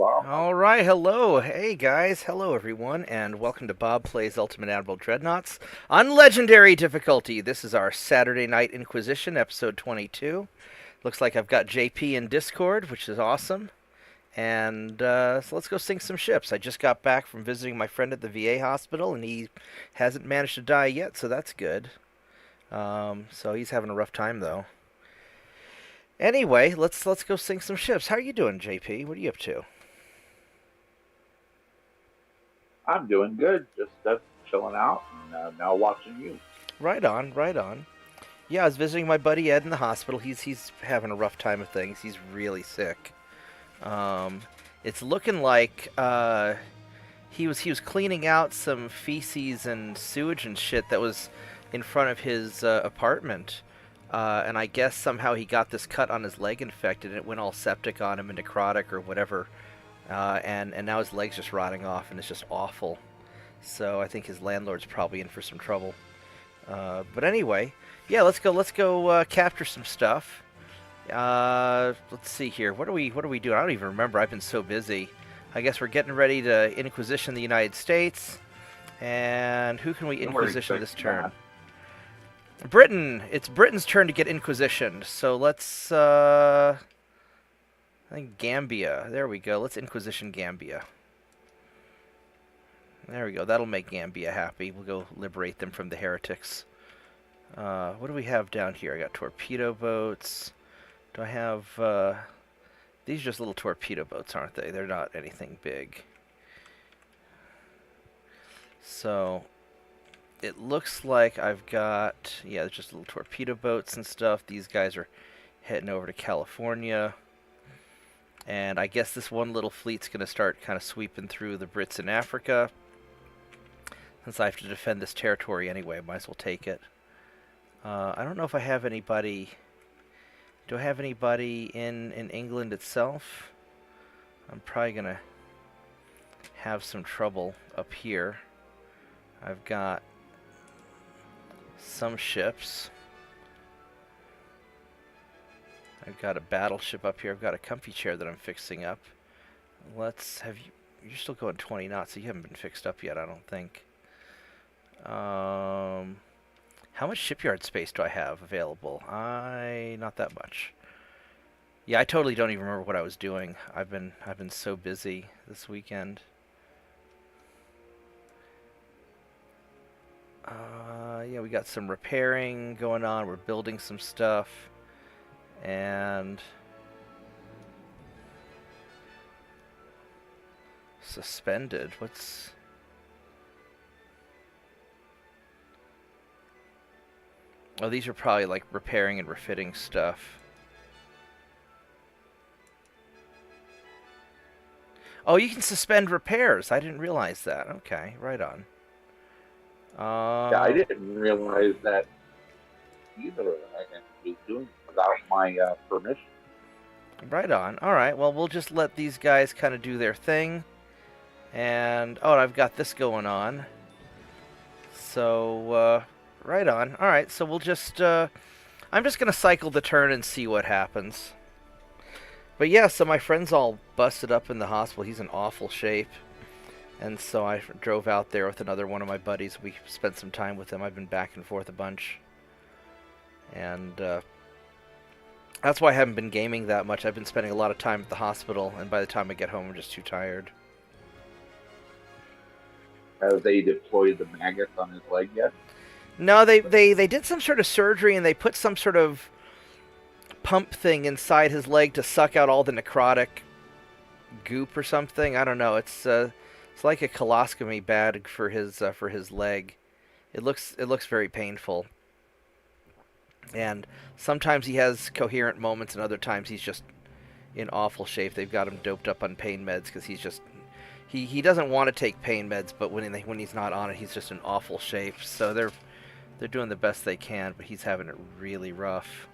Bob. All right, hello. Hey guys, hello everyone, and welcome to Bob Plays Ultimate Admiral Dreadnoughts on Legendary difficulty. This is our Saturday Night Inquisition, episode 22. Looks like I've got JP in Discord, which is awesome. And so let's go sink some ships. I just got back from visiting my friend at the VA hospital, and he hasn't managed to die yet, so that's good. So he's having a rough time though. Anyway, let's go sink some ships. How are you doing, JP? What are you up to? I'm doing good. Just chilling out and now watching you. Right on, right on. Yeah, I was visiting my buddy Ed in the hospital. He's having a rough time of things. He's really sick. Um, it's looking like he was cleaning out some feces and sewage and shit that was in front of his apartment. And I guess somehow he got this cut on his leg infected, and it went all septic on him and necrotic or whatever. And now his leg's just rotting off, and it's just awful. So I think his landlord's probably in for some trouble. But anyway, yeah, let's go capture some stuff. Let's see here. What are we doing? I don't even remember. I've been so busy. I guess we're getting ready to Inquisition the United States. And who can we Inquisition this turn? Britain. It's Britain's turn to get Inquisitioned. So let's I think Gambia. There we go. Let's Inquisition Gambia. There we go. That'll make Gambia happy. We'll go liberate them from the heretics. What do we have down here? I got torpedo boats. Do I have... these are just little torpedo boats, aren't they? They're not anything big. So, it looks like I've got... Yeah, there's just little torpedo boats and stuff. These guys are heading over to California. And I guess this one little fleet's going to start kind of sweeping through the Brits in Africa. Since I have to defend this territory anyway, I might as well take it. I don't know if I have anybody... Do I have anybody in England itself? I'm probably going to have some trouble up here. I've got some ships. I've got a battleship up here. I've got a comfy chair that I'm fixing up. Let's have you... You're still going 20 knots, so you haven't been fixed up yet, I don't think. How much shipyard space do I have available? Not that much. Yeah, I totally don't even remember what I was doing. I've been so busy this weekend. Yeah, we got some repairing going on. We're building some stuff. And suspended. What's... Oh, these are probably like repairing and refitting stuff. Oh, you can suspend repairs. I didn't realize that. Okay, right on. Yeah, I didn't realize that either. I was doing it without my permission. Right on. All right. Well, we'll just let these guys kind of do their thing. And oh, I've got this going on. So right on. All right. So we'll just I'm just gonna cycle the turn and see what happens. But yeah, so my friend's all busted up in the hospital. He's in awful shape. And so I drove out there with another one of my buddies. We spent some time with him. I've been back and forth a bunch. And that's why I haven't been gaming that much. I've been spending a lot of time at the hospital, and by the time I get home, I'm just too tired. Have they deployed the maggots on his leg yet? No, they did some sort of surgery, and they put some sort of pump thing inside his leg to suck out all the necrotic goop or something. I don't know. It's like a colostomy bag for his leg. It looks very painful. And sometimes he has coherent moments, and other times he's just in awful shape. They've got him doped up on pain meds because he's just he doesn't want to take pain meds, but when he's not on it, he's just in awful shape. So they're doing the best they can, but he's having it really rough.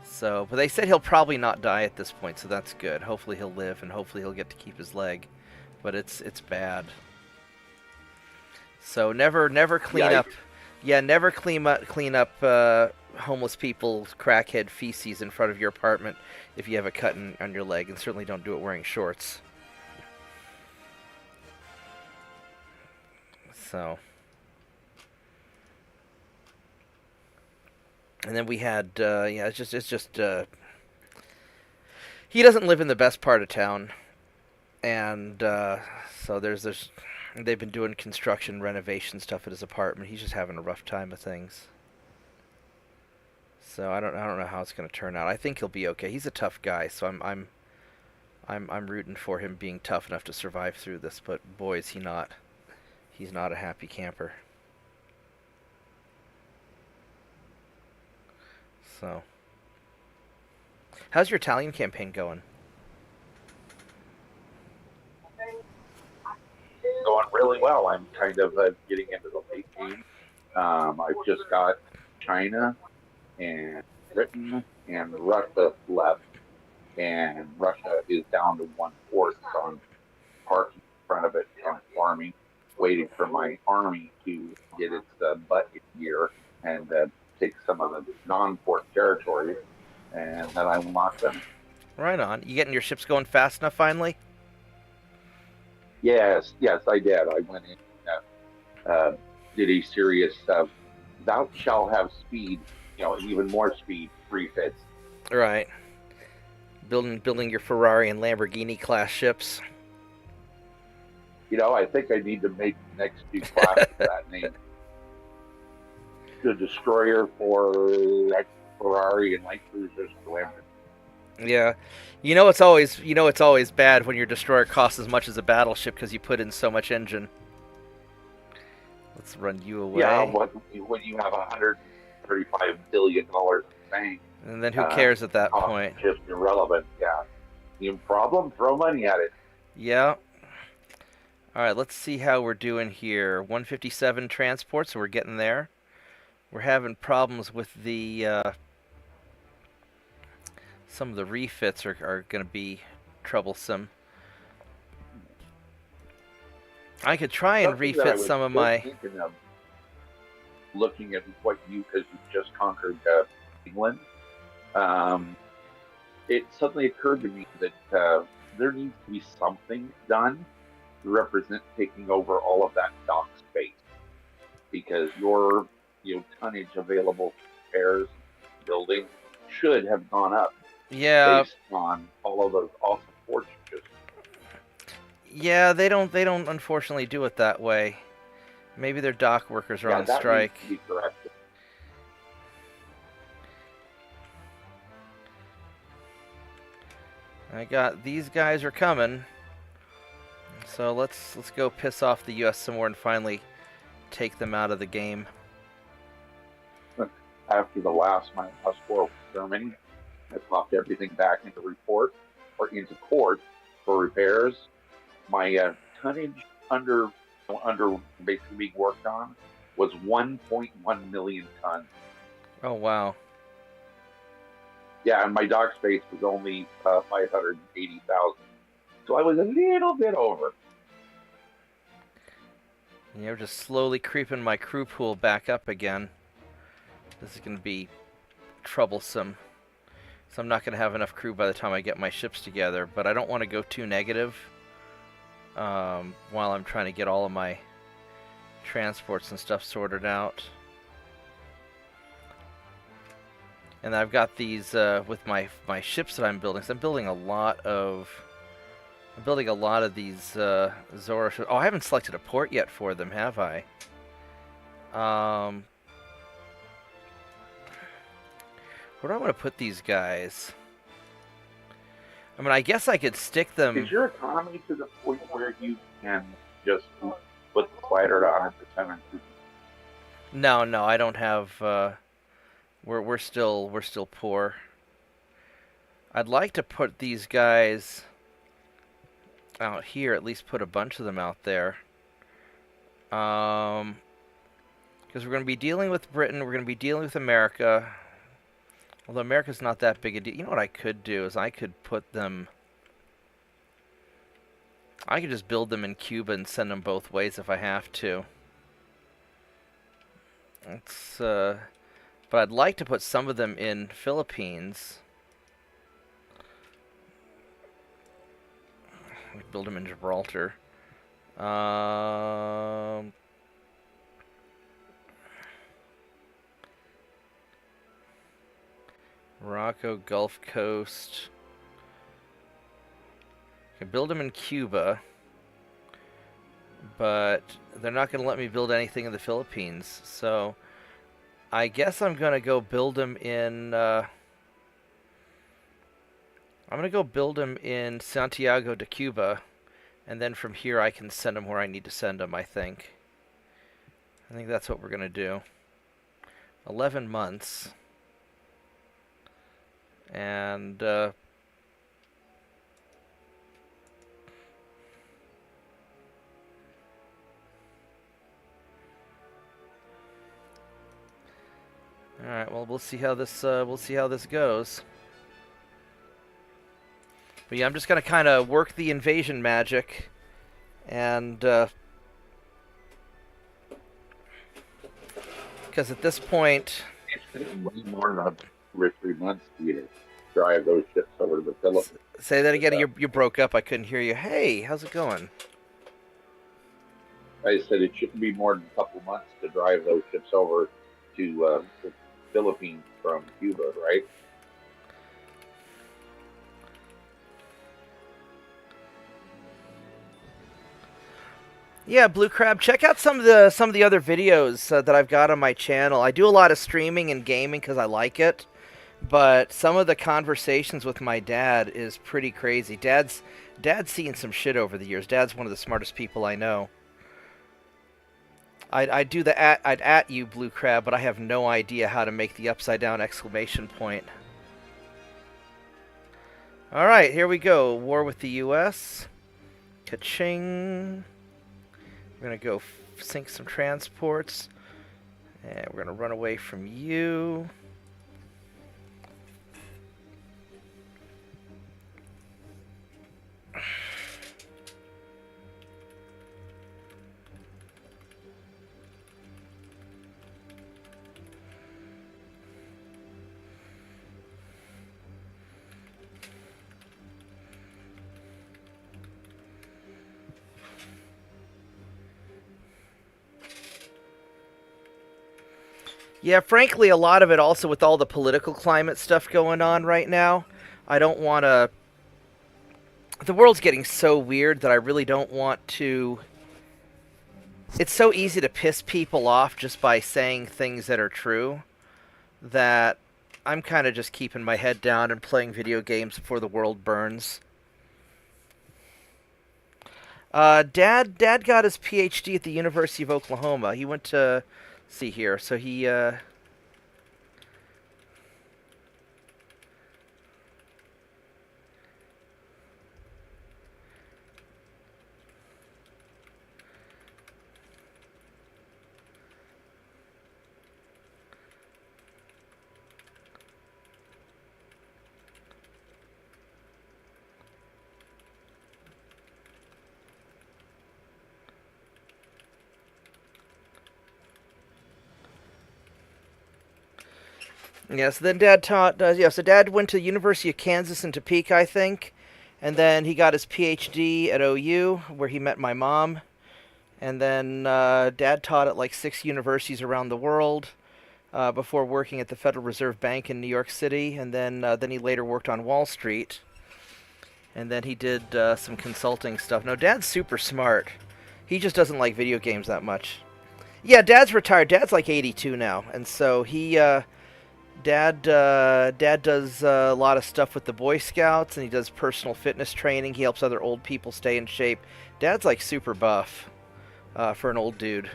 So, but they said he'll probably not die at this point, so that's good. Hopefully he'll live, and hopefully he'll get to keep his leg. But it's bad. So never clean up. Yeah, never clean up homeless people's crackhead feces in front of your apartment if you have a cut on your leg, and certainly don't do it wearing shorts. So, and then we had yeah, it's just he doesn't live in the best part of town, and so there's they've been doing construction renovation stuff at his apartment. He's just having a rough time of things. So I don't know how it's going to turn out. I think he'll be okay. He's a tough guy, so I'm rooting for him being tough enough to survive through this. But boy, is he not. He's not a happy camper. So, how's your Italian campaign going? Going really well. I'm kind of getting into the late game. I've just got China and Britain and Russia left, and Russia is down to one force on parking in front of it and farming, waiting for my army to get its butt in gear and take some of the non-port territories, and then I will knock them. Right on. You getting your ships going fast enough finally? Yes, I did. I went in and did a serious thou shall have speed, even more speed refits. Right. Building your Ferrari and Lamborghini class ships. I think I need to make the next two classes that name. The destroyer for Ferrari and light cruisers for Lamborghini. Yeah, it's always bad when your destroyer costs as much as a battleship because you put in so much engine. Let's run you away. Yeah, when you have $135 billion in the bank, and then who cares at that point? Just irrelevant. Yeah, you problem, throw money at it. Yeah. All right, let's see how we're doing here. 157 transport, so we're getting there. We're having problems with the some of the refits are going to be troublesome. I could try and refit some of my. Looking at what because you just conquered England, it suddenly occurred to me that there needs to be something done to represent taking over all of that dock space, because your tonnage available for repairs, building should have gone up. Yeah. Based on all of those awesome fortresses. Yeah, they don't unfortunately do it that way. Maybe their dock workers are on strike. Needs to be corrected. I got these guys are coming. So let's go piss off the US some more and finally take them out of the game. After my last war with Germany, I popped everything back into report or into court for repairs. My tonnage under basically being worked on was 1.1 million tons. Oh wow! Yeah, and my dock space was only 580,000, so I was a little bit over. Yeah, we're just slowly creeping my crew pool back up again. This is going to be troublesome. So I'm not going to have enough crew by the time I get my ships together, but I don't want to go too negative while I'm trying to get all of my transports and stuff sorted out. And I've got these with my ships that I'm building. So I'm building a lot of these Zora ships. Oh, I haven't selected a port yet for them, have I? Where do I want to put these guys? I mean, I guess I could stick them. Is your economy to the point where you can just put the slider to 100%? No, I don't have. We're still poor. I'd like to put these guys out here. At least put a bunch of them out there. Because we're going to be dealing with Britain. We're going to be dealing with America. Although America's not that big a deal. You know what I could do is I could put them... I could just build them in Cuba and send them both ways if I have to. It's, but But I'd like to put some of them in Philippines. Build them in Gibraltar. Morocco, Gulf Coast. Can build them in Cuba, but they're not going to let me build anything in the Philippines. So I guess I'm going to go build them in. I'm going to go build them in Santiago de Cuba, and then from here I can send them where I need to send them. I think that's what we're going to do. 11 months. And all right, well, we'll see how this goes. But yeah, I'm just gonna kind of work the invasion magic, and because at this point, It's taking way more than 2 or 3 months for you to drive those ships over to the Philippines. say that again. You broke up. I couldn't hear you. Hey, how's it going? I said it shouldn't be more than a couple months to drive those ships over to the Philippines from Cuba, right? Yeah, Blue Crab. Check out some of the other videos that I've got on my channel. I do a lot of streaming and gaming because I like it, but some of the conversations with my dad is pretty crazy. Dad's seen some shit over the years. Dad's one of the smartest people I know. I'd at you, Blue Crab, but I have no idea how to make the upside down exclamation point. All right, here we go. War with the U.S. Ka-ching. We're going to go sink some transports. And we're going to run away from you. Yeah, frankly, a lot of it also with all the political climate stuff going on right now. I don't want to... The world's getting so weird that I really don't want to... It's so easy to piss people off just by saying things that are true that I'm kind of just keeping my head down and playing video games before the world burns. Dad got his PhD at the University of Oklahoma. He went to... see here, so he yes, then Dad taught. So Dad went to the University of Kansas in Topeka, I think, and then he got his PhD at OU, where he met my mom. And then Dad taught at like 6 universities around the world before working at the Federal Reserve Bank in New York City. And then he later worked on Wall Street. And then he did some consulting stuff. No, Dad's super smart. He just doesn't like video games that much. Yeah, Dad's retired. Dad's like 82 now, and so he. Dad does a lot of stuff with the Boy Scouts, and he does personal fitness training. He helps other old people stay in shape. Dad's like super buff for an old dude.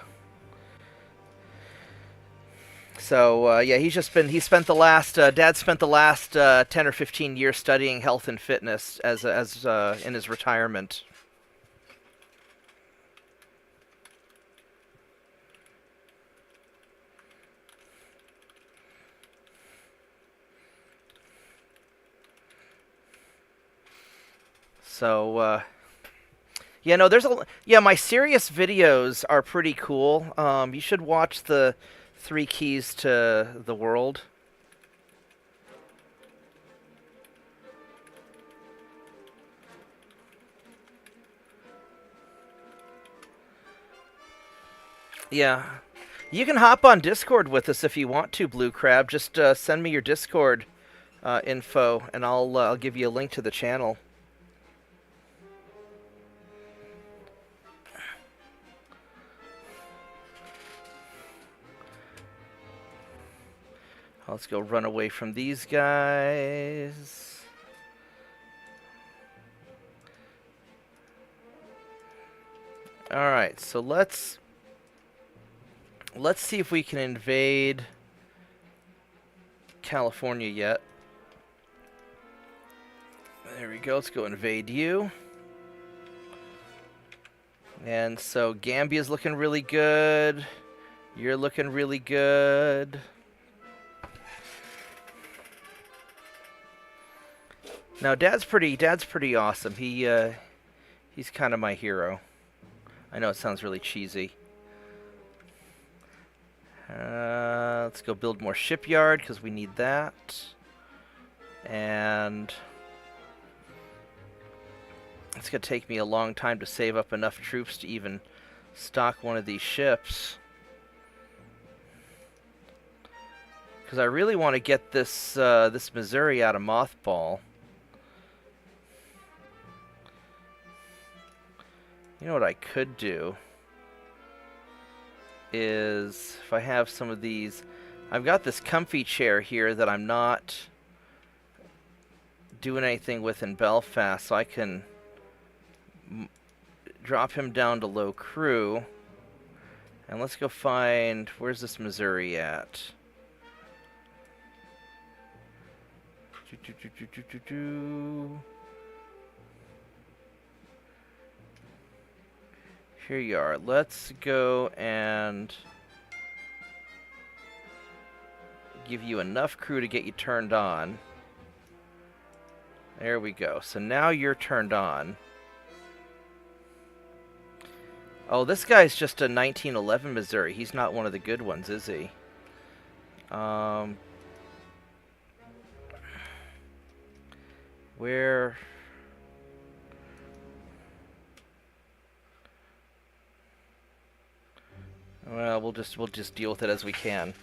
So yeah, he spent the last Dad spent the last 10 or 15 years studying health and fitness as in his retirement. So, yeah, no, my serious videos are pretty cool. You should watch the 3 keys to the world. Yeah. You can hop on Discord with us if you want to, Blue Crab. Just send me your Discord info, and I'll give you a link to the channel. Let's go run away from these guys. Alright, so let's see if we can invade California yet. There we go, let's go invade you. And so Gambia's looking really good. You're looking really good. Now Dad's pretty awesome. He's kind of my hero. I know it sounds really cheesy. Let's go build more shipyard because we need that. And it's going to take me a long time to save up enough troops to even stock one of these ships. Because I really want to get this this Missouri out of mothball. You know what I could do is, if I have some of these, I've got this comfy chair here that I'm not doing anything with in Belfast, so I can drop him down to low crew. And let's go find, where's this Missouri at? Here you are. Let's go and give you enough crew to get you turned on. There we go. So now you're turned on. Oh, this guy's just a 1911 Missouri. He's not one of the good ones, is he? Where... Well, we'll just deal with it as we can.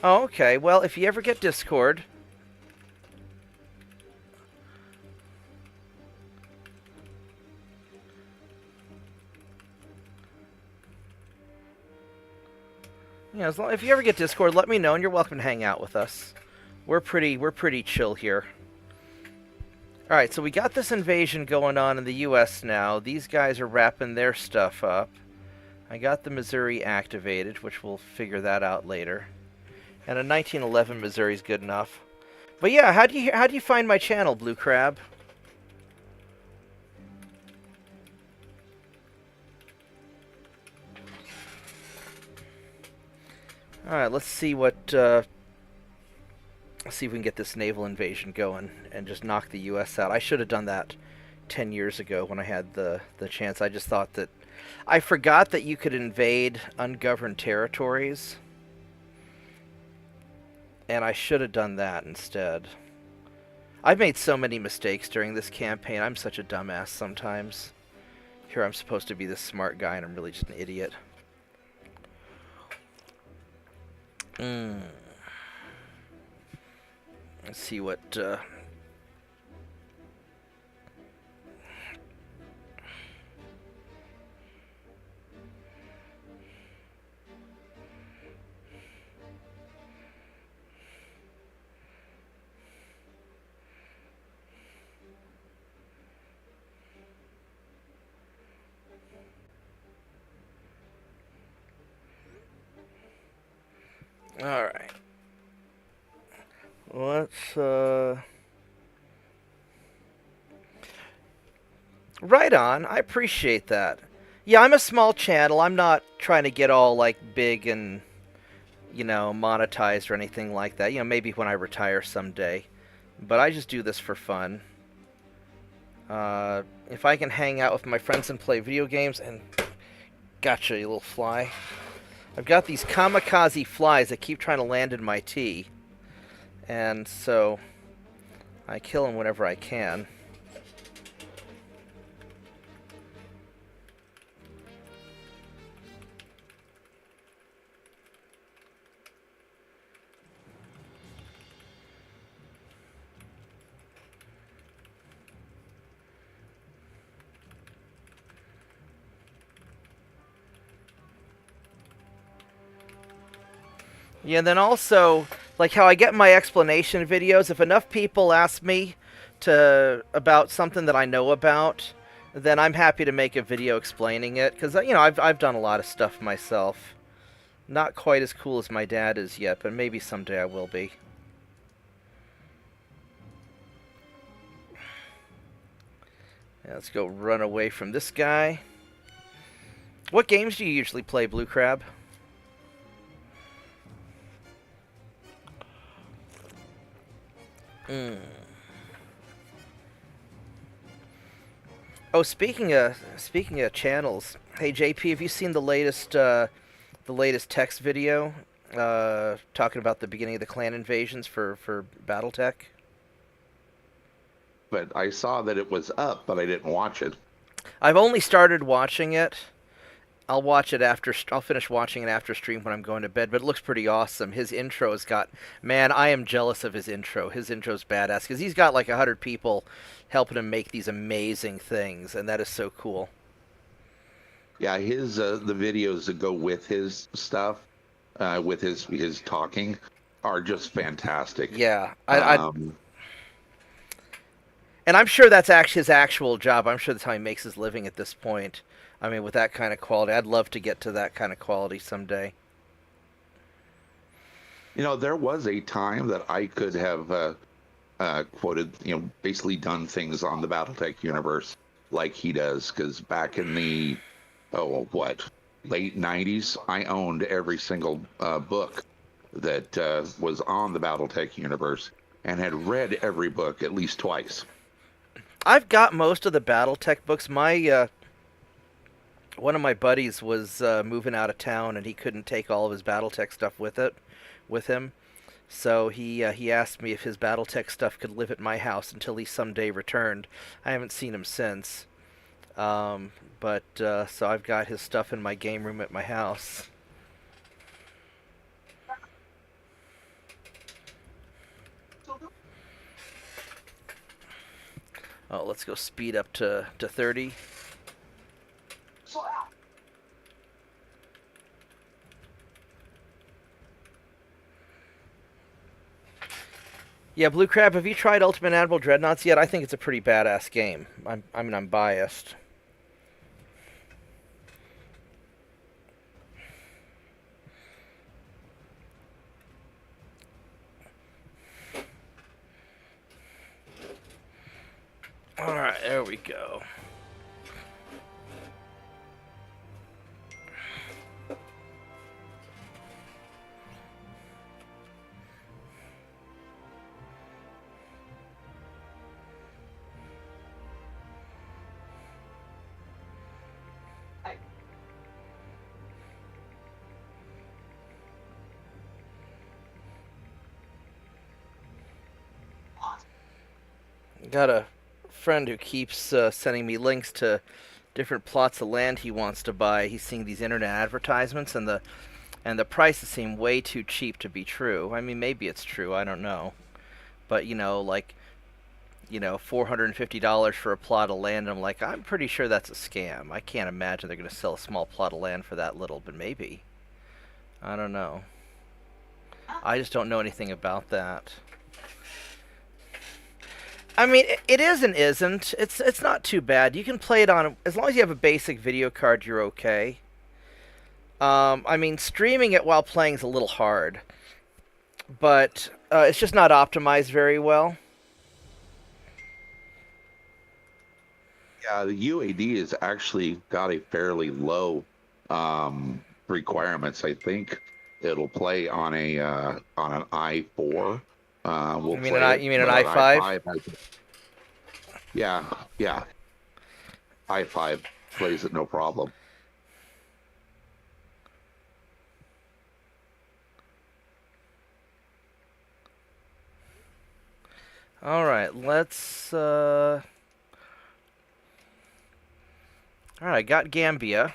Oh, okay. Well, if you ever get Discord, yeah, if you ever get Discord, let me know, and you're welcome to hang out with us. We're pretty chill here. All right, so we got this invasion going on in the U.S. now. These guys are wrapping their stuff up. I got the Missouri activated, which we'll figure that out later. And a 1911 Missouri is good enough. But yeah, how do you find my channel, Blue Crab? All right, let's see what. Let's see if we can get this naval invasion going and just knock the U.S. out. I should have done that 10 years ago when I had the chance. I just thought that. I forgot that you could invade ungoverned territories, and I should have done that instead. I've made so many mistakes during this campaign. I'm such a dumbass sometimes. Here I'm supposed to be this smart guy, and I'm really just an idiot. Let's see what... Alright. Let's, Right on. I appreciate that. Yeah, I'm a small channel. I'm not trying to get all, like, big and, you know, monetized or anything like that. You know, maybe when I retire someday. But I just do this for fun. If I can hang out with my friends and play video games, and... Gotcha, you little fly. I've got these kamikaze flies that keep trying to land in my tea, and so I kill them whenever I can. Yeah, and then also, like how I get my explanation videos, if enough people ask me about something that I know about, then I'm happy to make a video explaining it, because, I've done a lot of stuff myself. Not quite as cool as my dad is yet, but maybe someday I will be. Yeah, let's go run away from this guy. What games do you usually play, Blue Crab? Mm. Oh, speaking of channels, hey JP, have you seen the latest text video talking about the beginning of the clan invasions for BattleTech? But I saw that it was up, but I didn't watch it. I've only started watching it. I'll watch it after. I'll finish watching it after stream when I'm going to bed. But it looks pretty awesome. His intro has got. Man, I am jealous of his intro. His intro's badass because he's got like 100 people helping him make these amazing things, and that is so cool. Yeah, his the videos that go with his stuff, with his talking, are just fantastic. Yeah, Um, and I'm sure that's actually his actual job. I'm sure that's how he makes his living at this point. I mean, with that kind of quality, I'd love to get to that kind of quality someday. there was a time that I could have quoted, basically done things on the BattleTech universe like he does, because back in the late '90s, I owned every single book that was on the BattleTech universe and had read every book at least twice. I've got most of the BattleTech books. My one of my buddies was moving out of town, and he couldn't take all of his BattleTech stuff with him. So he asked me if his BattleTech stuff could live at my house until he someday returned. I haven't seen him since. But so I've got his stuff in my game room at my house. Oh, let's go speed up to 30. Yeah, Blue Crab, have you tried Ultimate Admiral Dreadnoughts yet? I think it's a pretty badass game. I'm biased. Alright, there we go. Got a friend who keeps sending me links to different plots of land he wants to buy. He's seeing these internet advertisements, and the prices seem way too cheap to be true. I mean, maybe it's true. I don't know, but $450 for a plot of land. I'm like, I'm pretty sure that's a scam. I can't imagine they're going to sell a small plot of land for that little, but maybe. I don't know. I just don't know anything about that. I mean, it is and isn't. It's not too bad. You can play it on, as long as you have a basic video card, you're okay. I mean, streaming it while playing is a little hard, but it's just not optimized very well. Yeah, the UAD has actually got a fairly low requirements. I think it'll play on an i4. We'll You mean play it, you mean an but i5? Yeah, yeah. i5 plays it no problem. All right, let's. All right, I got Gambia.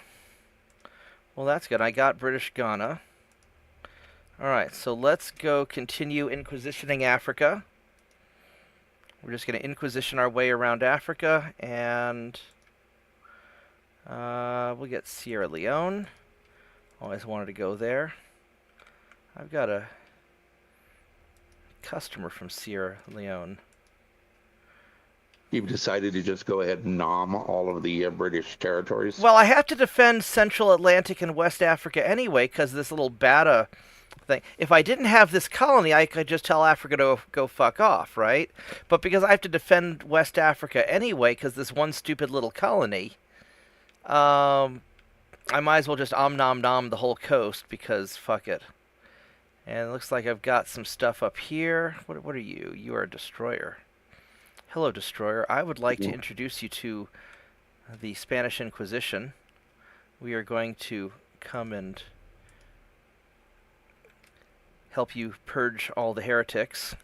Well, that's good. I got British Ghana. All right, so let's go continue inquisitioning Africa. We're just going to inquisition our way around Africa, and we'll get Sierra Leone. Always wanted to go there. I've got a customer from Sierra Leone. You've decided to just go ahead and nom all of the British territories? Well, I have to defend Central Atlantic and West Africa anyway, because this little Bata thing. If I didn't have this colony, I could just tell Africa to go fuck off, right? But because I have to defend West Africa anyway, because this one stupid little colony, I might as well just nom nom the whole coast, because fuck it. And it looks like I've got some stuff up here. What are you? You are a destroyer. Hello, destroyer. I would like to introduce you to the Spanish Inquisition. We are going to come and help you purge all the heretics.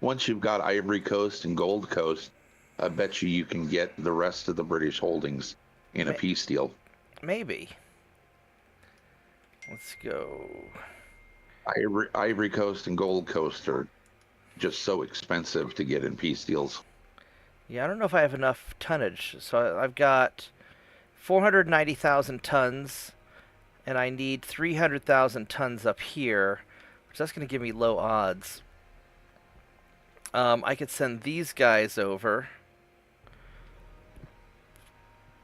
Once you've got Ivory Coast and Gold Coast, I bet you can get the rest of the British holdings in a peace deal. Maybe. Let's go. Ivory Coast and Gold Coast are just so expensive to get in peace deals. Yeah, I don't know if I have enough tonnage. So I've got 490,000 tons, and I need 300,000 tons up here, which that's going to give me low odds. I could send these guys over,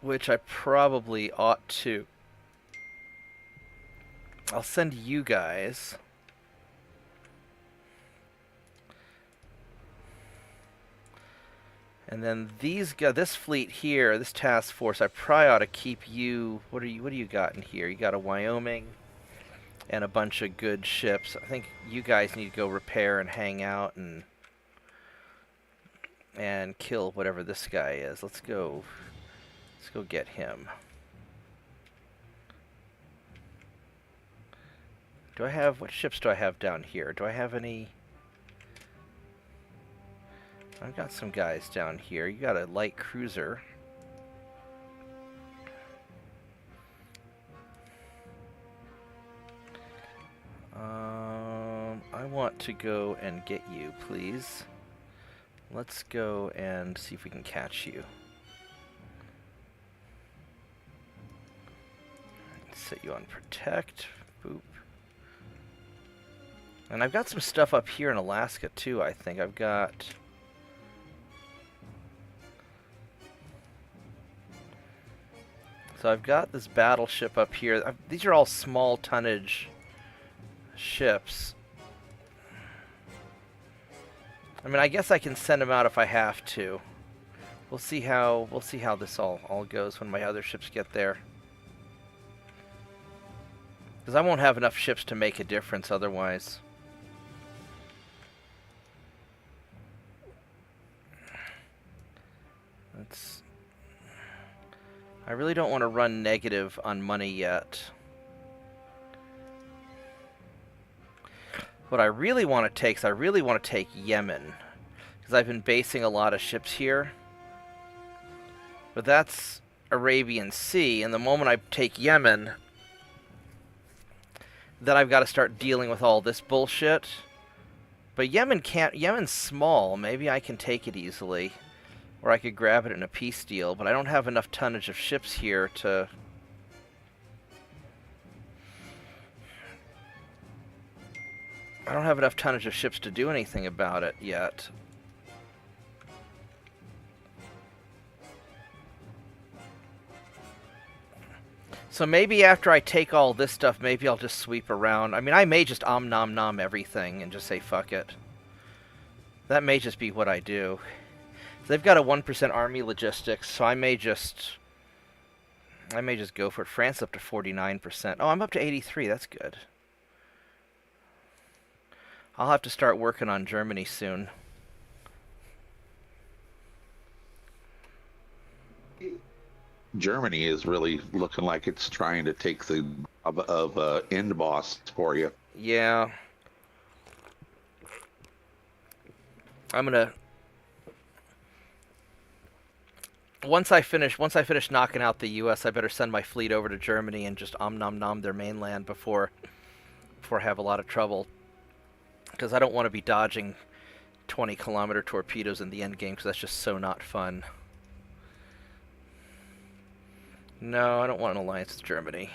which I probably ought to. I'll send you guys. And then these guys, this fleet here, this task force, I probably ought to keep you. What do you got in here? You got a Wyoming and a bunch of good ships. I think you guys need to go repair and hang out and kill whatever this guy is. Let's go get him. What ships do I have down here? Do I have any? I've got some guys down here. You got a light cruiser. I want to go and get you, please. Let's go and see if we can catch you. Set you on protect. Boop. And I've got some stuff up here in Alaska too, I think. I've got... So I've got this battleship up here. These are all small tonnage ships. I mean, I guess I can send them out if I have to. We'll see how this all goes when my other ships get there. Because I won't have enough ships to make a difference otherwise. I really don't want to run negative on money yet. What I really want to take is I really want to take Yemen. Because I've been basing a lot of ships here. But that's Arabian Sea, and the moment I take Yemen, then I've got to start dealing with all this bullshit. But Yemen's small. Maybe I can take it easily. Or I could grab it in a peace deal, but I don't have enough tonnage of ships here to... I don't have enough tonnage of ships to do anything about it yet. So maybe after I take all this stuff, maybe I'll just sweep around. I mean, I may just nom nom everything and just say fuck it. That may just be what I do. They've got a 1% army logistics, so I may just go for it. France up to 49%. Oh, I'm up to 83. That's good. I'll have to start working on Germany soon. Germany is really looking like it's trying to take the job of end boss for you. Yeah. I'm gonna once I finish knocking out the U.S., I better send my fleet over to Germany and just nom nom their mainland before I have a lot of trouble, because I don't want to be dodging 20-kilometer torpedoes in the end game, because that's just so not fun. No, I don't want an alliance with Germany.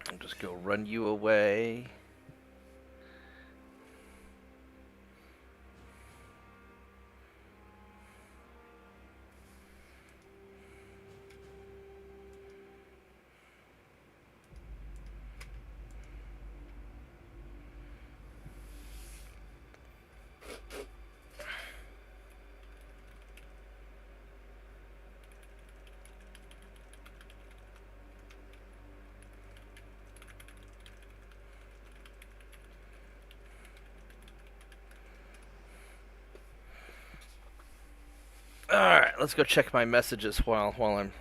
I'll just go run you away. Alright, let's go check my messages while I'm...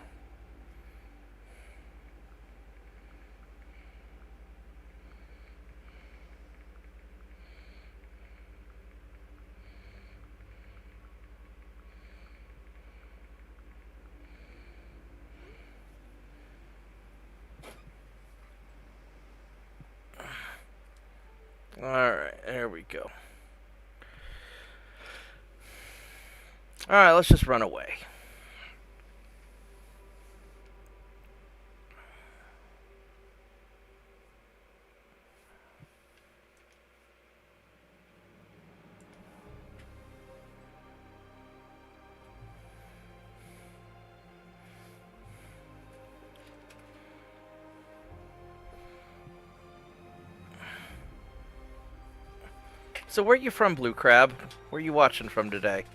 Alright, there we go. Alright, let's just run away. So where are you from, Blue Crab? Where are you watching from today?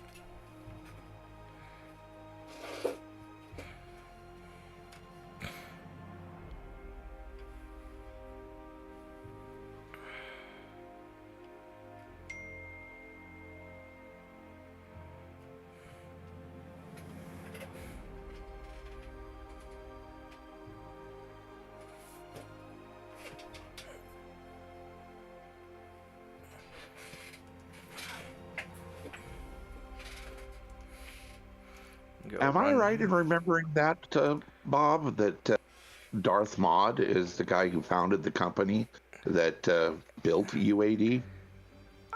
Am I right in remembering that, Bob, that Darth Maud is the guy who founded the company that built UAD?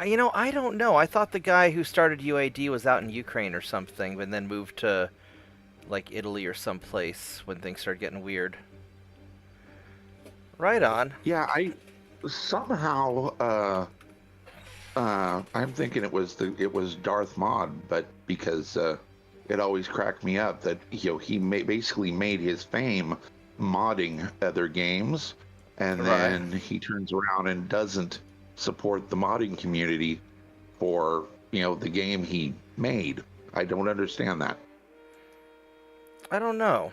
You know, I don't know. I thought the guy who started UAD was out in Ukraine or something, but then moved to, like, Italy or someplace when things started getting weird. Right on. Yeah, I somehow I'm thinking it was Darth Maud, but because it always cracked me up that he basically made his fame modding other games, and then he turns around and doesn't support the modding community for the game he made. I don't understand that. I don't know.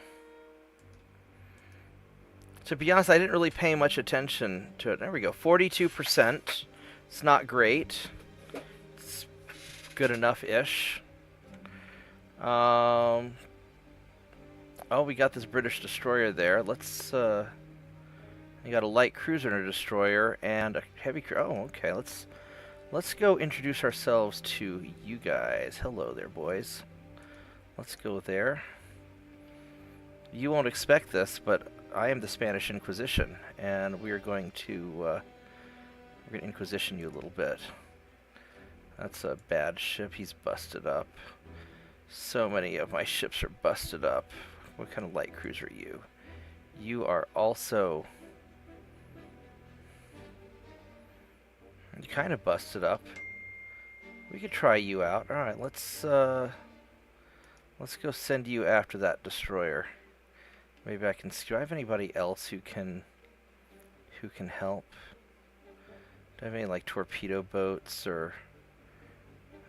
To be honest, I didn't really pay much attention to it. There we go. 42%. It's not great. It's good enough-ish. Oh, we got this British destroyer there. Let's, we got a light cruiser and a destroyer and a heavy cruiser. Oh, okay. Let's go introduce ourselves to you guys. Hello there, boys. Let's go there. You won't expect this, but I am the Spanish Inquisition, and we are going to Inquisition you a little bit. That's a bad ship. He's busted up. So many of my ships are busted up. What kind of light cruiser are you? You are also... You're kind of busted up. We could try you out. Alright, let's go send you after that destroyer. Maybe I can... Do I have anybody else who can help? Do I have any, like, torpedo boats or...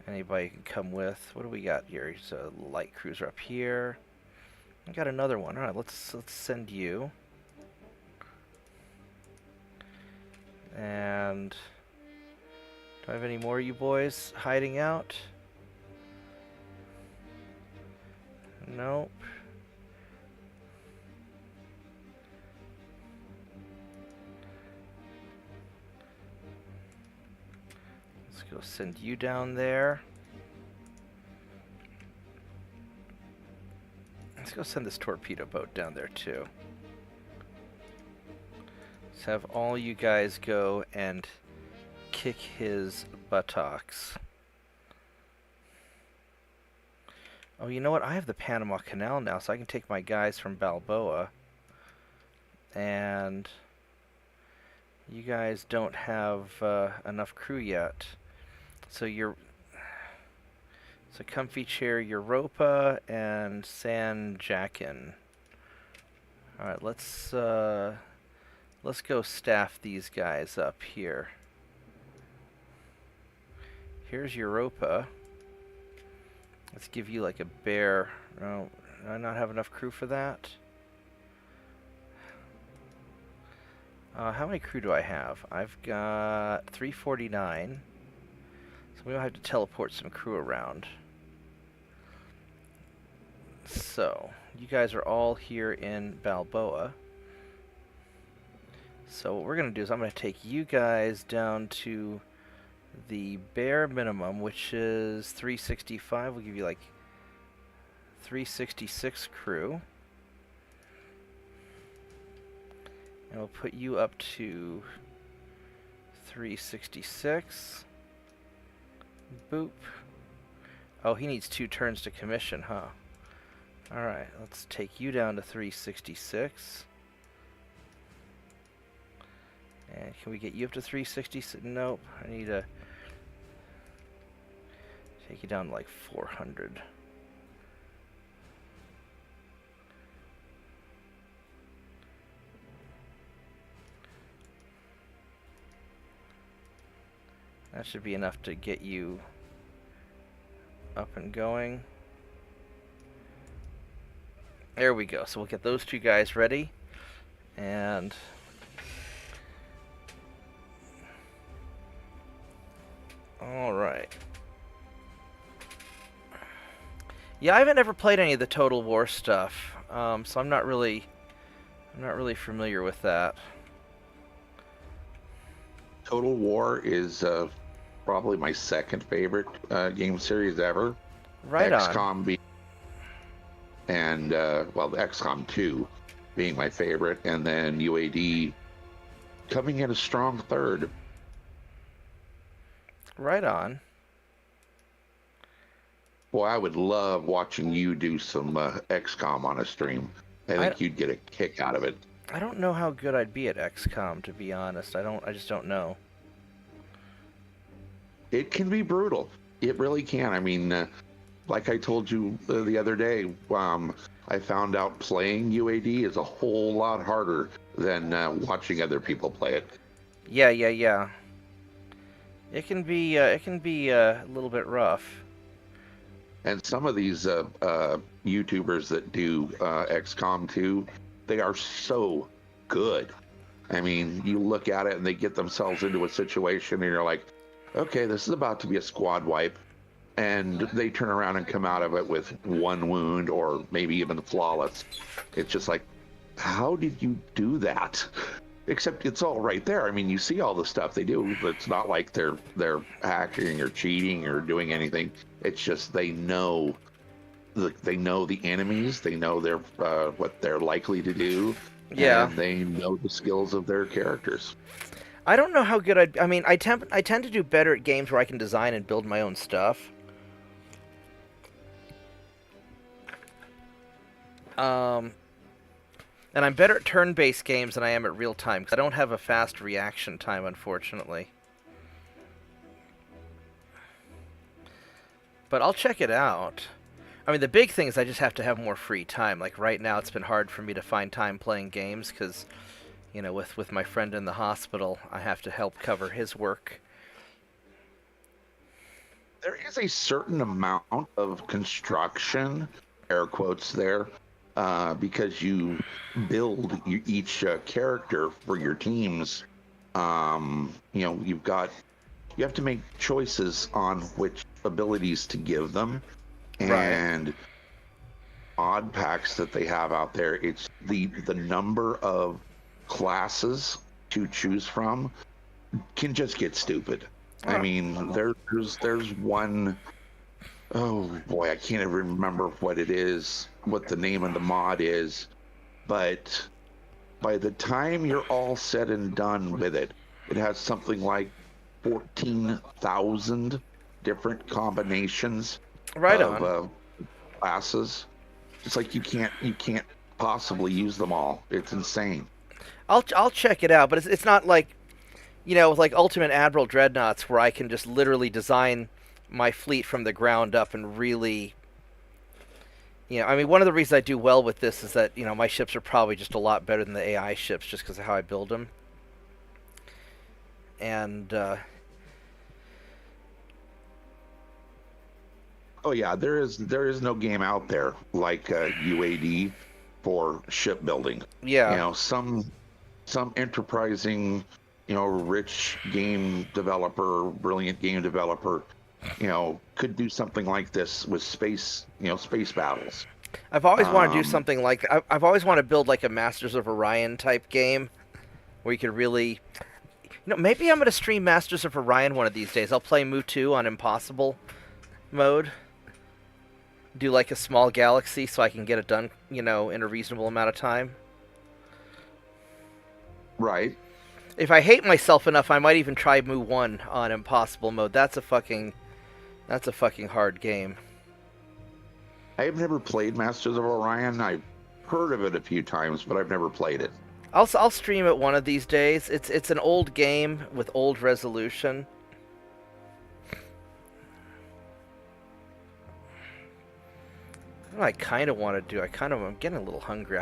Anybody can come with? What do we got here? Here's a light cruiser up here. I got another one. All right, let's send you. And do I have any more of you boys hiding out? Nope. go send you down there. Let's go send this torpedo boat down there too. Let's have all you guys go and kick his buttocks. Oh, you know what? I have the Panama Canal now, so I can take my guys from Balboa. And you guys don't have enough crew yet. So you're... So Comfy Chair Europa and San Jackin. Alright, let's go staff these guys up here. Here's Europa. Let's give you like a bear. No, do I not have enough crew for that? How many crew do I have? I've got 349. So we'll have to teleport some crew around. So, you guys are all here in Balboa. So what we're going to do is I'm going to take you guys down to the bare minimum, which is 365. We'll give you like 366 crew. And we'll put you up to 366. Boop. Oh, he needs 2 turns to commission, huh? Alright, let's take you down to 366. And can we get you up to 366? Nope. I need to take you down to like 400. That should be enough to get you up and going. There we go. So we'll get those 2 guys ready. And all right. Yeah, I haven't ever played any of the Total War stuff, so I'm not really familiar with that. Total War is probably my second favorite game series ever. Right on. XCOM being, and well, XCOM 2 being my favorite, and then UAD coming in a strong third. Right on. Boy, I would love watching you do some XCOM on a stream. I think you'd get a kick out of it. I don't know how good I'd be at XCOM, to be honest. I just don't know. It can be brutal. It really can. I mean, like I told you the other day, I found out playing UAD is a whole lot harder than watching other people play it. Yeah. It can be a little bit rough. And some of these YouTubers that do XCOM 2, they are so good. I mean, you look at it and they get themselves into a situation and you're like, okay, this is about to be a squad wipe. And they turn around and come out of it with 1 wound or maybe even flawless. It's just like, how did you do that? Except it's all right there. I mean, you see all the stuff they do. It's not like they're hacking or cheating or doing anything. It's just they know the enemies. They know their what they're likely to do. Yeah. And they know the skills of their characters. I don't know how good I mean, I tend to do better at games where I can design and build my own stuff. And I'm better at turn-based games than I am at real-time, because I don't have a fast reaction time, unfortunately. But I'll check it out. I mean, the big thing is I just have to have more free time. Like, right now, it's been hard for me to find time playing games, because, you know, with my friend in the hospital, I have to help cover his work. There is a certain amount of construction, air quotes there, because you build each character for your teams. You know, you have to make choices on which abilities to give them, and Right. odd packs that they have out there. It's the number of classes to choose from can just get stupid. I mean, there's one, oh boy, I can't even remember what it is, what the name of the mod is, but by the time you're all said and done with it, it has something like 14,000 different combinations Right of on. classes. It's like you can't possibly use them all. It's insane. I'll check it out, but it's not like, with like Ultimate Admiral Dreadnoughts where I can just literally design my fleet from the ground up and really, I mean, one of the reasons I do well with this is that my ships are probably just a lot better than the AI ships just because of how I build them. And Oh yeah, there is no game out there like UAD for shipbuilding. yeah, Some enterprising, rich game developer, brilliant game developer, could do something like this with space battles. I've always wanted to do Um, something like I've always wanted to build like a Masters of Orion type game where you could really, maybe I'm gonna stream Masters of Orion one of these days. I'll play Mu 2 on Impossible mode. Do like a small galaxy so I can get it done, in a reasonable amount of time. right. If I hate myself enough, I might even try Mu 1 on Impossible mode. That's a fucking hard game. I've never played Masters of Orion. I've heard of it a few times, but I've never played it. I'll stream it one of these days. It's an old game with old resolution. What I kind of want to do, I'm getting a little hungry.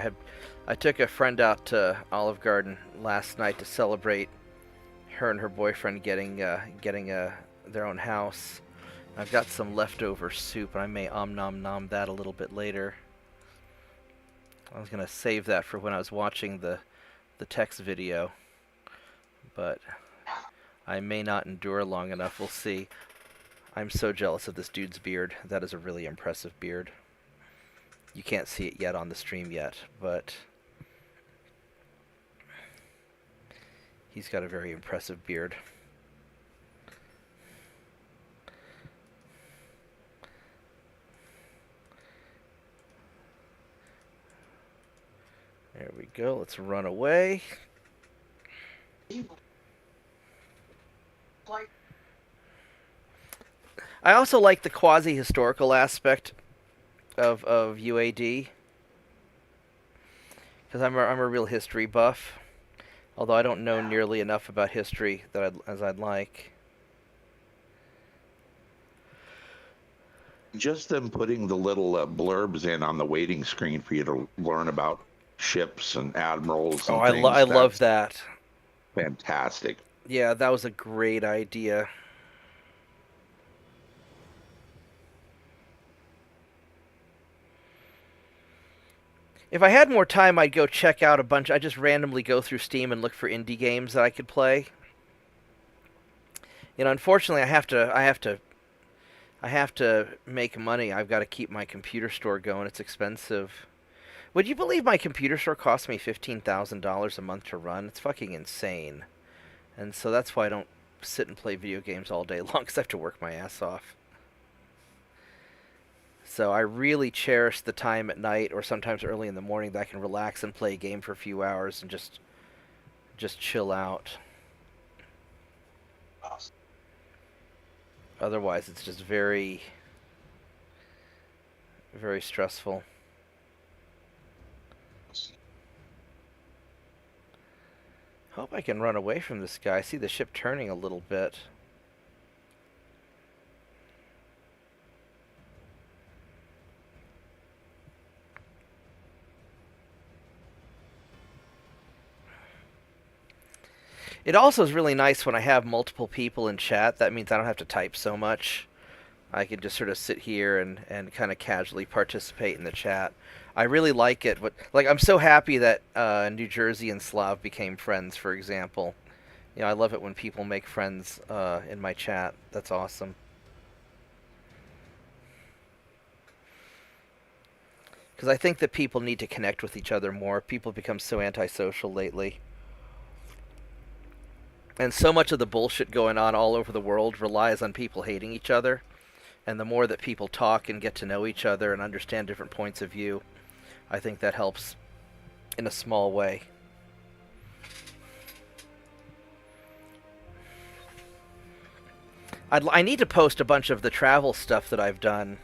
I took a friend out to Olive Garden last night to celebrate her and her boyfriend getting their own house. I've got some leftover soup, and I may nom nom that a little bit later. I was gonna save that for when I was watching the text video, but I may not endure long enough. We'll see. I'm so jealous of this dude's beard. That is a really impressive beard. You can't see it yet on the stream yet, but he's got a very impressive beard. There we go. Let's run away. I also like the quasi-historical aspect of UAD because I'm a real history buff, although I don't know nearly enough about history as I'd like. Just them putting the little blurbs in on the waiting screen for you to learn about ships and admirals and things. I love that. Fantastic. Yeah, that was a great idea. If I had more time, I'd go check out a bunch. I just randomly go through Steam and look for indie games that I could play. Unfortunately, I have to make money. I've got to keep my computer store going. It's expensive. Would you believe my computer store costs me $15,000 a month to run? It's fucking insane. And so that's why I don't sit and play video games all day long, because I have to work my ass off. So I really cherish the time at night or sometimes early in the morning that I can relax and play a game for a few hours and just chill out. Otherwise, it's just very, very stressful. Hope I can run away from this guy. I see the ship turning a little bit. It also is really nice when I have multiple people in chat. That means I don't have to type so much. I can just sort of sit here and kind of casually participate in the chat. I really like it. But like, I'm so happy that New Jersey and Slav became friends, for example. I love it when people make friends in my chat. That's awesome. Because I think that people need to connect with each other more. People become so antisocial lately. And so much of the bullshit going on all over the world relies on people hating each other. And the more that people talk and get to know each other and understand different points of view, I think that helps in a small way. I need to post a bunch of the travel stuff that I've done.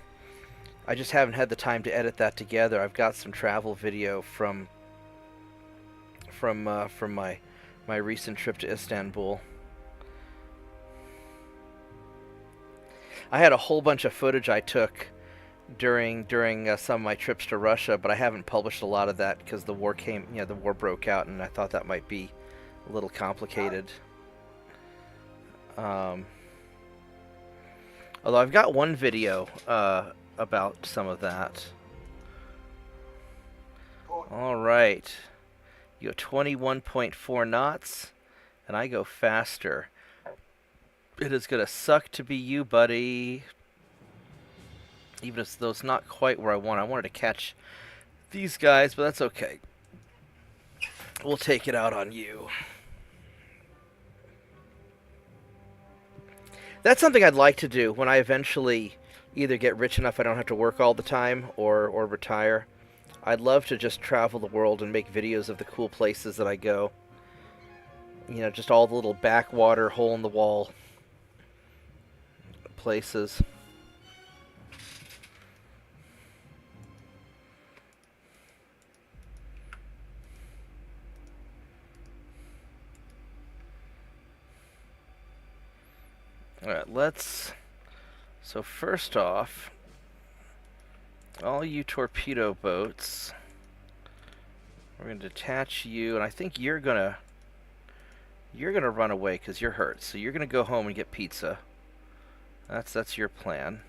I just haven't had the time to edit that together. I've got some travel video from my recent trip to Istanbul. I had a whole bunch of footage I took during some of my trips to Russia, but I haven't published a lot of that because the war broke out, and I thought that might be a little complicated. Although I've got one video about some of that. Alright. You go 21.4 knots, and I go faster. It is going to suck to be you, buddy. Even though it's not quite where I want. I wanted to catch these guys, but that's okay. We'll take it out on you. That's something I'd like to do when I eventually either get rich enough I don't have to work all the time or retire. I'd love to just travel the world and make videos of the cool places that I go. You know, just all the little backwater, hole-in-the-wall places. Alright, so first off, all you torpedo boats, we're going to detach you, and I think you're gonna run away because you're hurt. So you're gonna go home and get pizza. That's your plan.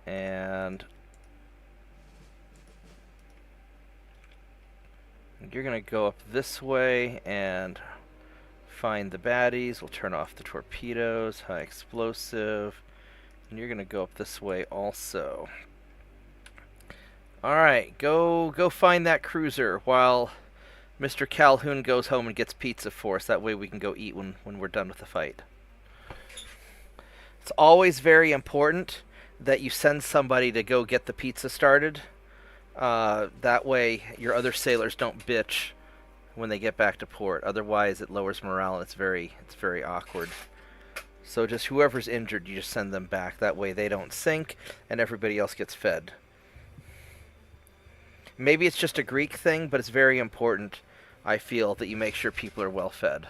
And you're gonna go up this way and find the baddies. We'll turn off the torpedoes, high explosive, and you're gonna go up this way also. Alright, go find that cruiser while Mr. Calhoun goes home and gets pizza for us. That way we can go eat when we're done with the fight. It's always very important that you send somebody to go get the pizza started. That way your other sailors don't bitch when they get back to port. Otherwise it lowers morale and it's very awkward. So just whoever's injured, you just send them back. That way they don't sink and everybody else gets fed. Maybe it's just a Greek thing, but it's very important, I feel, that you make sure people are well fed.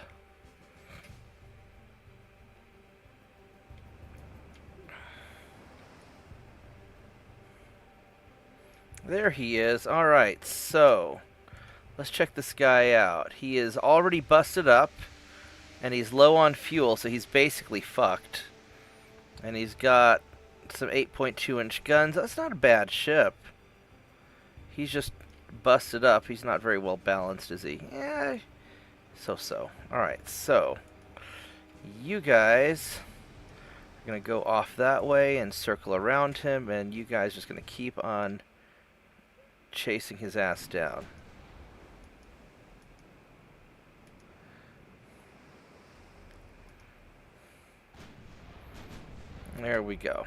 There he is. Alright, so let's check this guy out. He is already busted up, and he's low on fuel, so he's basically fucked. And he's got some 8.2-inch guns. That's not a bad ship. He's just busted up. He's not very well balanced, is he? Yeah, so-so. Alright, so you guys are going to go off that way and circle around him, and you guys are just going to keep on chasing his ass down. There we go.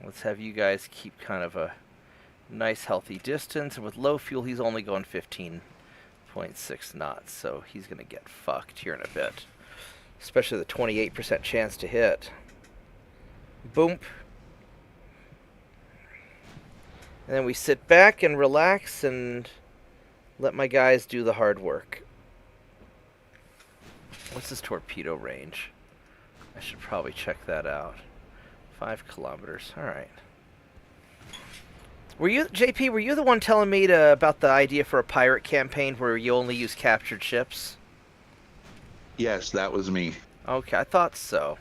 Let's have you guys keep kind of a nice healthy distance, and with low fuel he's only going 15.6 knots, so he's gonna get fucked here in a bit, especially the 28% chance to hit. Boom. And then we sit back and relax and let my guys do the hard work. What's his torpedo range? I should probably check that out. 5 kilometers. Alright. Were you, JP, were you the one telling me about the idea for a pirate campaign where you only use captured ships? Yes, that was me. Okay, I thought so.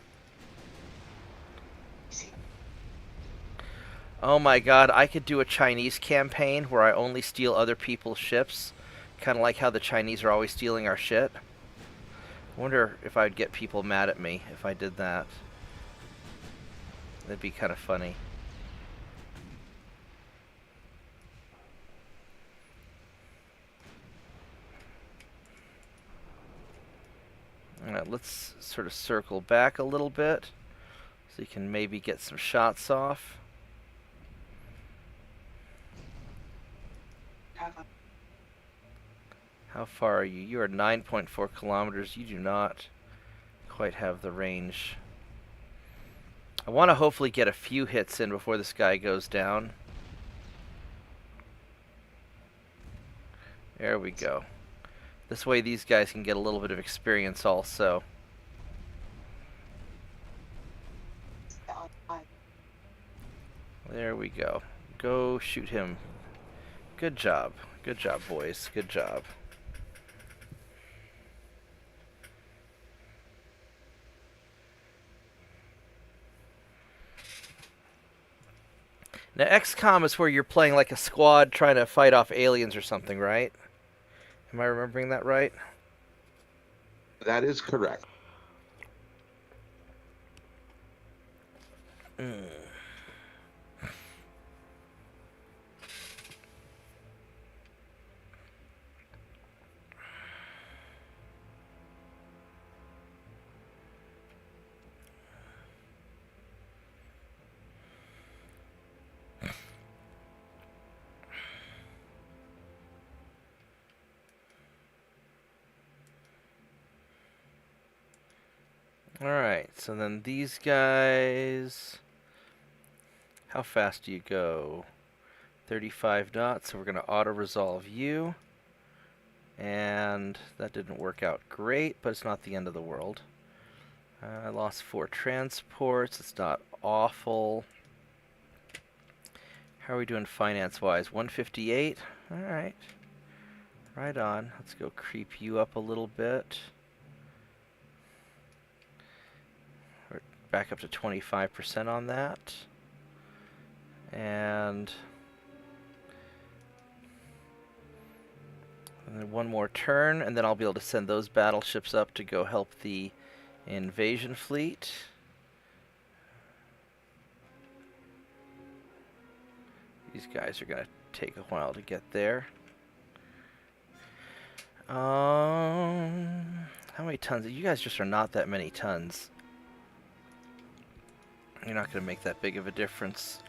Oh my god, I could do a Chinese campaign where I only steal other people's ships. Kind of like how the Chinese are always stealing our shit. I wonder if I'd get people mad at me if I did that. That'd be kind of funny. Alright, let's sort of circle back a little bit so you can maybe get some shots off. How far are you? You are 9.4 kilometers. You do not quite have the range. I want to hopefully get a few hits in before this guy goes down. There we go. This way these guys can get a little bit of experience also. There we go. Go shoot him. Good job. Good job, boys. Good job. Now, XCOM is where you're playing like a squad trying to fight off aliens or something, right? Am I remembering that right? That is correct. Alright, so then these guys... How fast do you go? 35 knots, so we're going to auto-resolve you. And that didn't work out great, but it's not the end of the world. I lost 4 transports, it's not awful. How are we doing finance-wise? 158? Alright. Right on. Let's go creep you up a little bit. We're back up to 25% on that. And then one more turn, and then I'll be able to send those battleships up to go help the invasion fleet. These guys are going to take a while to get there. How many tons? You guys just are not that many tons. You're not going to make that big of a difference.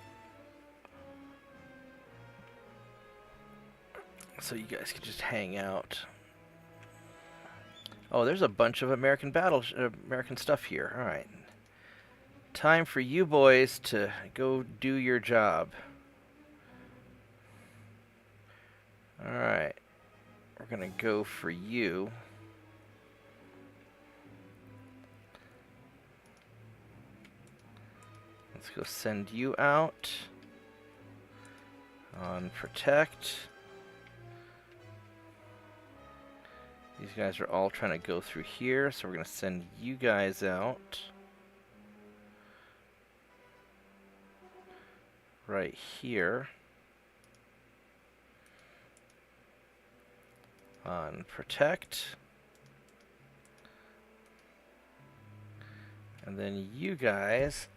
So you guys can just hang out. Oh, there's a bunch of American stuff here. All right. Time for you boys to go do your job. All right. We're going to go for you. Let's go send you out on protect. These guys are all trying to go through here, so we're going to send you guys out. Right here. On protect. And then you guys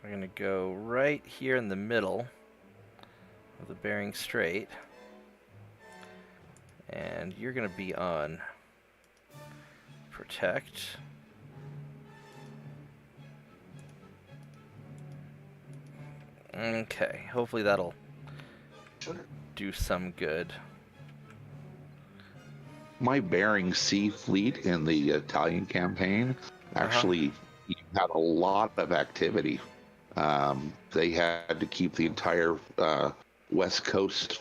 are going to go right here in the middle of the Bering Strait. And you're going to be on protect. Okay, hopefully that'll do some good. My Bering Sea fleet in the Italian campaign actually had a lot of activity. They had to keep the entire west coast,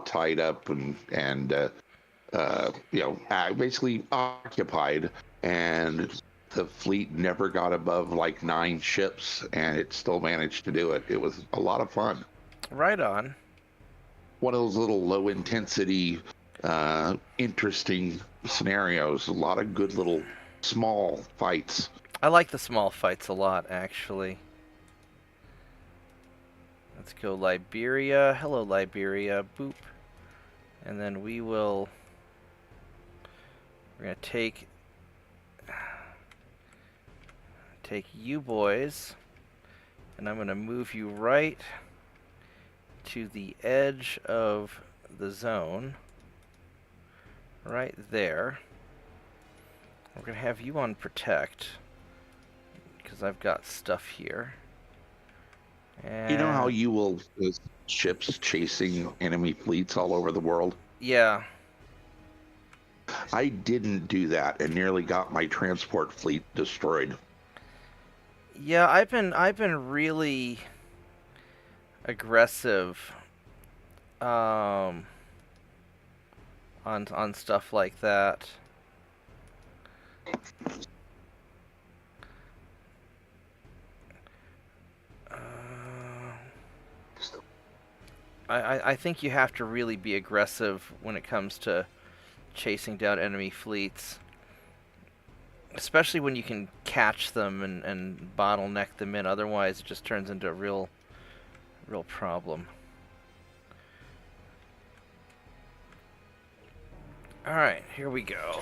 tied up and basically occupied, and the fleet never got above like 9 ships, and it still managed to do it. It was a lot of fun. Right on. One of those little low intensity, interesting scenarios. A lot of good little small fights. I like the small fights a lot, actually. Let's go Liberia. Hello, Liberia. Boop. And then we're going to take you boys, and I'm going to move you right to the edge of the zone. Right there. We're going to have you on protect, because I've got stuff here. And You know how you will ships chasing enemy fleets all over the world? yeah. I didn't do that and nearly got my transport fleet destroyed. Yeah, I've been really aggressive on stuff like that. I think you have to really be aggressive when it comes to chasing down enemy fleets. Especially when you can catch them and bottleneck them in. Otherwise, it just turns into a real problem. Alright, here we go.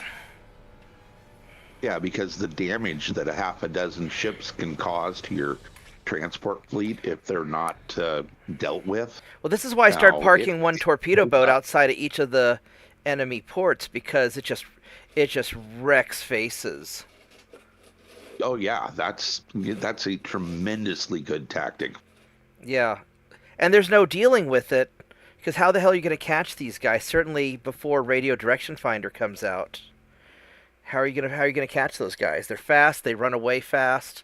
Yeah, because the damage that a half a dozen ships can cause to your transport fleet if they're not dealt with. Well, this is why I start Now, parking one torpedo boat outside of each of the enemy ports, because it just wrecks faces. Oh yeah, that's a tremendously good tactic. Yeah. And there's no dealing with it, because how the hell are you going to catch these guys? Certainly before Radio Direction Finder comes out. How are you going to catch those guys? They're fast, they run away fast,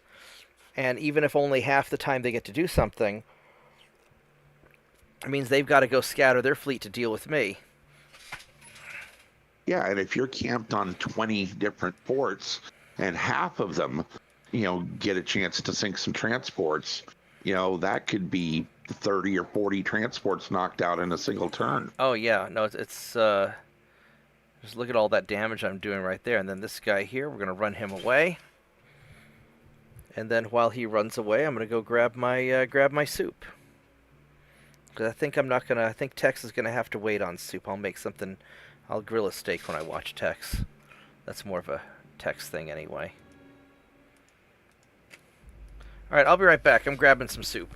and even if only half the time they get to do something, it means they've got to go scatter their fleet to deal with me. Yeah, and if you're camped on 20 different ports and half of them, get a chance to sink some transports, that could be 30 or 40 transports knocked out in a single turn. Oh yeah, no, it's just look at all that damage I'm doing right there. And then this guy here, we're going to run him away. And then while he runs away, I'm going to go grab my soup. Because I think Tex is going to have to wait on soup. I'll grill a steak when I watch Tex. That's more of a Tex thing anyway. Alright, I'll be right back. I'm grabbing some soup.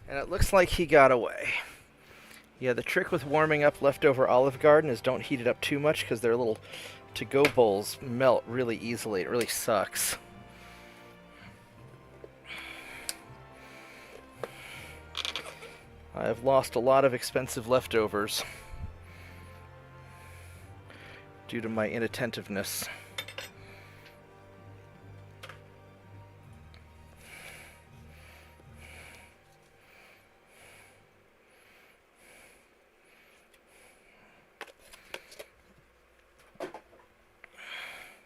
And it looks like he got away. Yeah, the trick with warming up leftover Olive Garden is don't heat it up too much, because their little to-go bowls melt really easily. It really sucks. I've lost a lot of expensive leftovers due to my inattentiveness.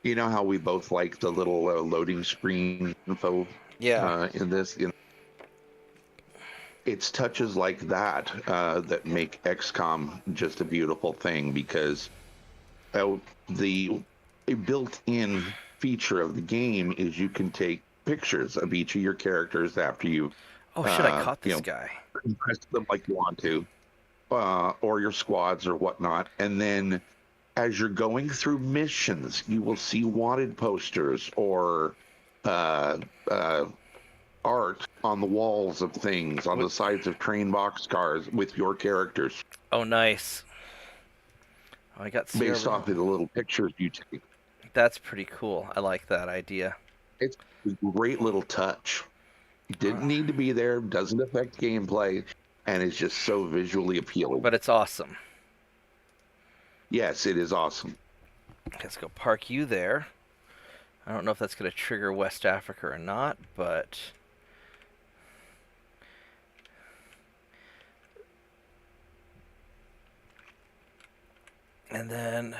You know how we both like the little loading screen info Yeah. in this? It's touches like that that make XCOM just a beautiful thing because the a built-in feature of the game is you can take pictures of each of your characters after you, Oh shit! I uh, caught you this know, guy. compress them like you want to, or your squads or whatnot, and then as you're going through missions, you will see wanted posters or uh, uh, art on the walls of things, on the sides of train boxcars with your characters, Oh, nice. Oh, I got based Sierra. off of the little pictures you take. That's pretty cool. I like that idea. It's a great little touch. Didn't need to be there, doesn't affect gameplay, and is just so visually appealing. But it's awesome. Yes, it is awesome. Let's go park you there. I don't know if that's going to trigger West Africa or not, but... And then...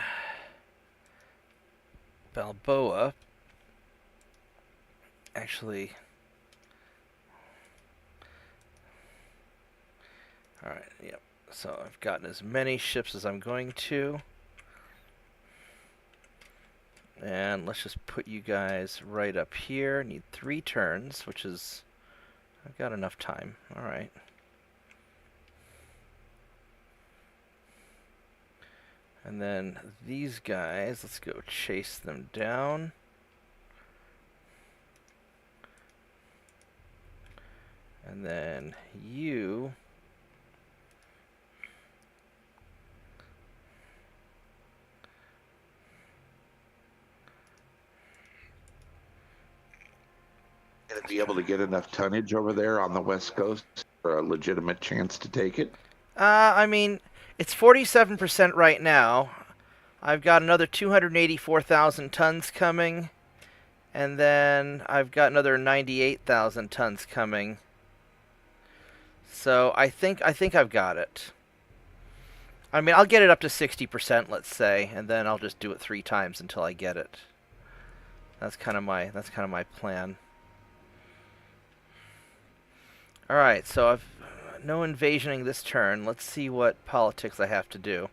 Balboa... Actually... Alright, yep. So I've gotten as many ships as I'm going to. And let's just put you guys right up here. Need 3 turns, which is... I've got enough time. Alright. And then these guys, let's go chase them down. And then you... Gonna be able to get enough tonnage over there on the West Coast for a legitimate chance to take it? I mean, it's 47% right now. I've got another 284,000 tons coming. And then I've got another 98,000 tons coming. So I think I've got it. I mean, I'll get it up to 60%, let's say, and then I'll just do it 3 times until I get it. That's kind of my plan. All right, so I've no invasioning this turn. Let's see what politics I have to do.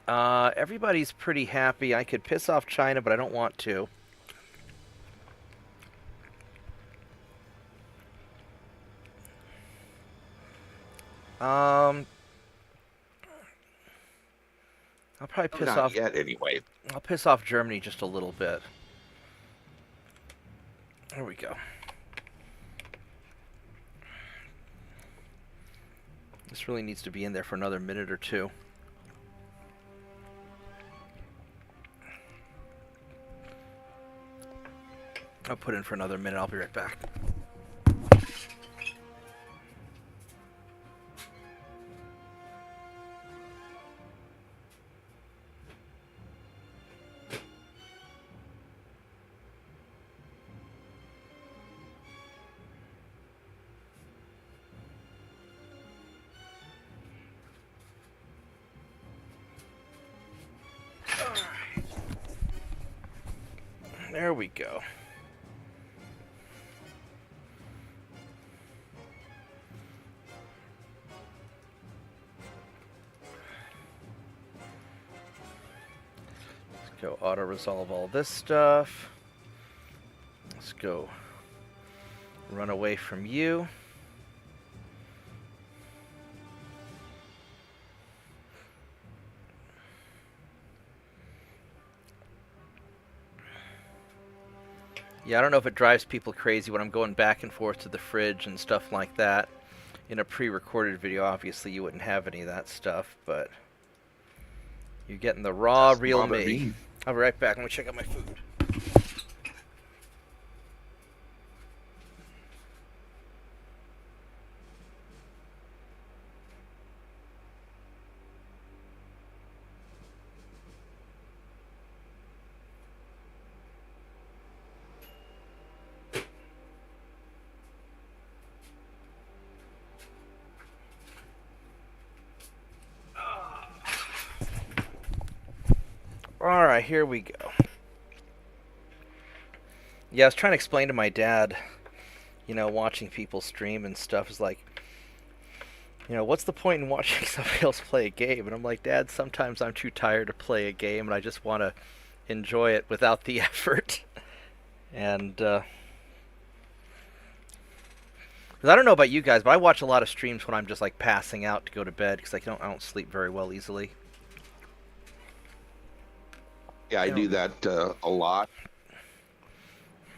Everybody's pretty happy. I could piss off China, but I don't want to. I'll probably piss Not off. yet, anyway. I'll piss off Germany just a little bit. There we go. This really needs to be in there for another minute or 2. I'll put in for another minute. I'll be right back. There we go. Let's go auto-resolve all this stuff. Let's go run away from you. Yeah, I don't know if it drives people crazy when I'm going back and forth to the fridge and stuff like that. In a pre-recorded video, obviously you wouldn't have any of that stuff, but you're getting the raw, real me. I'll be right back. Let me check out my food. All right, here we go. Yeah, I was trying to explain to my dad, watching people stream and stuff is like, what's the point in watching somebody else play a game? And I'm like, Dad, sometimes I'm too tired to play a game and I just want to enjoy it without the effort. And, 'cause I don't know about you guys, but I watch a lot of streams when I'm just like passing out to go to bed because I don't sleep very well easily. Yeah, I do that a lot.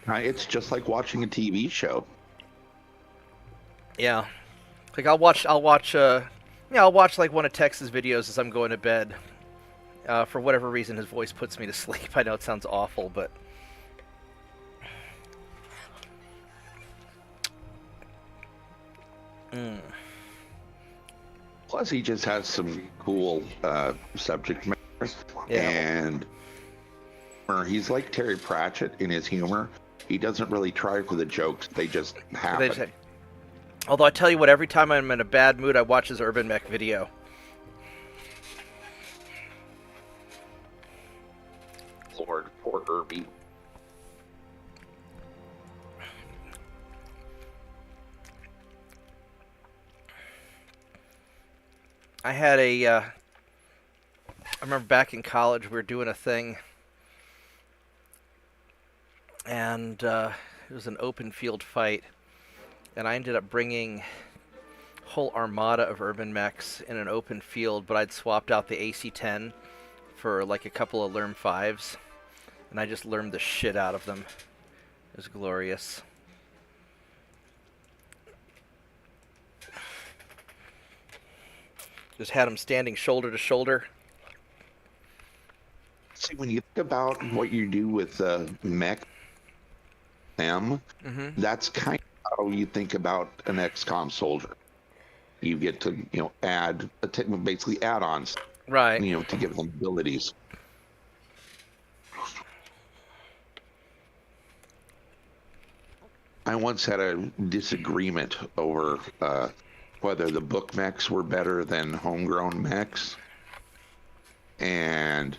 It's just like watching a TV show. Yeah. Like I'll watch like one of Tex's videos as I'm going to bed. For whatever reason, his voice puts me to sleep. I know it sounds awful, but Plus, he just has some cool subject matter, and he's like Terry Pratchett in his humor. He doesn't really try for the jokes; they just happen. Although I tell you what, every time I'm in a bad mood, I watch his Urban Mech video. Lord, poor Irby. I had I remember back in college, we were doing a thing, and it was an open field fight, and I ended up bringing a whole armada of urban mechs in an open field, but I'd swapped out the AC-10 for like a couple of Lerm 5s, and I just Lermed the shit out of them. It was glorious. Just had them standing shoulder to shoulder. See, when you think about what you do with mech, that's kind of how you think about an XCOM soldier. You get to, add basically add-ons, right? To give them abilities. I once had a disagreement over whether the book mechs were better than homegrown mechs, and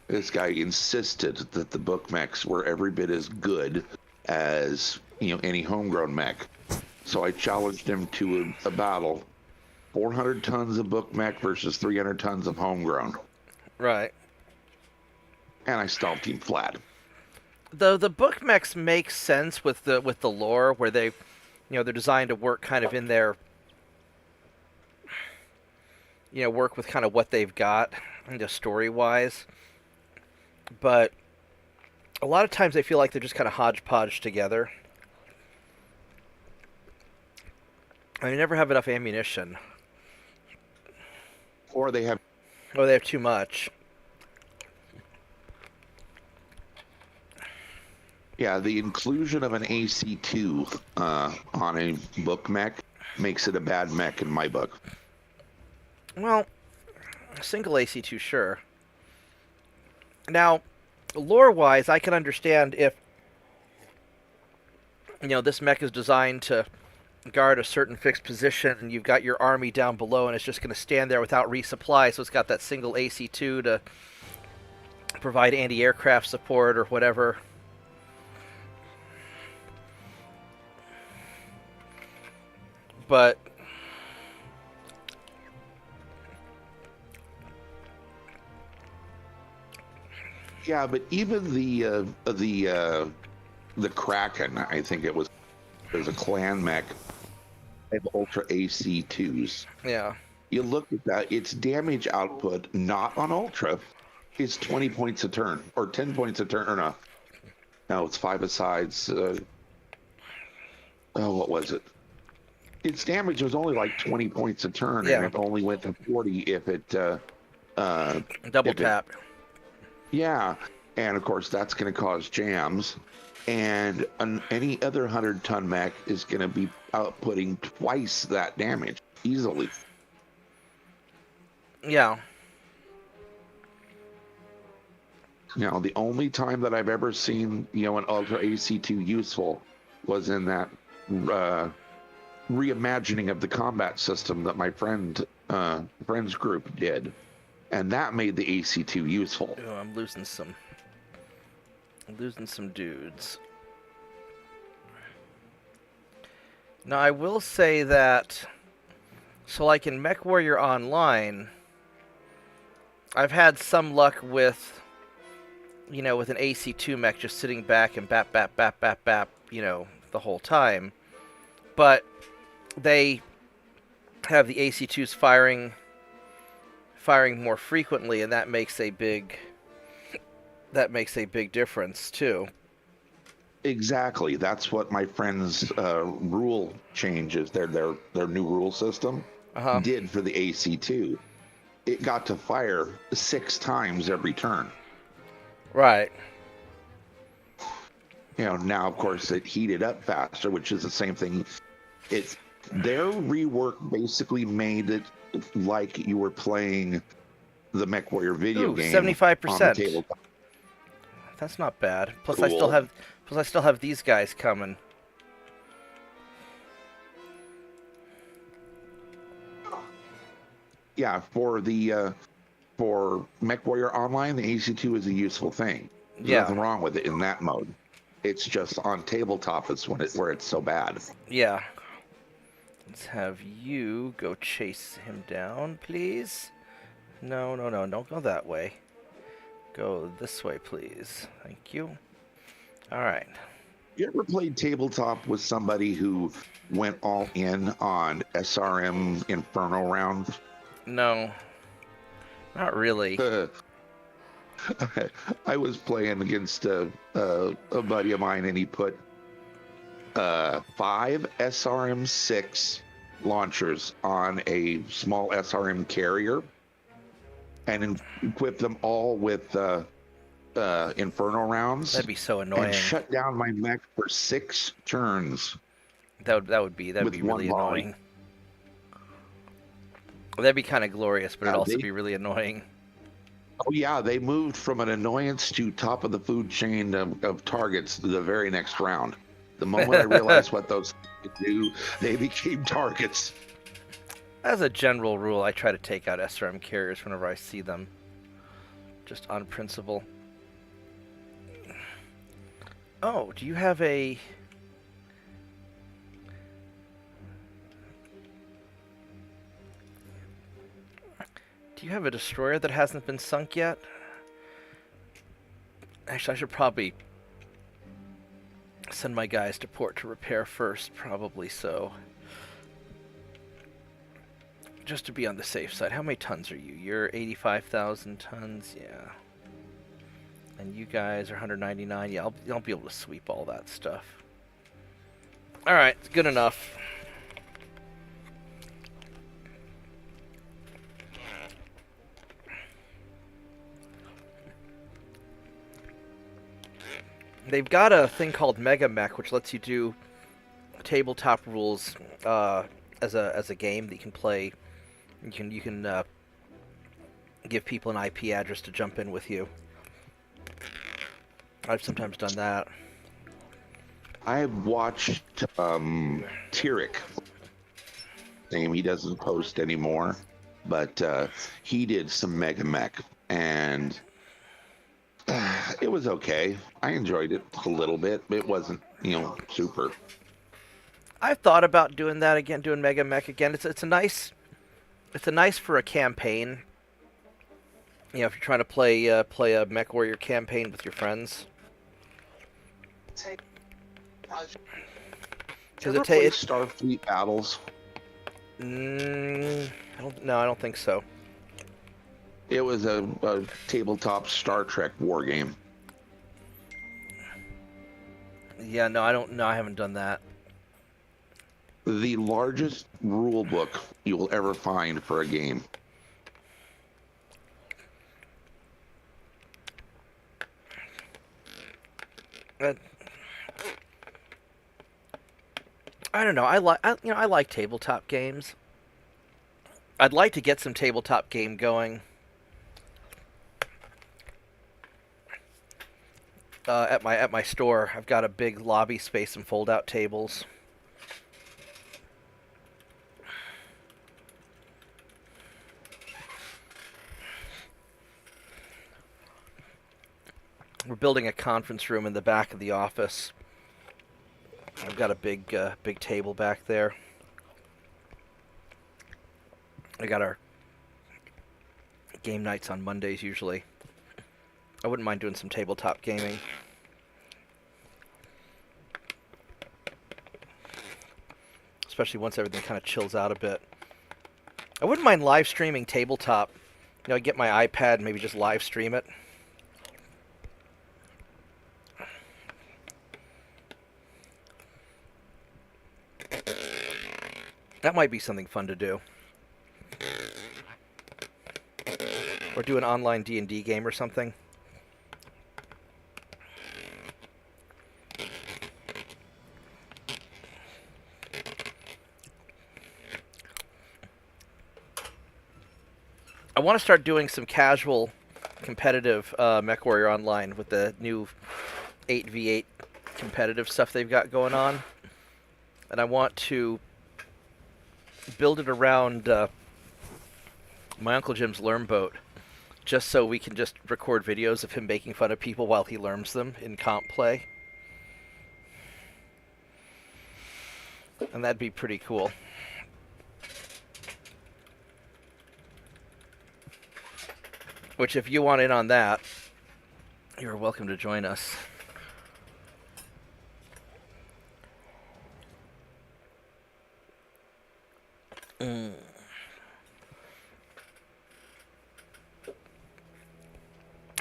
this guy insisted that the book mechs were every bit as good as any homegrown mech. So I challenged him to a battle: 400 tons of book mech versus 300 tons of homegrown. Right. And I stomped him flat. The book mechs make sense with the lore, where they, they're designed to work kind of in their, work with kind of what they've got, story-wise. But a lot of times I feel like they're just kind of hodgepodge together. I never have enough ammunition. Or they have too much. Yeah, the inclusion of an AC-2 on a book mech makes it a bad mech in my book. Well, a single AC-2, sure. Now, lore-wise, I can understand if, this mech is designed to guard a certain fixed position, and you've got your army down below, and it's just going to stand there without resupply, so it's got that single AC-2 to provide anti-aircraft support or whatever. But yeah, but even the Kraken, I think there's a clan mech. They have Ultra AC-2s. Yeah. You look at that; its damage output, not on Ultra, is 20 points a turn or 10 points a turn. Or no, it's 5 asides. What was it? Its damage was only like 20 points a turn, and it only went to 40 if it double tap. Yeah, and of course that's going to cause jams, and any other 100-ton mech is going to be outputting twice that damage easily. Yeah. The only time that I've ever seen an Ultra AC-2 useful was in that reimagining of the combat system that my friend's group did. and that made the AC2 useful. Oh, I'm losing some dudes. Now I will say that, so like in MechWarrior Online, I've had some luck with, with an AC2 mech just sitting back and bap, bap, bap, bap, bap, the whole time. But they have the AC2s firing more frequently, and that makes a big difference too. Exactly. That's what my friend's rule changes, their new rule system, did for the AC2. It got to fire 6 times every turn. Right. Now of course it heated up faster, which is the same thing. Their rework basically made it like you were playing the MechWarrior video game. 75%. On the tabletop. That's not bad. Plus Cool. I still have these guys coming. Yeah, for MechWarrior Online, the AC2 is a useful thing. There's nothing wrong with it in that mode. It's just on tabletop is where it's so bad. Yeah. Let's have you go chase him down, please. No, don't go that way. Go this way, please. Thank you. All right. You ever played tabletop with somebody who went all in on SRM Inferno rounds? No. Not really. I was playing against a buddy of mine, and he put 5 SRM-6 launchers on a small SRM carrier and equipped them all with Inferno rounds. That'd be so annoying. And shut down my mech for 6 turns. That'd be really annoying. That'd be kind of glorious, but it'd also be really annoying. Oh yeah, they moved from an annoyance to top of the food chain of targets the very next round. The moment I realized what those could do, they became targets. As a general rule, I try to take out SRM carriers whenever I see them. Just on principle. Oh, do you have a... Do you have a destroyer that hasn't been sunk yet? Actually, I should probably send my guys to port to repair first, probably so. Just to be on the safe side. How many tons are you? You're 85,000 tons, yeah. And you guys are 199. Yeah, I'll be able to sweep all that stuff. Alright, it's good enough. They've got a thing called Mega Mech, which lets you do tabletop rules as a game that you can play. You can give people an IP address to jump in with you. I've sometimes done that. I've watched Tyrek. Name he doesn't post anymore, but he did some Mega Mech, and it was okay. I enjoyed it a little bit. It wasn't, super. I've thought about doing that again, doing Mega Mech again. It's a nice for a campaign. If you're trying to play a MechWarrior campaign with your friends. Does it take Starfleet battles? I don't think so. It was a tabletop Star Trek war game. Yeah, no, I haven't done that. The largest rule book you will ever find for a game. I don't know. I like tabletop games. I'd like to get some tabletop game going. At my store, I've got a big lobby space and fold-out tables. We're building a conference room in the back of the office. I've got a big table back there. I got our game nights on Mondays usually. I wouldn't mind doing some tabletop gaming. Especially once everything kind of chills out a bit. I wouldn't mind live streaming tabletop. You know, I get my iPad and maybe just live stream it. That might be something fun to do. Or do an online D&D game or something. I want to start doing some casual, competitive MechWarrior Online with the new 8v8 competitive stuff they've got going on. And I want to build it around my Uncle Jim's Lerm boat, just so we can just record videos of him making fun of people while he lerms them in comp play. And that'd be pretty cool. Which, if you want in on that, you're welcome to join us.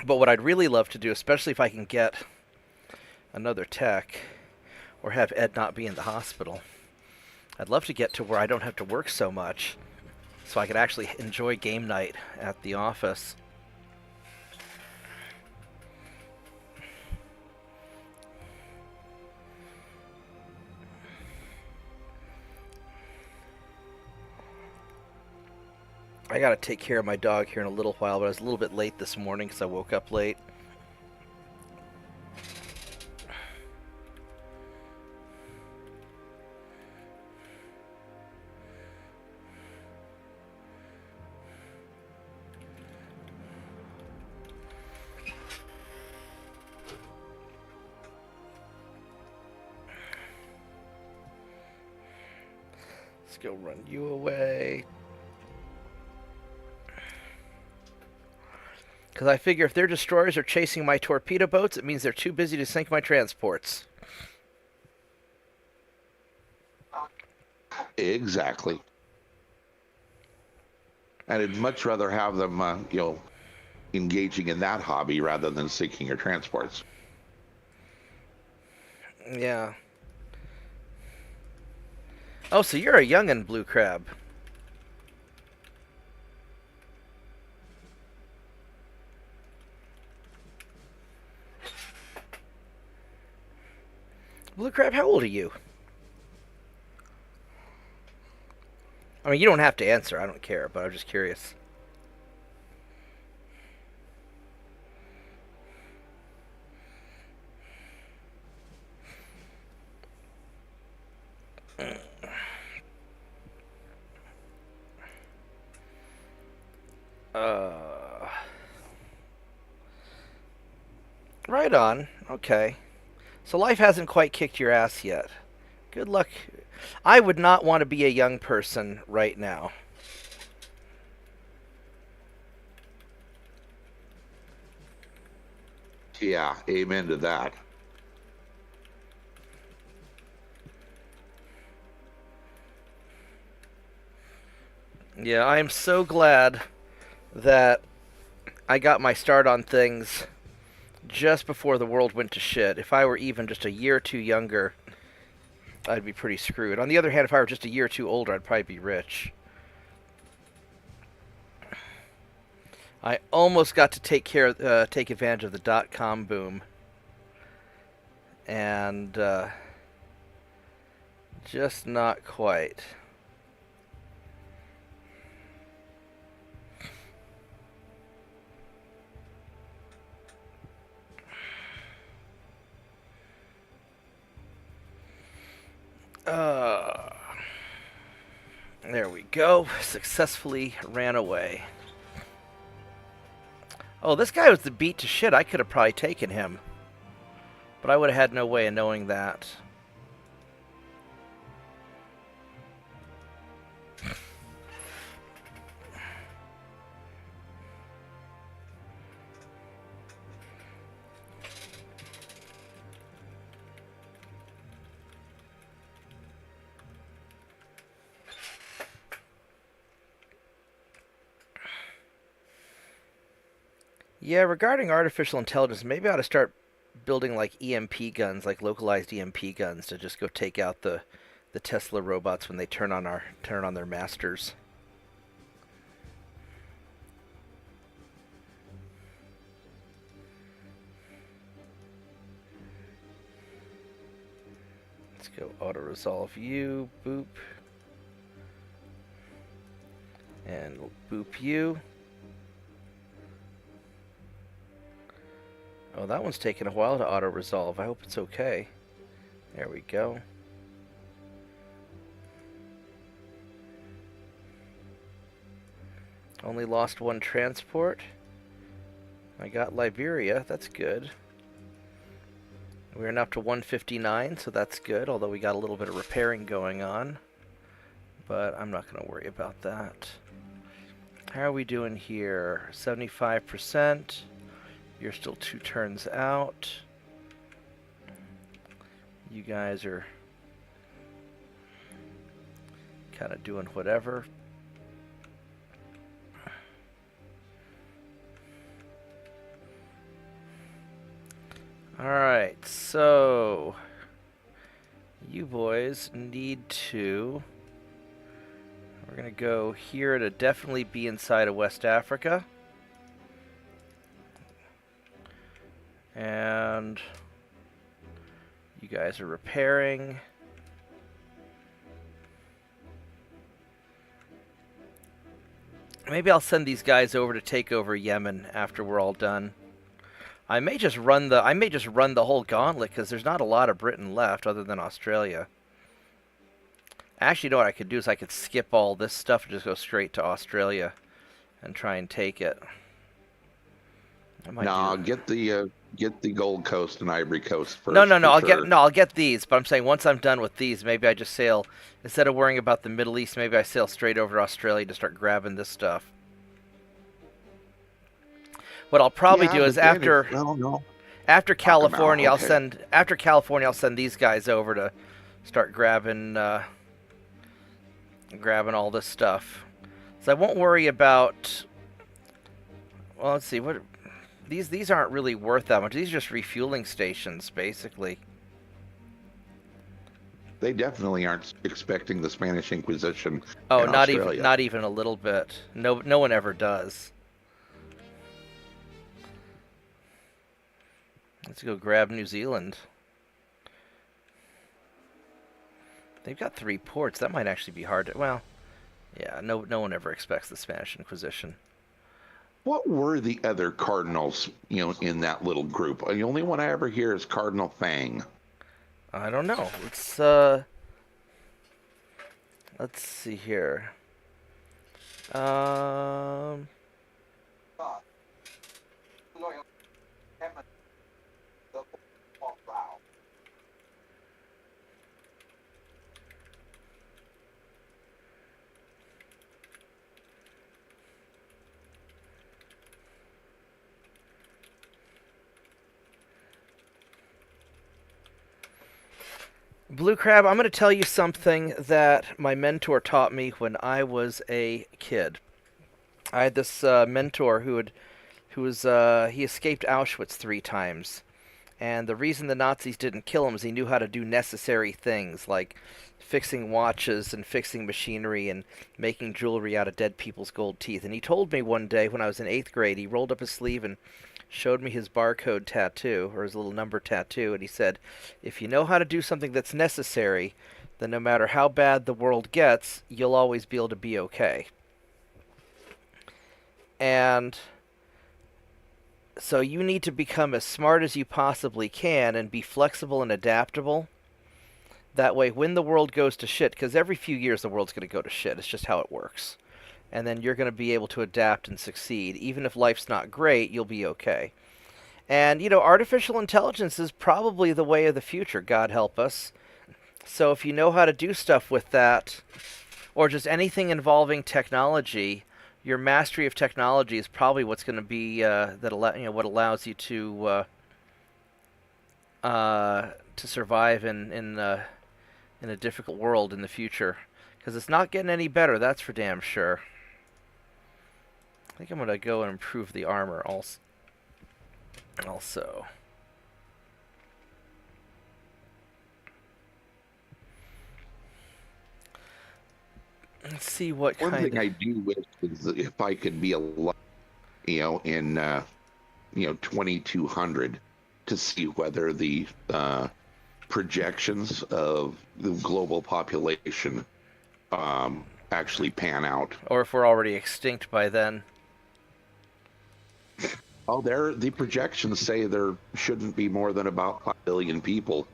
But what I'd really love to do, especially if I can get another tech, or have Ed not be in the hospital, I'd love to get to where I don't have to work so much, so I could actually enjoy game night at the office. I gotta take care of my dog here in a little while, but I was a little bit late this morning because I woke up late. Let's go run you away. Because I figure if their destroyers are chasing my torpedo boats, it means they're too busy to sink my transports. Exactly. And I'd much rather have them, engaging in that hobby rather than sinking your transports. Yeah. Oh, so you're a young'un, Blue Crab. Blue Crab, how old are you? I mean, you don't have to answer. I don't care, but I'm just curious. Right on. Okay. So life hasn't quite kicked your ass yet. Good luck. I would not want to be a young person right now. Yeah, amen to that. Yeah, I am so glad that I got my start on things just before the world went to shit. If I were even just a year or two younger, I'd be pretty screwed. On the other hand, if I were just a year or two older, I'd probably be rich. I almost got to take advantage of the .com boom, and just not quite. There we go. Successfully ran away. Oh, this guy was the beat to shit. I could have probably taken him. But I would have had no way of knowing that. Yeah, regarding artificial intelligence, maybe I ought to start building like EMP guns, like localized EMP guns, to just go take out the Tesla robots when they turn on their masters. Let's go auto resolve you, boop, and boop you. Oh, that one's taking a while to auto-resolve. I hope it's okay. There we go. Only lost one transport. I got Liberia. That's good. We're up to 159, so that's good, although we got a little bit of repairing going on. But I'm not going to worry about that. How are we doing here? 75%. You're still 2 turns out. You guys are kind of doing whatever. Alright, so you boys need to... We're going to go here to definitely be inside of West Africa. And you guys are repairing. Maybe I'll send these guys over to take over Yemen after we're all done. I may just run the whole gauntlet because there's not a lot of Britain left other than Australia. Actually, you know what I could do is I could skip all this stuff and just go straight to Australia and try and take it. No, get the Gold Coast and Ivory Coast first. No. I'll get these. But I'm saying once I'm done with these, maybe I just sail, instead of worrying about the Middle East, maybe I sail straight over to Australia to start grabbing this stuff. What I'll probably do is after California, I'll send these guys over to start grabbing all this stuff. So I won't worry about. Well, let's see what. These aren't really worth that much. These are just refueling stations, basically. They definitely aren't expecting the Spanish Inquisition. Oh, in not Australia. not even a little bit. No one ever does. Let's go grab New Zealand. They've got 3 ports. That might actually be hard to. Well, yeah. No one ever expects the Spanish Inquisition. What were the other cardinals, in that little group? The only one I ever hear is Cardinal Fang. I don't know. Let's see here. Blue Crab, I'm going to tell you something that my mentor taught me when I was a kid. I had this mentor he escaped Auschwitz 3 times. And the reason the Nazis didn't kill him is he knew how to do necessary things, like fixing watches and fixing machinery and making jewelry out of dead people's gold teeth. And he told me one day when I was in 8th grade, he rolled up his sleeve and showed me his barcode tattoo, or his little number tattoo, and he said, if you know how to do something that's necessary, then no matter how bad the world gets, you'll always be able to be okay. And so you need to become as smart as you possibly can and be flexible and adaptable. That way, when the world goes to shit, because every few years the world's going to go to shit, it's just how it works. and then you're going to be able to adapt and succeed. Even if life's not great, you'll be okay. And, artificial intelligence is probably the way of the future, God help us. So if you know how to do stuff with that, or just anything involving technology, your mastery of technology is probably what's going to be what allows you to survive in a difficult world in the future. Because it's not getting any better, that's for damn sure. I think I'm going to go and improve the armor also. Let's see what One kind thing of... I do wish is that if I could be alive, in 2200, to see whether the projections of the global population actually pan out. Or if we're already extinct by then. Oh, the projections say there shouldn't be more than about 5 billion people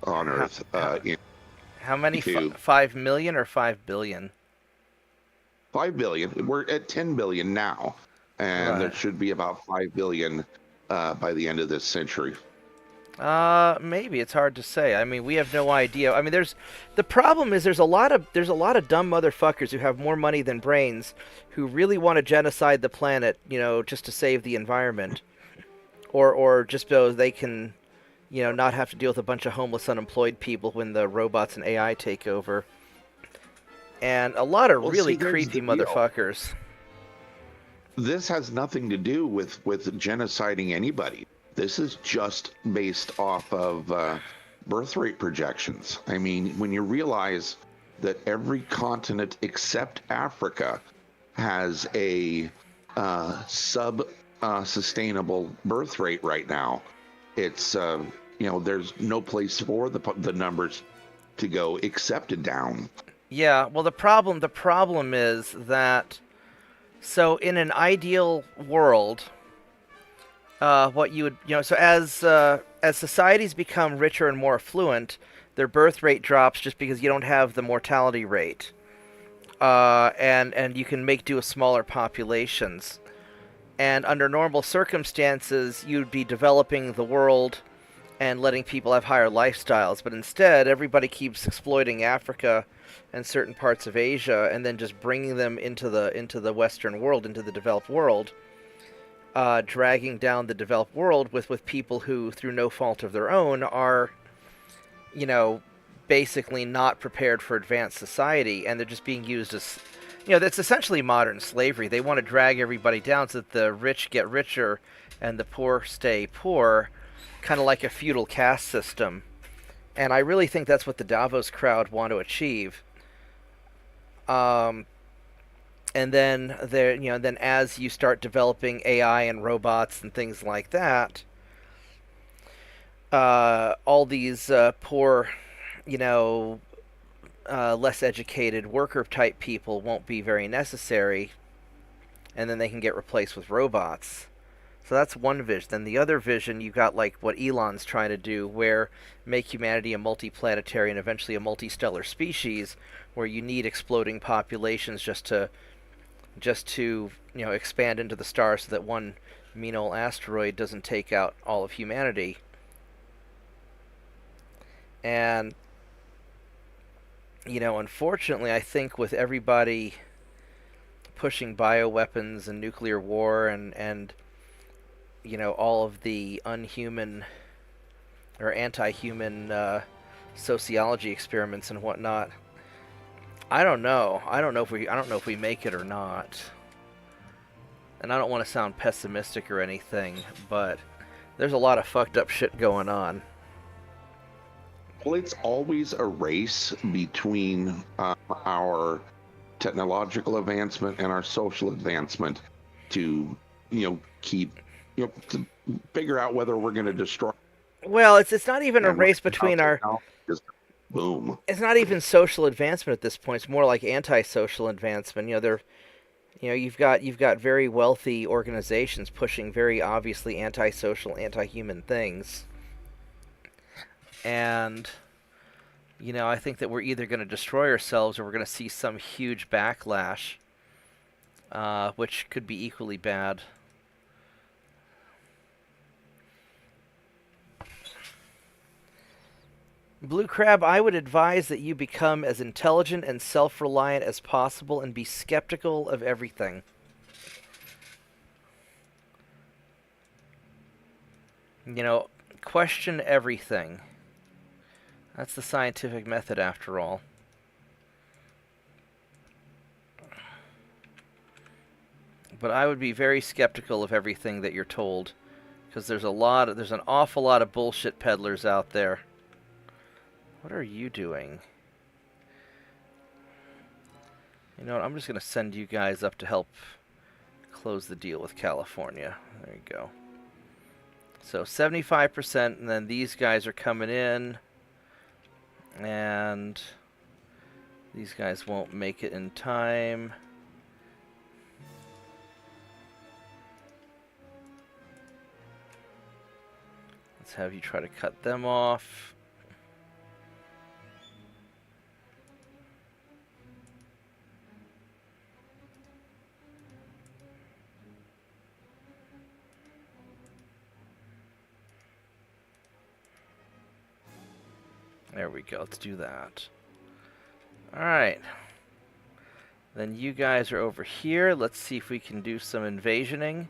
on Earth. How many? 5 million or 5 billion? 5 billion. We're at 10 billion now, and there should be about 5 billion by the end of this century. Maybe it's hard to say. I mean, we have no idea. I mean, the problem is there's a lot of dumb motherfuckers who have more money than brains, who really want to genocide the planet, just to save the environment, or just so they can, not have to deal with a bunch of homeless, unemployed people when the robots and AI take over. And a lot of really creepy motherfuckers. This has nothing to do with genociding anybody. This is just based off of birth rate projections. I mean, when you realize that every continent except Africa has a sustainable birth rate right now, it's there's no place for the numbers to go except down. Yeah, well, the problem is that, so in an ideal world, what you would, so as societies become richer and more affluent, their birth rate drops just because you don't have the mortality rate, and you can make do with smaller populations. And under normal circumstances, you'd be developing the world and letting people have higher lifestyles, but instead, everybody keeps exploiting Africa and certain parts of Asia, and then just bringing them into the Western world, into the developed world, dragging down the developed world with people who, through no fault of their own, are, basically not prepared for advanced society, and they're just being used as, that's essentially modern slavery. They want to drag everybody down so that the rich get richer and the poor stay poor, kind of like a feudal caste system. And I really think that's what the Davos crowd want to achieve. And then then as you start developing AI and robots and things like that, all these poor, less educated worker type people won't be very necessary, and then they can get replaced with robots. So that's one vision. Then the other vision, you got like what Elon's trying to do, where make humanity a multiplanetary and eventually a multistellar species, where you need exploding populations just to expand into the stars so that one mean old asteroid doesn't take out all of humanity. And unfortunately, I think with everybody pushing bioweapons and nuclear war and all of the unhuman or anti-human sociology experiments and whatnot, I don't know if we make it or not. And I don't want to sound pessimistic or anything, but there's a lot of fucked up shit going on. Well, it's always a race between our technological advancement and our social advancement to, keep, to figure out whether we're going to destroy. Well, it's not even a race between our... Boom. It's not even social advancement at this point. It's more like anti-social advancement. You've got very wealthy organizations pushing very obviously anti-social, anti-human things. And, I think that we're either going to destroy ourselves or we're going to see some huge backlash. which could be equally bad. Blue Crab, I would advise that you become as intelligent and self-reliant as possible and be skeptical of everything. You know, question everything. That's the scientific method, after all. But I would be very skeptical of everything that you're told, because there's an awful lot of bullshit peddlers out there. What are you doing? You know what, I'm just going to send you guys up to help close the deal with California. There you go. So 75%, and then these guys are coming in, and these guys won't make it in time. Let's have you try to cut them off. There we go. Let's do that. Alright. Then you guys are over here. Let's see if we can do some invasioning.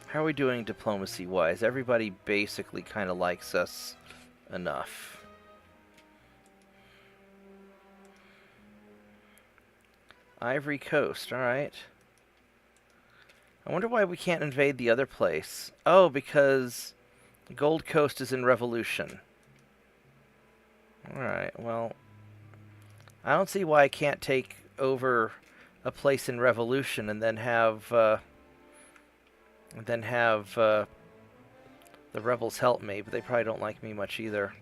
How are we doing diplomacy-wise? Everybody basically kind of likes us enough. Ivory Coast. Alright. I wonder why we can't invade the other place. Oh, because Gold Coast is in revolution. Alright, well, I don't see why I can't take over a place in revolution and then have the rebels help me, but they probably don't like me much either.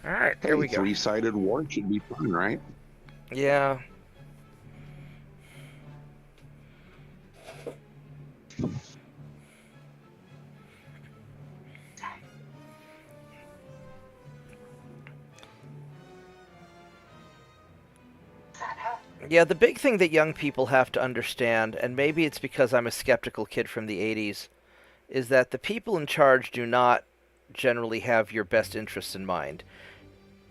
Alright, here we go. Three-sided war should be fun, right? Yeah. Yeah, the big thing that young people have to understand, and maybe it's because I'm a skeptical kid from the 80s, is that the people in charge do not generally have your best interests in mind.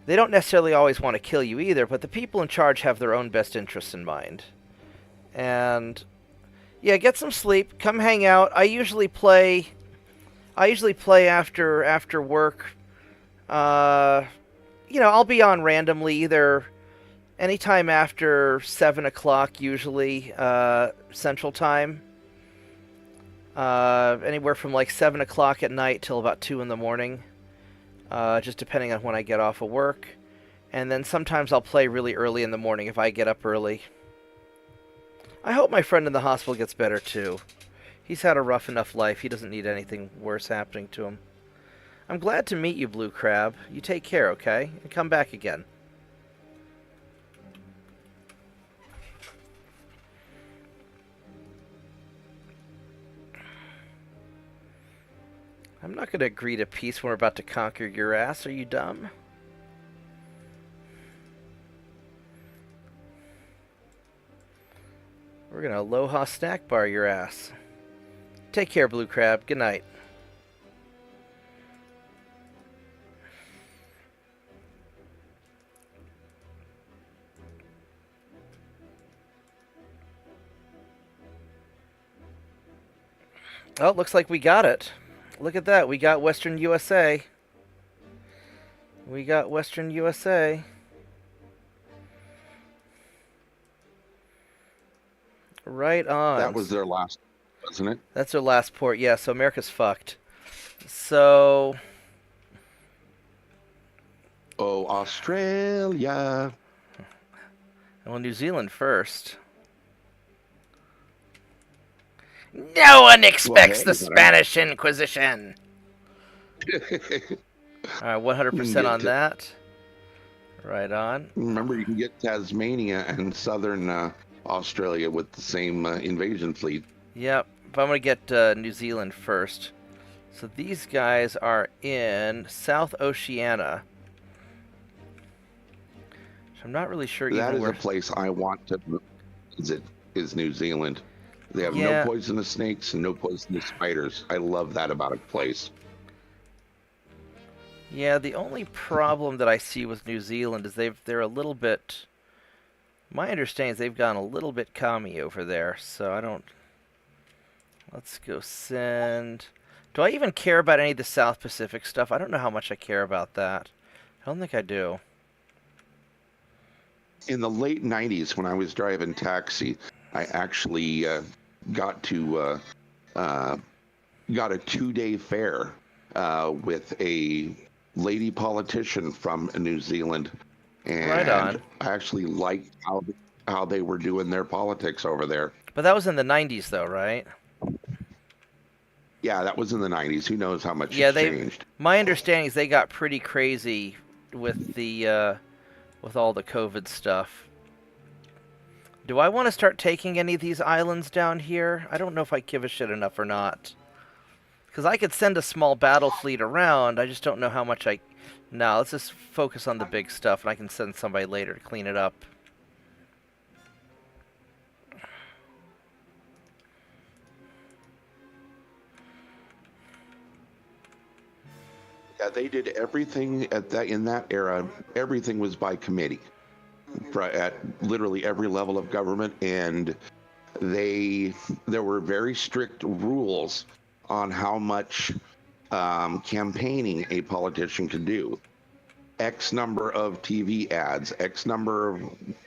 They don't necessarily always want to kill you either, but the people in charge have their own best interests in mind. And yeah, get some sleep, come hang out. I usually play after work. You know, I'll be on randomly either anytime after 7 o'clock, usually, Central Time. Anywhere from like 7 o'clock at night till about 2 in the morning. Just depending on when I get off of work. And then sometimes I'll play really early in the morning if I get up early. I hope my friend in the hospital gets better too. He's had a rough enough life. He doesn't need anything worse happening to him. I'm glad to meet you, Blue Crab. You take care, okay? And come back again. I'm not going to agree to peace when we're about to conquer your ass. Are you dumb? We're going to aloha snack bar your ass. Take care, Blue Crab. Good night. Oh, looks like we got it. Look at that. We got Western USA. We got Western USA. Right on. That was their last, wasn't it? That's their last port. Yeah, so America's fucked. So... Oh, Australia. Well, New Zealand first. No one expects the Spanish Inquisition. All right, 100% on that. Right on. Remember, you can get Tasmania and southern Australia with the same invasion fleet. Yep, but I'm going to get New Zealand first. So these guys are in South Oceania. I'm not really sure That even is where. a place I want to visit, is New Zealand. They have no Yeah, poisonous snakes and no poisonous spiders. I love that about a place. yeah. The only problem that I see with New Zealand is they're a little bit. My understanding is they've gone a little bit commie over there, so I don't. Let's go send. Do I even care about any of the South Pacific stuff? I don't know how much I care about that. I don't think I do. In the late 90s, when I was driving taxi, I actually got to uh, got a 2-day fare with a lady politician from New Zealand, Right and on. I actually liked how they were doing their politics over there. But that was in the 90s, though, right? Yeah, that was in the 90s. Who knows how much Yeah, it's they. changed? My understanding is they got pretty crazy with the with all the COVID stuff. Do I want to start taking any of these islands down here? I don't know if I give a shit enough or not. Because I could send a small battle fleet around. I just don't know how much I. No, let's just focus on the big stuff, and I can send somebody later to clean it up. Yeah, they did everything in that era. Everything was by committee at literally every level of government, and there were very strict rules on how much campaigning a politician could do. X number of TV ads, X number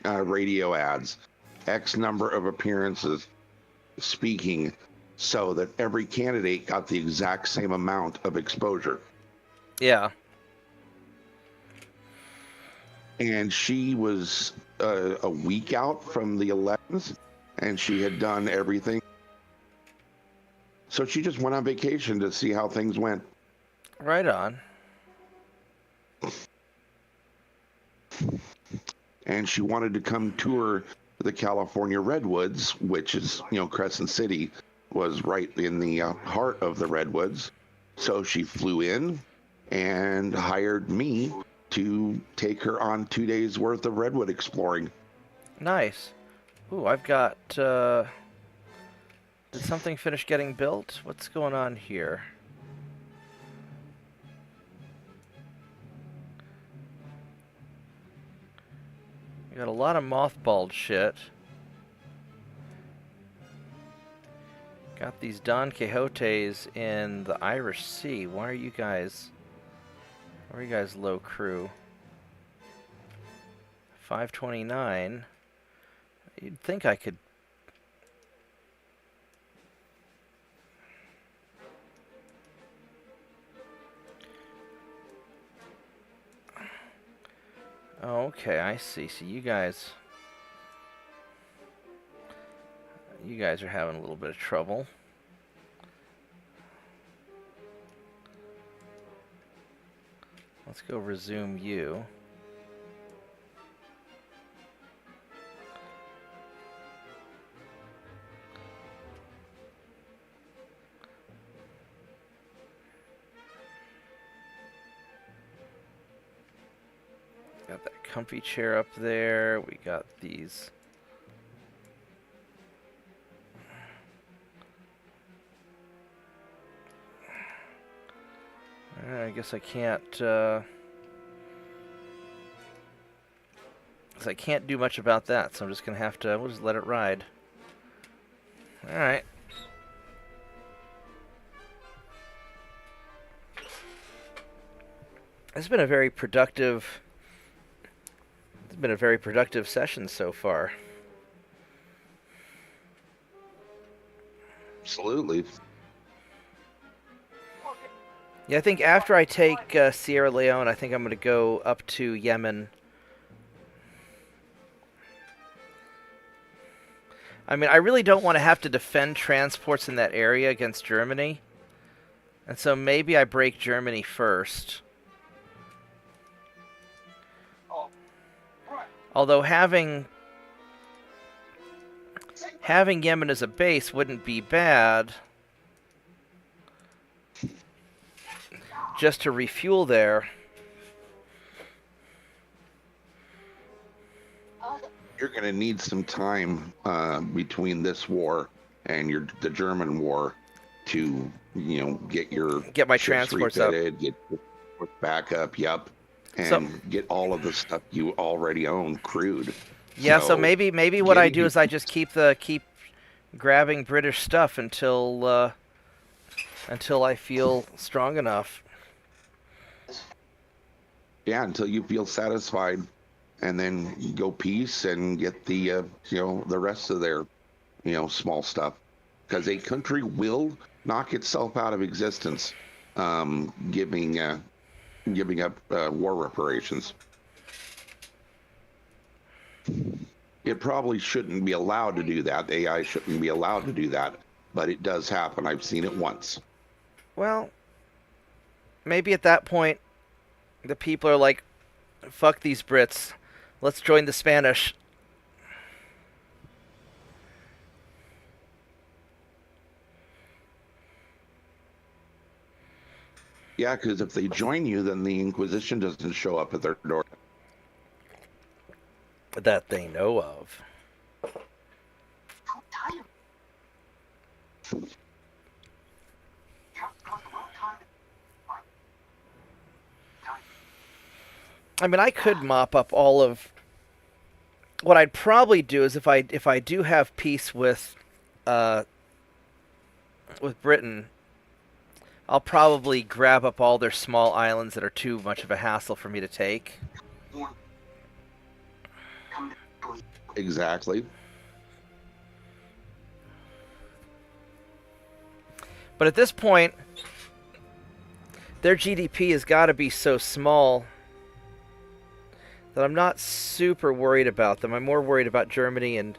of radio ads, X number of appearances speaking, so that every candidate got the exact same amount of exposure. Yeah. And she was a week out from the elections, and she had done everything. So she just went on vacation to see how things went. Right on. And she wanted to come tour the California Redwoods, which is, Crescent City was right in the heart of the Redwoods. So she flew in and hired me to take her on 2 days worth of redwood exploring. Nice. Ooh, I've got. Did something finish getting built? What's going on here? We got a lot of mothballed shit. Got these Don Quixotes in the Irish Sea. Why are you guys low crew? 529. You'd think I could. Oh, okay, I see. So you guys are having a little bit of trouble. Let's go resume you. Got that comfy chair up there. We got these. I guess I can't. Guess I can't do much about that, so I'm just gonna have to. We'll just let it ride. All right. It's been a very productive. It's been a very productive session so far. Absolutely. Yeah, I think after I take Sierra Leone, I think I'm going to go up to Yemen. I mean, I really don't want to have to defend transports in that area against Germany. And so maybe I break Germany first. Although having Yemen as a base wouldn't be bad. Just to refuel there. You're going to need some time between this war and the German war to, get your Get my ships transports up. refitted, get back up, yep, So and get all of the stuff you already own crewed. yeah, so So maybe what I getting do is I just keep grabbing British stuff until I feel strong enough. yeah, until you feel satisfied, and then you go peace and get the rest of their small stuff, because a country will knock itself out of existence, giving up war reparations. It probably shouldn't be allowed to do that. The AI shouldn't be allowed to do that, but it does happen. I've seen it once. Well, maybe at that point, the people are like, fuck these Brits. Let's join the Spanish. Yeah, because if they join you, then the Inquisition doesn't show up at their door. That they know of. I mean, I could mop up all of. What I'd probably do is if I do have peace with Britain, I'll probably grab up all their small islands that are too much of a hassle for me to take. Exactly. But at this point, their GDP has got to be so small that I'm not super worried about them. I'm more worried about Germany and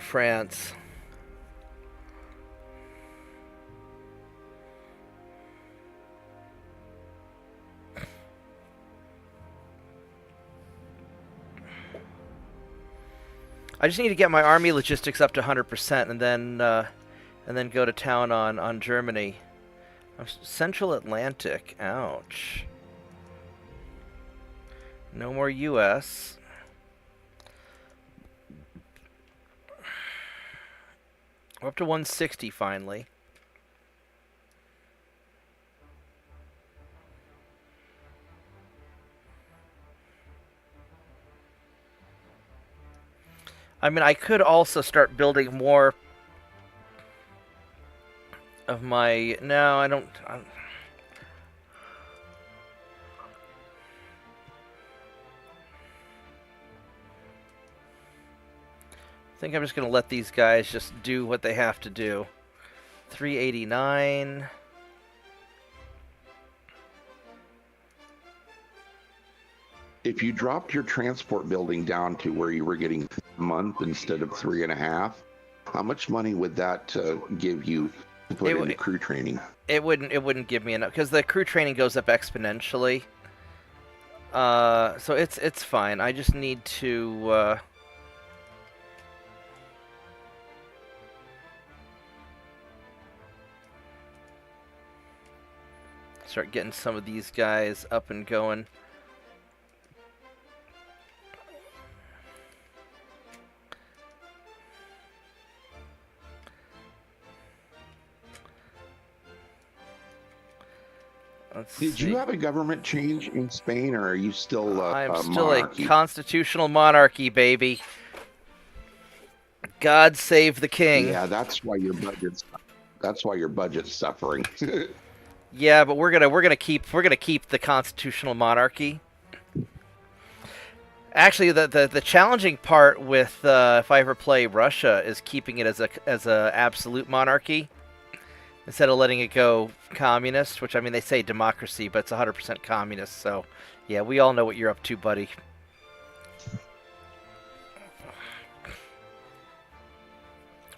France. I just need to get my army logistics up to 100%, and then go to town on Germany. Central Atlantic. Ouch. No more U.S. We're up to 160 finally. I mean, I could also start building more of my... No, I don't... I think I'm just going to let these guys just do what they have to do. 389. If you dropped your transport building down to where you were getting a month instead of 3.5, how much money would that give you to put into crew training? It wouldn't give me enough, because the crew training goes up exponentially. So it's fine. I just need to start getting some of these guys up and going. Did you have a government change in Spain, or are you still I'm still monarchy? a constitutional monarchy, baby. God save the king. Yeah, that's why your budget's suffering. Yeah, but we're gonna keep the constitutional monarchy. Actually, the challenging part with if I ever play Russia is keeping it as a absolute monarchy instead of letting it go communist. Which, I mean, they say democracy, but it's 100% communist. So, yeah, we all know what you're up to, buddy.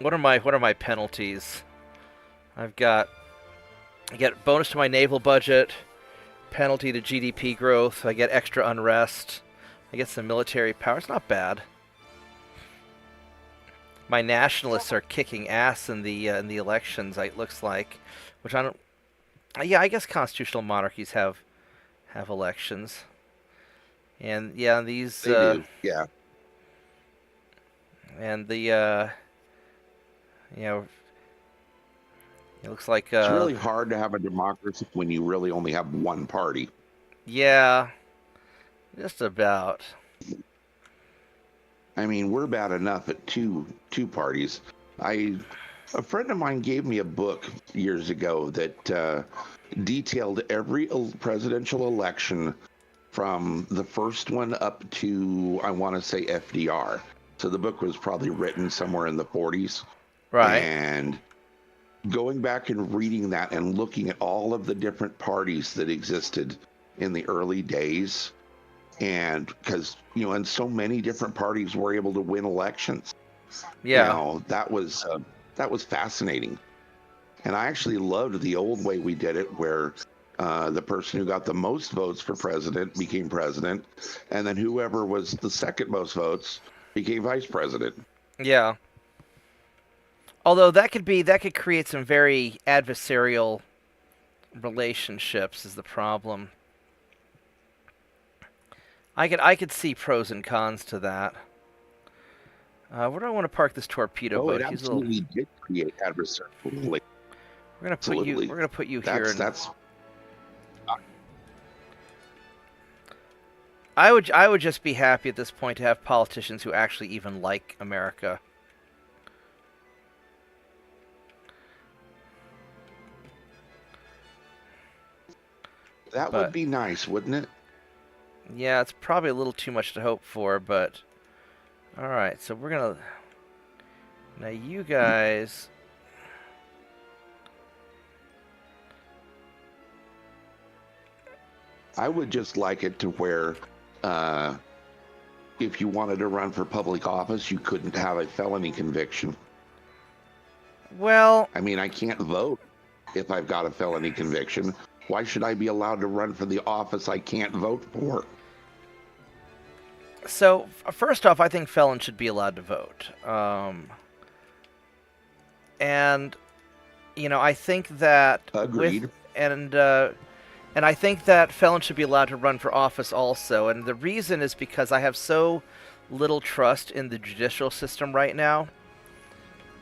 What are my penalties? I get bonus to my naval budget, penalty to GDP growth. I get extra unrest. I get some military power. It's not bad. My nationalists are kicking ass in the elections. It looks like, which I don't. Yeah, I guess constitutional monarchies have elections. And yeah, these They do. Yeah. and the you know, it looks like It's really hard to have a democracy when you really only have one party. yeah, just about. I mean, we're bad enough at two parties. A friend of mine gave me a book years ago that detailed every presidential election from the first one up to, I want to say, FDR. So the book was probably written somewhere in the 40s. Right. And going back and reading that and looking at all of the different parties that existed in the early days, and because, and so many different parties were able to win elections. Yeah. That was fascinating. And I actually loved the old way we did it, where the person who got the most votes for president became president, and then whoever was the second most votes became vice president. Yeah. Although that could create some very adversarial relationships is the problem. I could see pros and cons to that. Where do I want to park this torpedo boat? It absolutely did create adversarial relationships. We're gonna put you here. I would just be happy at this point to have politicians who actually even like America. That would be nice, wouldn't it? Yeah, it's probably a little too much to hope for, but all right. So we're gonna now you guys. I would just like it to where if you wanted to run for public office, you couldn't have a felony conviction. Well, I mean, I can't vote if I've got a felony conviction. Why should I be allowed to run for the office I can't vote for? So, first off, I think felons should be allowed to vote. And, I think that... Agreed. And I think that felons should be allowed to run for office also. And the reason is because I have so little trust in the judicial system right now.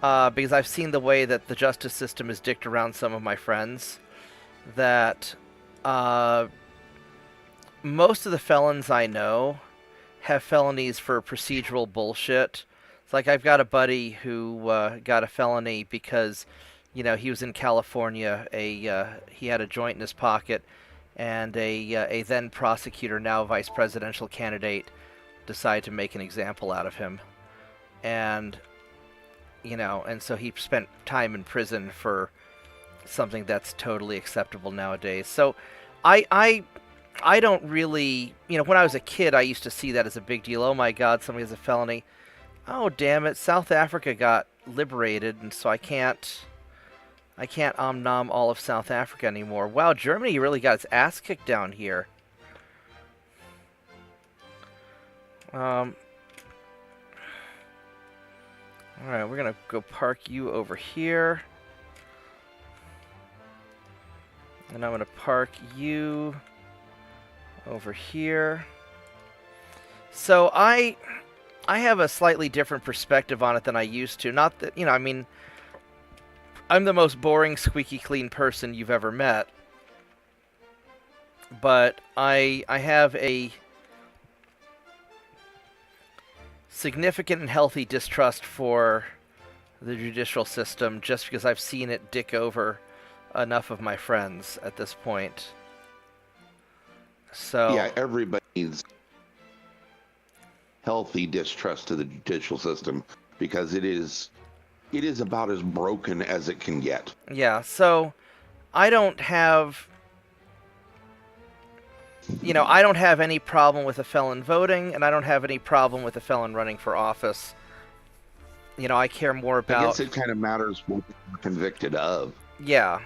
Because I've seen the way that the justice system is dicked around some of my friends. That most of the felons I know have felonies for procedural bullshit. It's like I've got a buddy who got a felony because, he was in California. He had a joint in his pocket, and a then prosecutor, now vice presidential candidate, decided to make an example out of him, and so he spent time in prison for something that's totally acceptable nowadays. So, I don't really, when I was a kid, I used to see that as a big deal. Oh my God, somebody has a felony. Oh, damn it, South Africa got liberated, and so I can't nom all of South Africa anymore. Wow, Germany really got its ass kicked down here. Alright, we're gonna go park you over here. And I'm gonna park you over here. So I have a slightly different perspective on it than I used to. Not that, I'm the most boring, squeaky clean person you've ever met. But I have a significant and healthy distrust for the judicial system just because I've seen it dick over enough of my friends at this point. So yeah, everybody needs healthy distrust to the judicial system because it is about as broken as it can get. Yeah, so I don't have I don't have any problem with a felon voting, and I don't have any problem with a felon running for office. I care more about... I guess it kind of matters what you're convicted of. Yeah.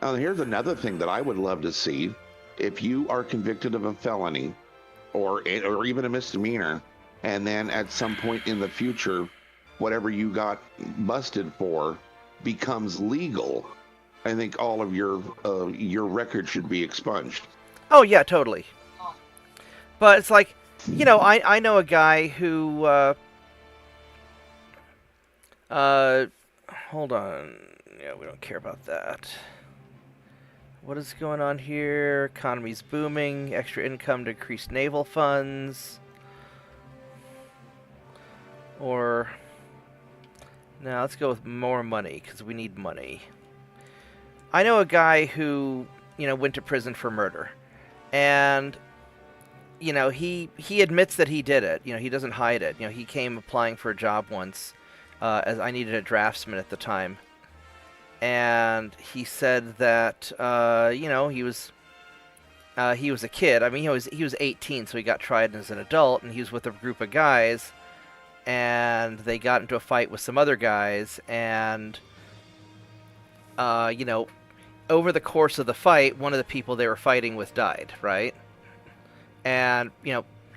Now, here's another thing that I would love to see. If you are convicted of a felony or even a misdemeanor, and then at some point in the future, whatever you got busted for becomes legal, I think all of your record should be expunged. Oh, yeah, totally. But it's like, I know a guy who, hold on. Yeah, we don't care about that. What is going on here? Economy's booming. Extra income to increase naval funds. Or, now let's go with more money, because we need money. I know a guy who, went to prison for murder. And, he admits that he did it. He doesn't hide it. He came applying for a job once, as I needed a draftsman at the time. And he said that, he was a kid. I mean, he was 18, so he got tried as an adult, and he was with a group of guys, and they got into a fight with some other guys, and, over the course of the fight, one of the people they were fighting with died, right? And,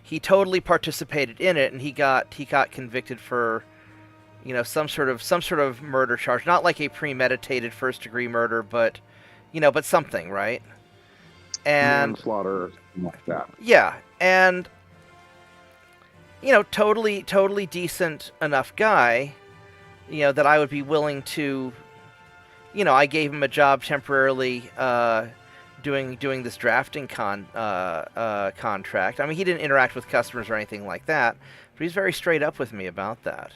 he totally participated in it, and he got convicted for, some sort of murder charge. Not like a premeditated first-degree murder, but, but something, right? And manslaughter, like that. Yeah, and, totally decent enough guy, that I would be willing to, I gave him a job temporarily, doing this drafting contract. I mean, he didn't interact with customers or anything like that, but he's very straight up with me about that.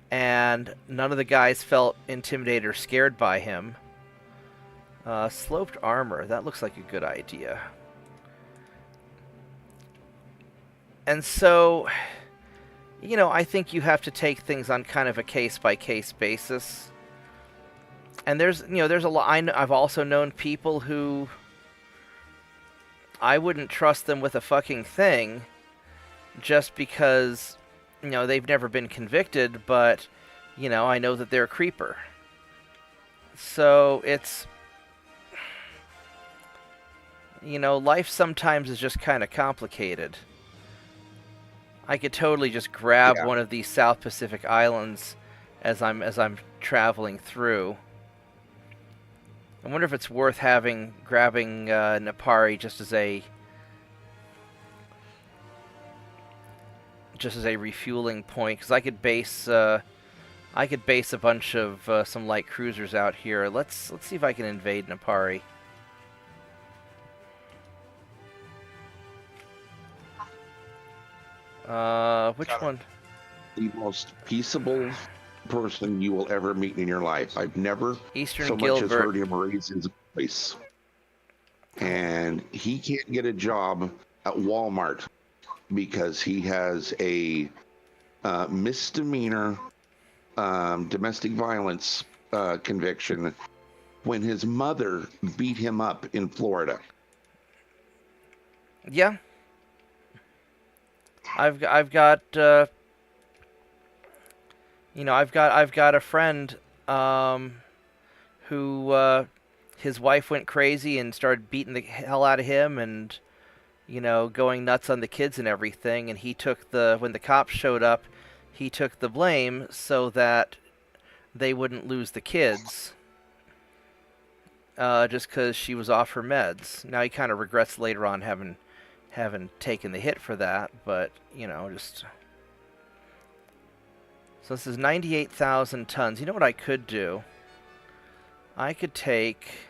And none of the guys felt intimidated or scared by him. Sloped armor, that looks like a good idea. And so, I think you have to take things on kind of a case-by-case basis. And there's a lot. I've also known people who I wouldn't trust them with a fucking thing, just because, they've never been convicted, but, I know that they're a creeper. So it's, life sometimes is just kind of complicated. I could totally just grab one of these South Pacific islands as I'm traveling through. I wonder if it's worth grabbing Napari just as a refueling point, because I could base a bunch of some light cruisers out here. Let's see if I can invade Napari. Which one? The most peaceable person you will ever meet in your life. I've never Eastern so Gilbert. much as heard him raise his voice. And he can't get a job at Walmart because he has a misdemeanor domestic violence conviction when his mother beat him up in Florida. Yeah. I've got I've got a friend who his wife went crazy and started beating the hell out of him and going nuts on the kids and everything, and he took when the cops showed up, he took the blame so that they wouldn't lose the kids, just because she was off her meds. Now he kind of regrets later on having taken the hit for that, but just. So this is 98,000 tons. You know what I could do? I could take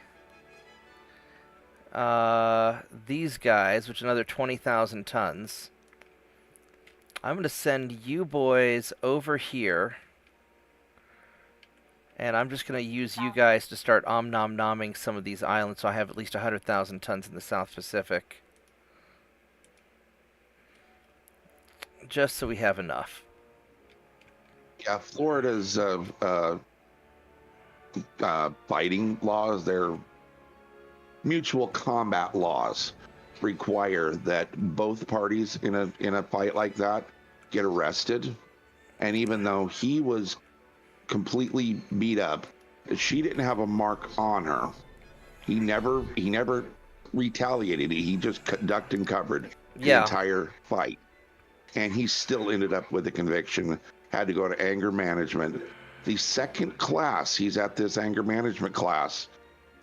these guys, which is another 20,000 tons. I'm going to send you boys over here. And I'm just going to use you guys to start om-nom-nomming some of these islands so I have at least 100,000 tons in the South Pacific. Just so we have enough. Yeah, Florida's fighting laws, their mutual combat laws, require that both parties in a fight like that get arrested. And even though he was completely beat up, she didn't have a mark on her. He never retaliated. He just ducked and covered the entire fight. And he still ended up with a conviction, had to go to anger management. The second class, he's at this anger management class.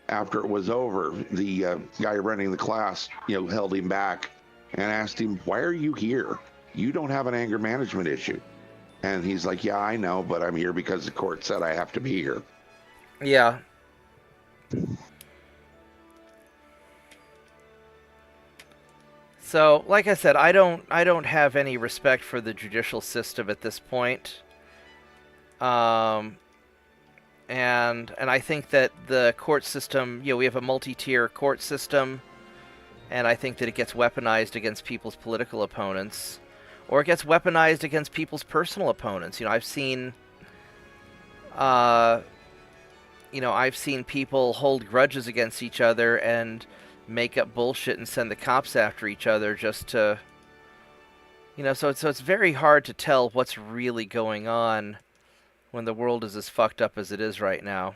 After it was over, the guy running the class, held him back and asked him, "Why are you here? You don't have an anger management issue." And he's like, "Yeah, I know, but I'm here because the court said I have to be here." Yeah. So, like I said, I don't have any respect for the judicial system at this point. And I think that the court system, we have a multi-tier court system, and I think that it gets weaponized against people's political opponents, or it gets weaponized against people's personal opponents. I've seen people hold grudges against each other and make up bullshit and send the cops after each other just to, so it's very hard to tell what's really going on when the world is as fucked up as it is right now.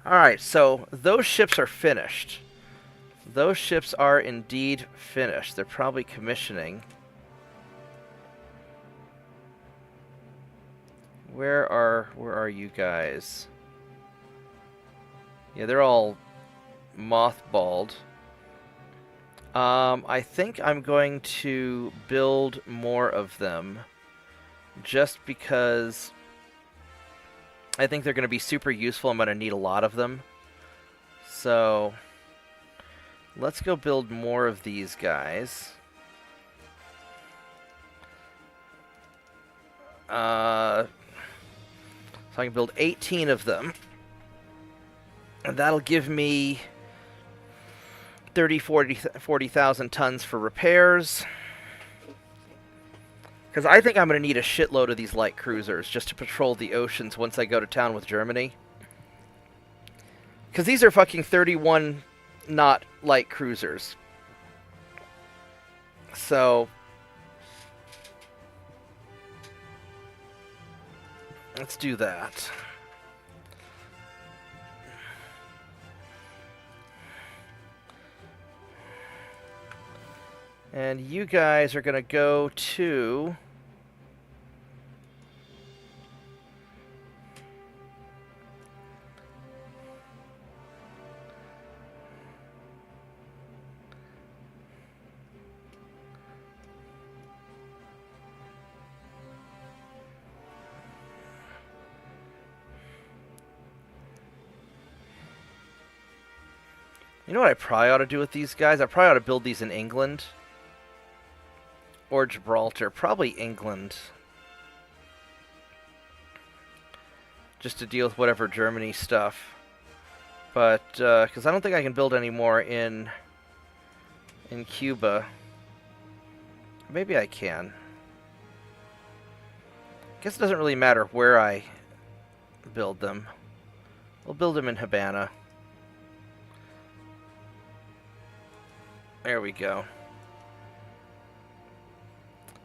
Alright, so those ships are finished. Those ships are indeed finished. They're probably commissioning. Where are you guys? Yeah, they're all mothballed. I think I'm going to build more of them, just because I think they're going to be super useful. I'm going to need a lot of them. So let's go build more of these guys. So I can build 18 of them. And that'll give me 40,000 tons for repairs. Because I think I'm going to need a shitload of these light cruisers just to patrol the oceans once I go to town with Germany. Because these are fucking 31 knot light cruisers. So let's do that. And you guys are going to go to... You know what I probably ought to do with these guys? I probably ought to build these in England. Or Gibraltar. Probably England. Just to deal with whatever Germany stuff. But, because I don't think I can build any more in Cuba. Maybe I can. Guess it doesn't really matter where I build them. We'll build them in Havana. There we go.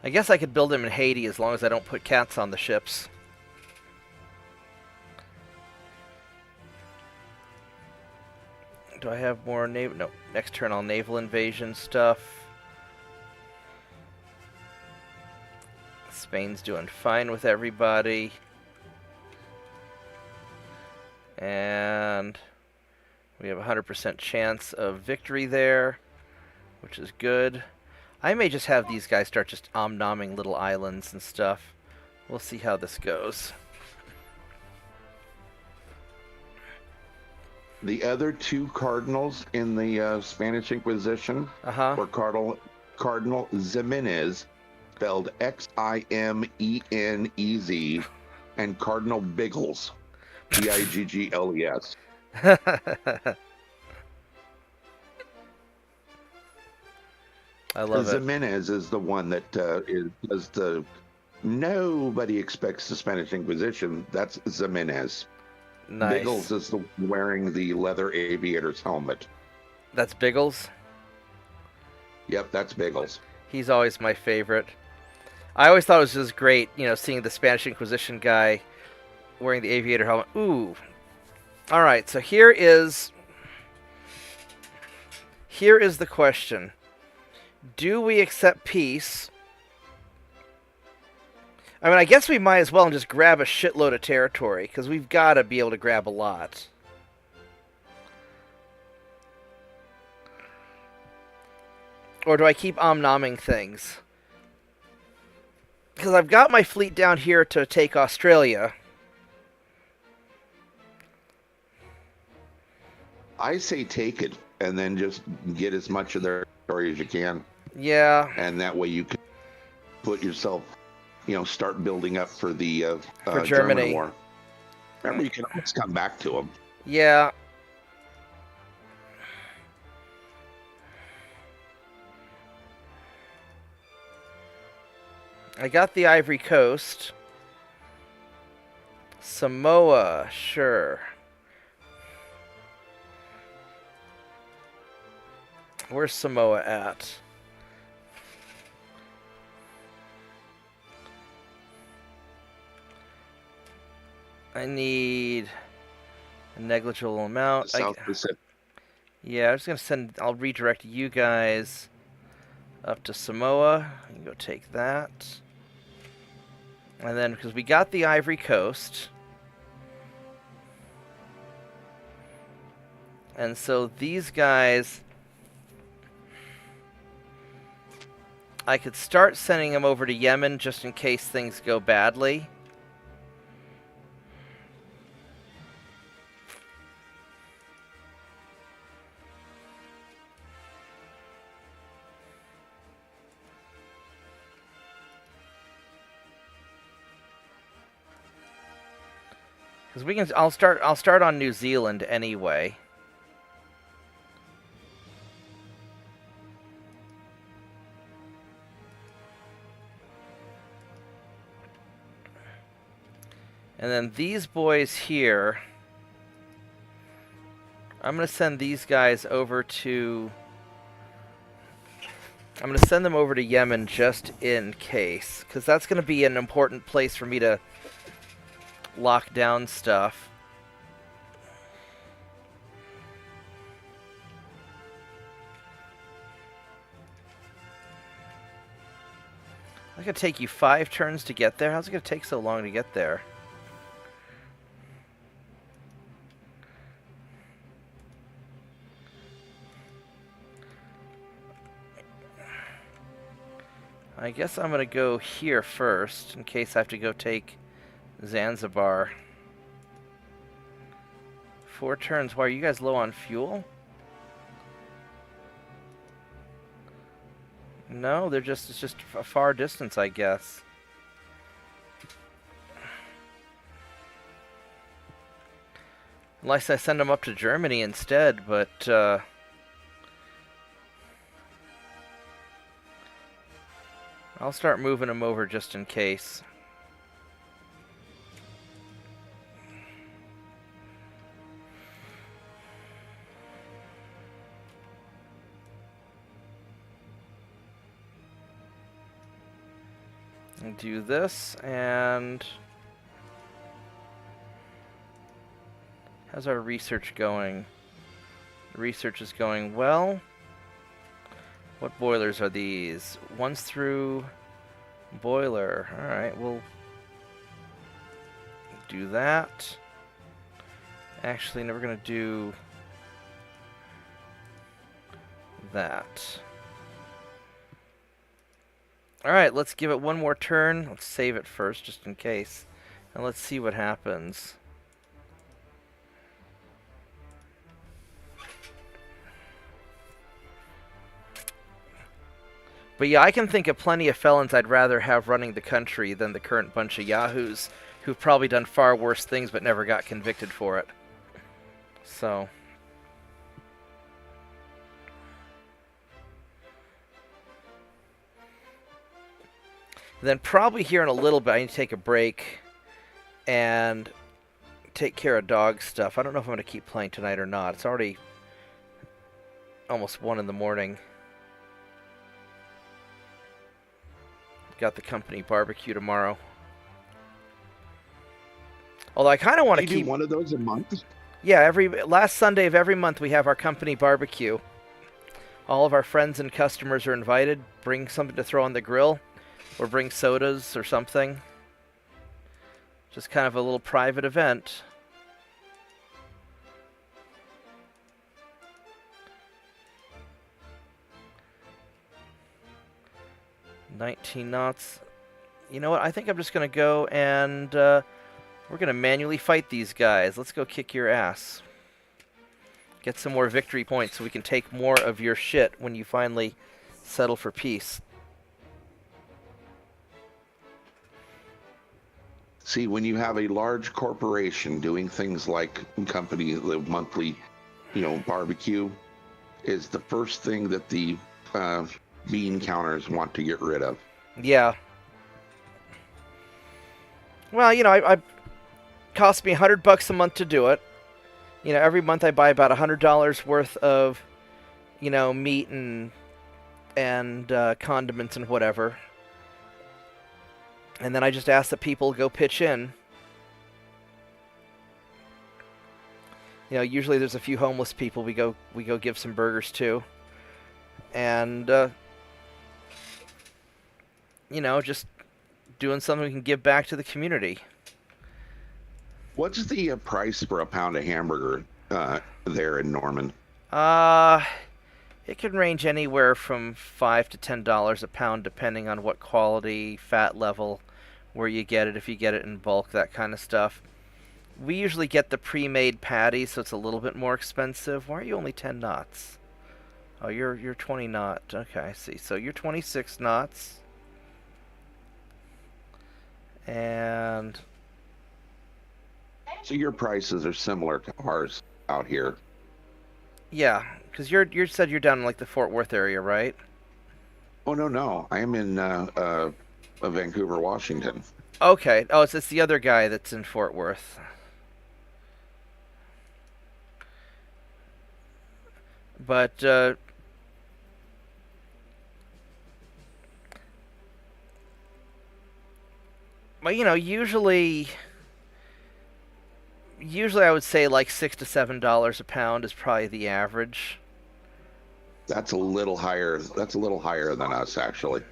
I guess I could build them in Haiti as long as I don't put cats on the ships. Do I have more naval? No, external naval invasion stuff. Spain's doing fine with everybody. And we have a 100% chance of victory there, which is good. I may just have these guys start just om-nomming little islands and stuff. We'll see how this goes. The other two cardinals in the Spanish Inquisition were Cardinal Ximenez, spelled Ximenez, and Cardinal Biggles, Biggles. I love it. Ximenez is the one that is the nobody expects the Spanish Inquisition. That's Ximenez. Nice. Biggles is the wearing the leather aviator's helmet. That's Biggles? Yep, that's Biggles. He's always my favorite. I always thought it was just great, seeing the Spanish Inquisition guy wearing the aviator helmet. Ooh. Alright, so here is the question. Do we accept peace? I mean, I guess we might as well just grab a shitload of territory, because we've got to be able to grab a lot. Or do I keep om-nomming things? Because I've got my fleet down here to take Australia. I say take it and then just get as much of their territory as you can. Yeah. And that way you can put yourself, start building up for the For German Germany. war. Remember, you can always come back to them. Yeah. I got the Ivory Coast. Samoa, sure. Where's Samoa at? I need a negligible amount. South Pacific. Yeah, I'm just gonna send. I'll redirect you guys up to Samoa. You can go take that. And then, because we got the Ivory Coast. And so these guys, I could start sending them over to Yemen just in case things go badly. Because we can, I'll start on New Zealand anyway. And then these boys here, I'm going to send these guys over to... I'm going to send them over to Yemen just in case. Because that's going to be an important place for me to lock down stuff. It's going to take you 5 turns to get there. How's it going to take so long to get there? I guess I'm going to go here first, in case I have to go take Zanzibar. 4 turns. Why, are you guys low on fuel? No, it's just a far distance, I guess. Unless I send them up to Germany instead, but, I'll start moving them over just in case. And do this, and how's our research going? Research is going well. What boilers are these? One's through boiler. Alright, we'll do that. Actually, no, we're going to do that. Alright, let's give it one more turn. Let's save it first, just in case. And let's see what happens. But yeah, I can think of plenty of felons I'd rather have running the country than the current bunch of yahoos who've probably done far worse things but never got convicted for it. So... then probably here in a little bit I need to take a break and take care of dog stuff. I don't know if I'm going to keep playing tonight or not. It's already almost 1 in the morning. Got the company barbecue tomorrow. Although I kind of want to keep... do one of those a month? Yeah, last Sunday of every month we have our company barbecue. All of our friends and customers are invited. Bring something to throw on the grill. Or bring sodas or something. Just kind of a little private event. 19 knots. You know what? I think I'm just going to go and we're going to manually fight these guys. Let's go kick your ass. Get some more victory points so we can take more of your shit when you finally settle for peace. See, when you have a large corporation doing things like company, the monthly, barbecue, is the first thing that the bean counters want to get rid of. Yeah. Well, I cost me $100 a month to do it. Every month I buy about $100 worth of, meat and condiments and whatever. And then I just ask the people to go pitch in. Usually there's a few homeless people we go give some burgers to. And just doing something we can give back to the community. What's the price for a pound of hamburger there in Norman? It can range anywhere from $5 to $10 a pound, depending on what quality, fat level, where you get it, if you get it in bulk, that kind of stuff. We usually get the pre-made patty, so it's a little bit more expensive. Why are you only 10 knots? Oh, you're 20 knot. Okay, I see. So you're 26 knots. And so your prices are similar to ours out here. Yeah, because you said you're down in like the Fort Worth area, right? Oh no, I am in Vancouver, Washington. Okay. Oh, it's the other guy that's in Fort Worth. But usually I would say like $6 to $7 a pound is probably the average. That's a little higher. That's a little higher than us, actually.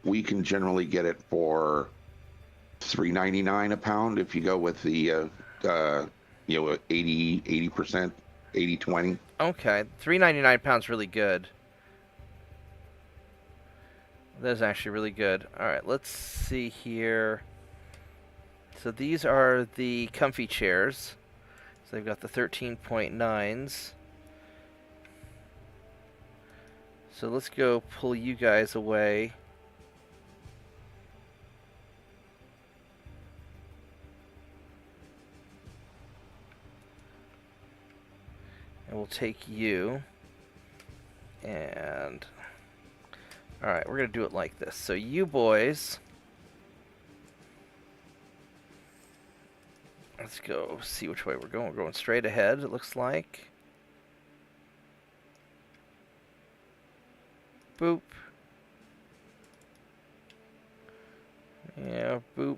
We can generally get it for $3.99 a pound if you go with the 80%, 80/20. Okay, $3.99 a pound's really good. That's actually really good. All right, let's see here. So these are the comfy chairs. So they've got the 13.9s. So let's go pull you guys away. And we'll take you. And alright, we're going to do it like this. So you boys, let's go see which way we're going. We're going straight ahead, it looks like. Boop. Yeah, boop.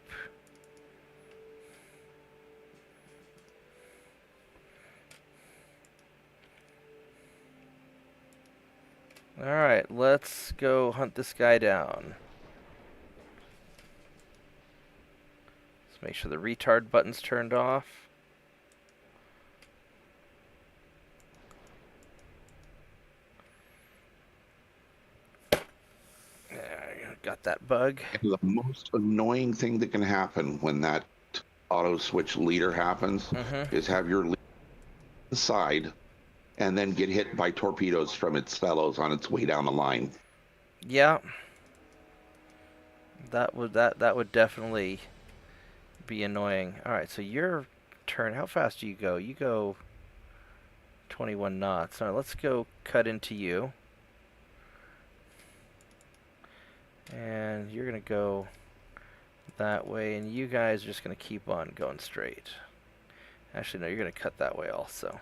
Alright, let's go hunt this guy down. Let's make sure the retard button's turned off. Got that bug. And the most annoying thing that can happen when that auto switch leader happens is have your leader inside and then get hit by torpedoes from its fellows on its way down the line. Yeah. That would definitely be annoying. Alright, so your turn. How fast do you go? You go 21 knots. Alright, let's go cut into you. And you're going to go that way, and you guys are just going to keep on going straight. Actually, no, you're going to cut that way also.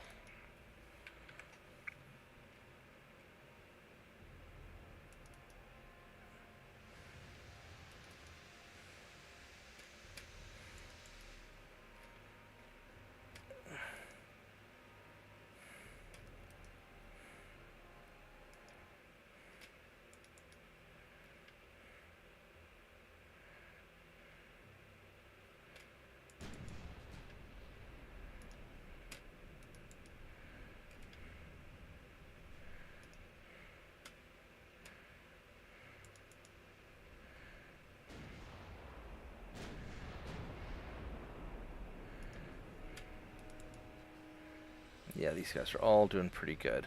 Yeah, these guys are all doing pretty good.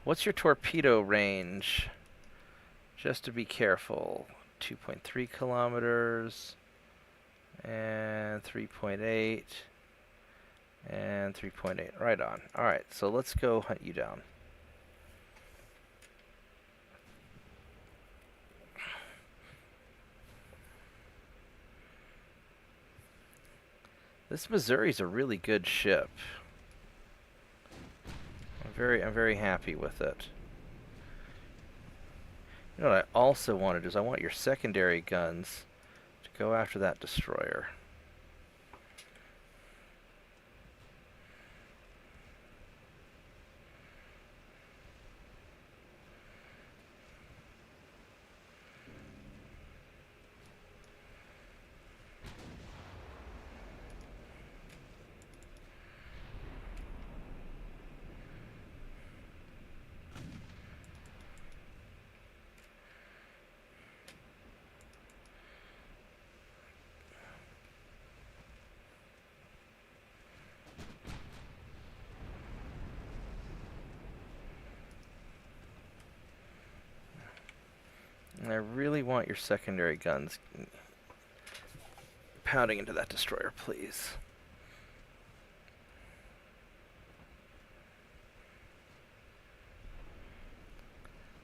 What's your torpedo range? Just to be careful. 2.3 kilometers. And 3.8. And 3.8. Right on. Alright, so let's go hunt you down. This Missouri's a really good ship. I'm very happy with it. You know what I also want to do is I want your secondary guns to go after that destroyer. And I really want your secondary guns pounding into that destroyer, please.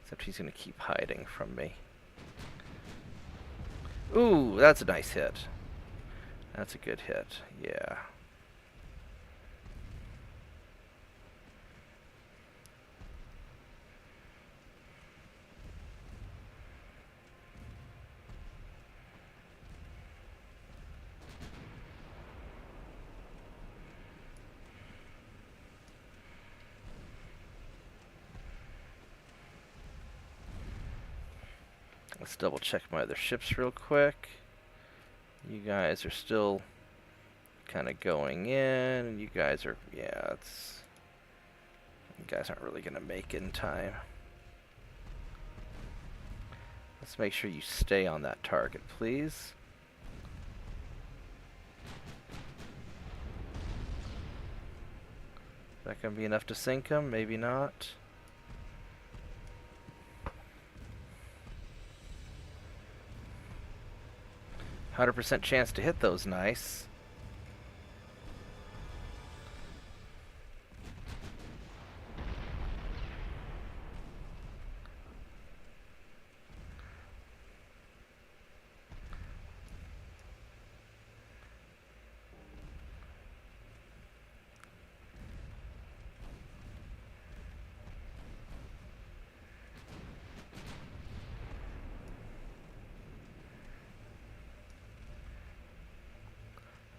Except he's going to keep hiding from me. Ooh, that's a nice hit. That's a good hit, yeah. Let's double check my other ships real quick. You guys are still kind of going in, and you guys are, yeah, it's, you guys aren't really going to make it in time. Let's make sure you stay on that target, please. Is that going to be enough to sink him? Maybe not. %100% chance to hit those, nice.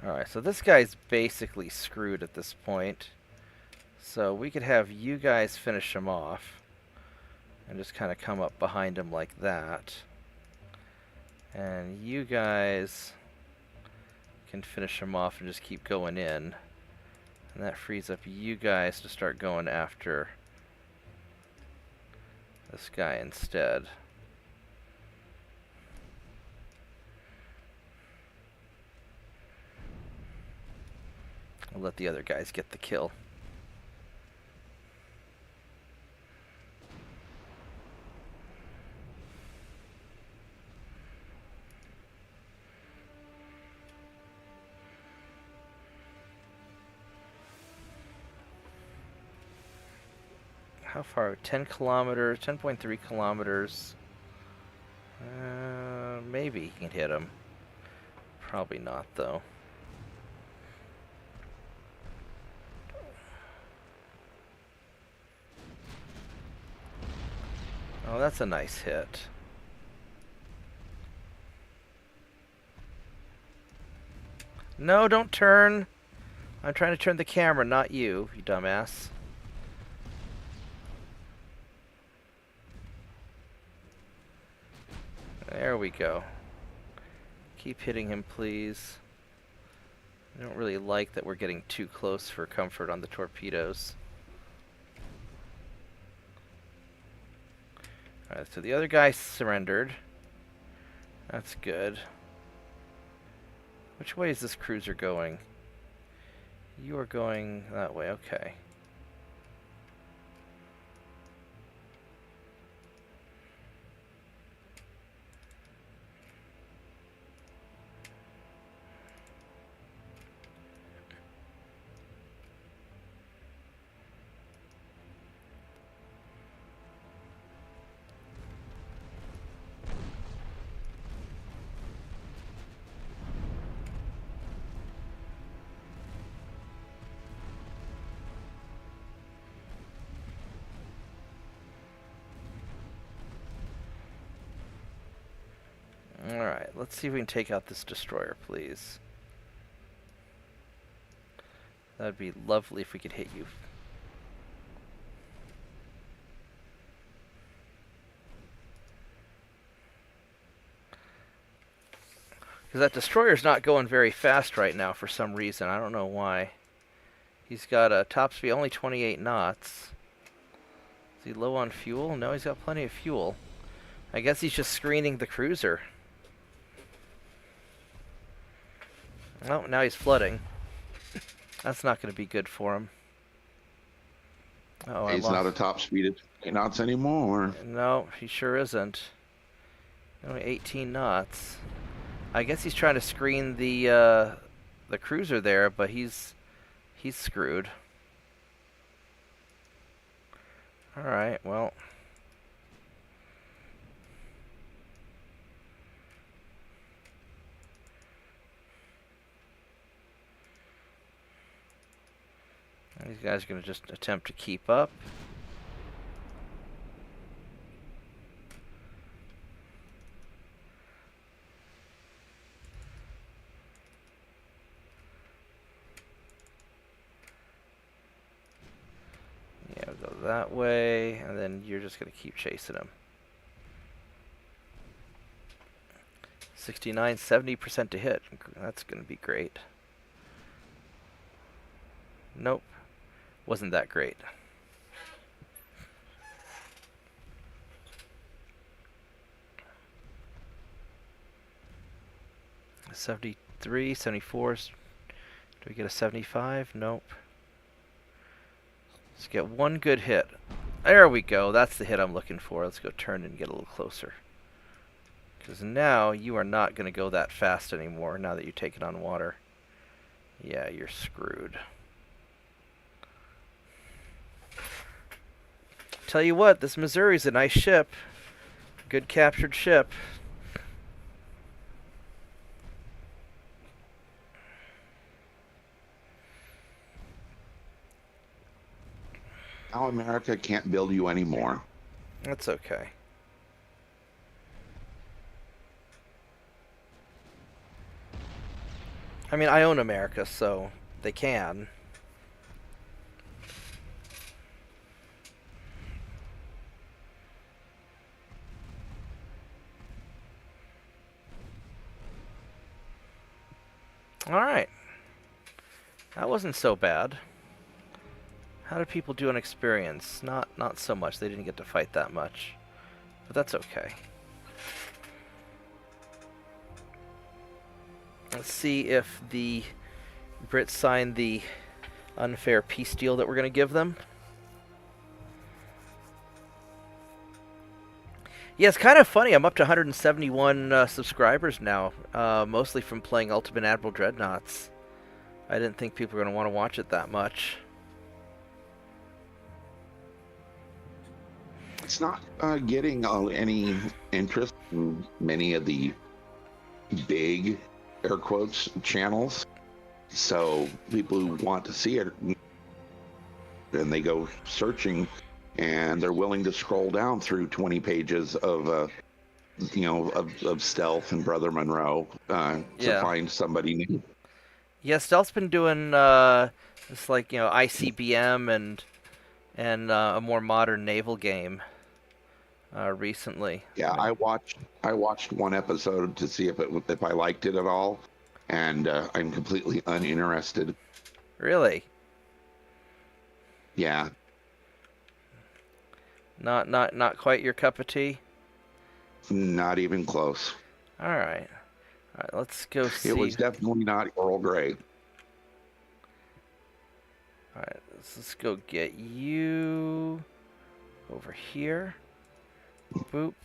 Alright, so this guy's basically screwed at this point. So we could have you guys finish him off. And just kind of come up behind him like that. And you guys can finish him off and just keep going in. And that frees up you guys to start going after this guy instead. I'll let the other guys get the kill. How far? 10 kilometers, 10.3 kilometers. Maybe he can hit him. Probably not, though. Oh, that's a nice hit. No, don't turn. I'm trying to turn the camera, not you, you dumbass. There we go. Keep hitting him, please. I don't really like that we're getting too close for comfort on the torpedoes. Alright, so the other guy surrendered. That's good. Which way is this cruiser going? You are going that way, okay. let's see if we can take out this destroyer, please. That'd be lovely if we could hit you. Because that destroyer's not going very fast right now for some reason. I don't know why. He's got a top speed only 28 knots. Is he low on fuel? No, he's got plenty of fuel. I guess he's just screening the cruiser. Oh, now he's flooding. That's not going to be good for him. Oh, He's not a top speed at 20 knots anymore. No, he sure isn't. Only 18 knots. I guess he's trying to screen the cruiser there, but he's screwed. All right, well. These guys are going to just attempt to keep up. Yeah, we'll go that way, and then you're just going to keep chasing him. 69, 70% to hit. That's going to be great. Nope. Wasn't that great. $73, $74. Do we get a 75? Nope. Let's get one good hit. There we go. That's the hit I'm looking for. Let's go turn and get a little closer. Because now you are not going to go that fast anymore now that you take it on water. Yeah, you're screwed. Tell you what, this Missouri's a nice ship. Good captured ship. Now America can't build you anymore. That's okay. I mean, I own America, so they can. Alright. That wasn't so bad. How did people do on experience? Not so much. They didn't get to fight that much. But that's okay. Let's see if the Brits sign the unfair peace deal that we're going to give them. Yeah, it's kind of funny. I'm up to 171 subscribers now, mostly from playing Ultimate Admiral Dreadnoughts. I didn't think people were going to want to watch it that much. It's not getting any interest in many of the big, air quotes, channels. So people who want to see it, and they go searching, and they're willing to scroll down through 20 pages of, of Stealth and Brother Monroe to find somebody new. Yeah, Stealth's been doing it's like ICBM and a more modern naval game recently. Yeah, I watched one episode to see if I liked it at all, and I'm completely uninterested. Really? Yeah. Not quite your cup of tea? Not even close. All right. All right, let's go see. It was definitely not Earl Grey. All right, let's go get you over here. Boop.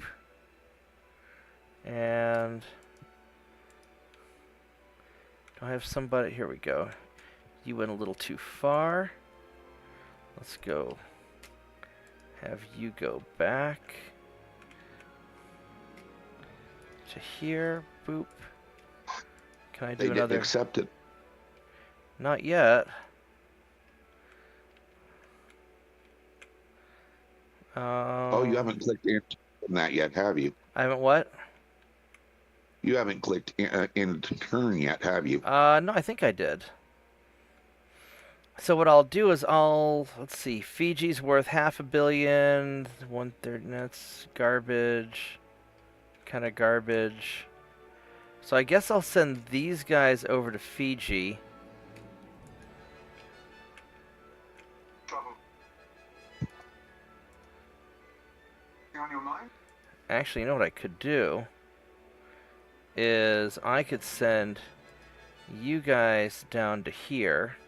And do I have somebody? Here we go. You went a little too far. Let's go. Have you go back to here. Boop. Can I do another? They didn't accept it. Not yet. Oh, you haven't clicked in on that yet, have you? I haven't what? You haven't clicked into turn yet, have you? No, I think I did. So what I'll do is let's see, Fiji's worth 500 million, 1/3, that's garbage, kind of garbage. So I guess I'll send these guys over to Fiji. On your mind? Actually, you know what I could do? Is I could send you guys down to here.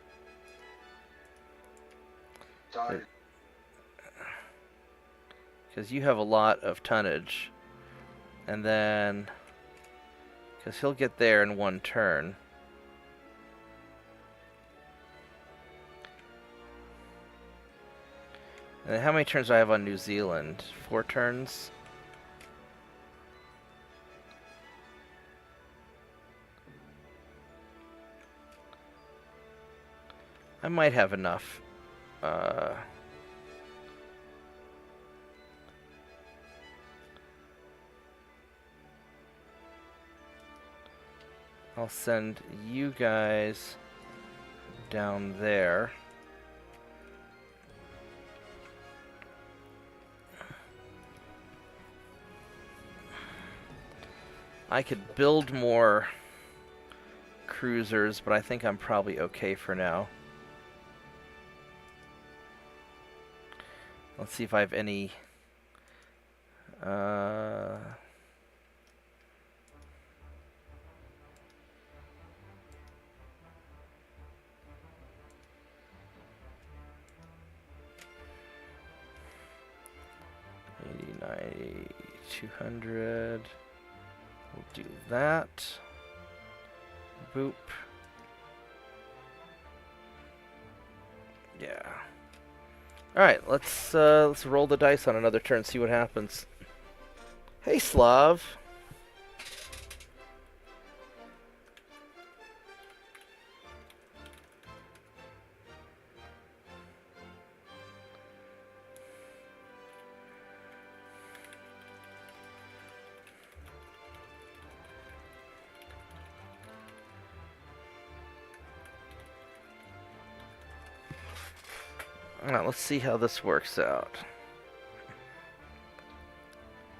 Because you have a lot of tonnage. And then... because he'll get there in one turn. And then how many turns do I have on New Zealand? 4 turns? I might have enough. I'll send you guys down there. I could build more cruisers, but I think I'm probably okay for now. Let's see if I have any... $80, $90, $200. We'll do that. Boop. Yeah. All right, let's roll the dice on another turn, see what happens. Hey, Slav. Alright, let's see how this works out.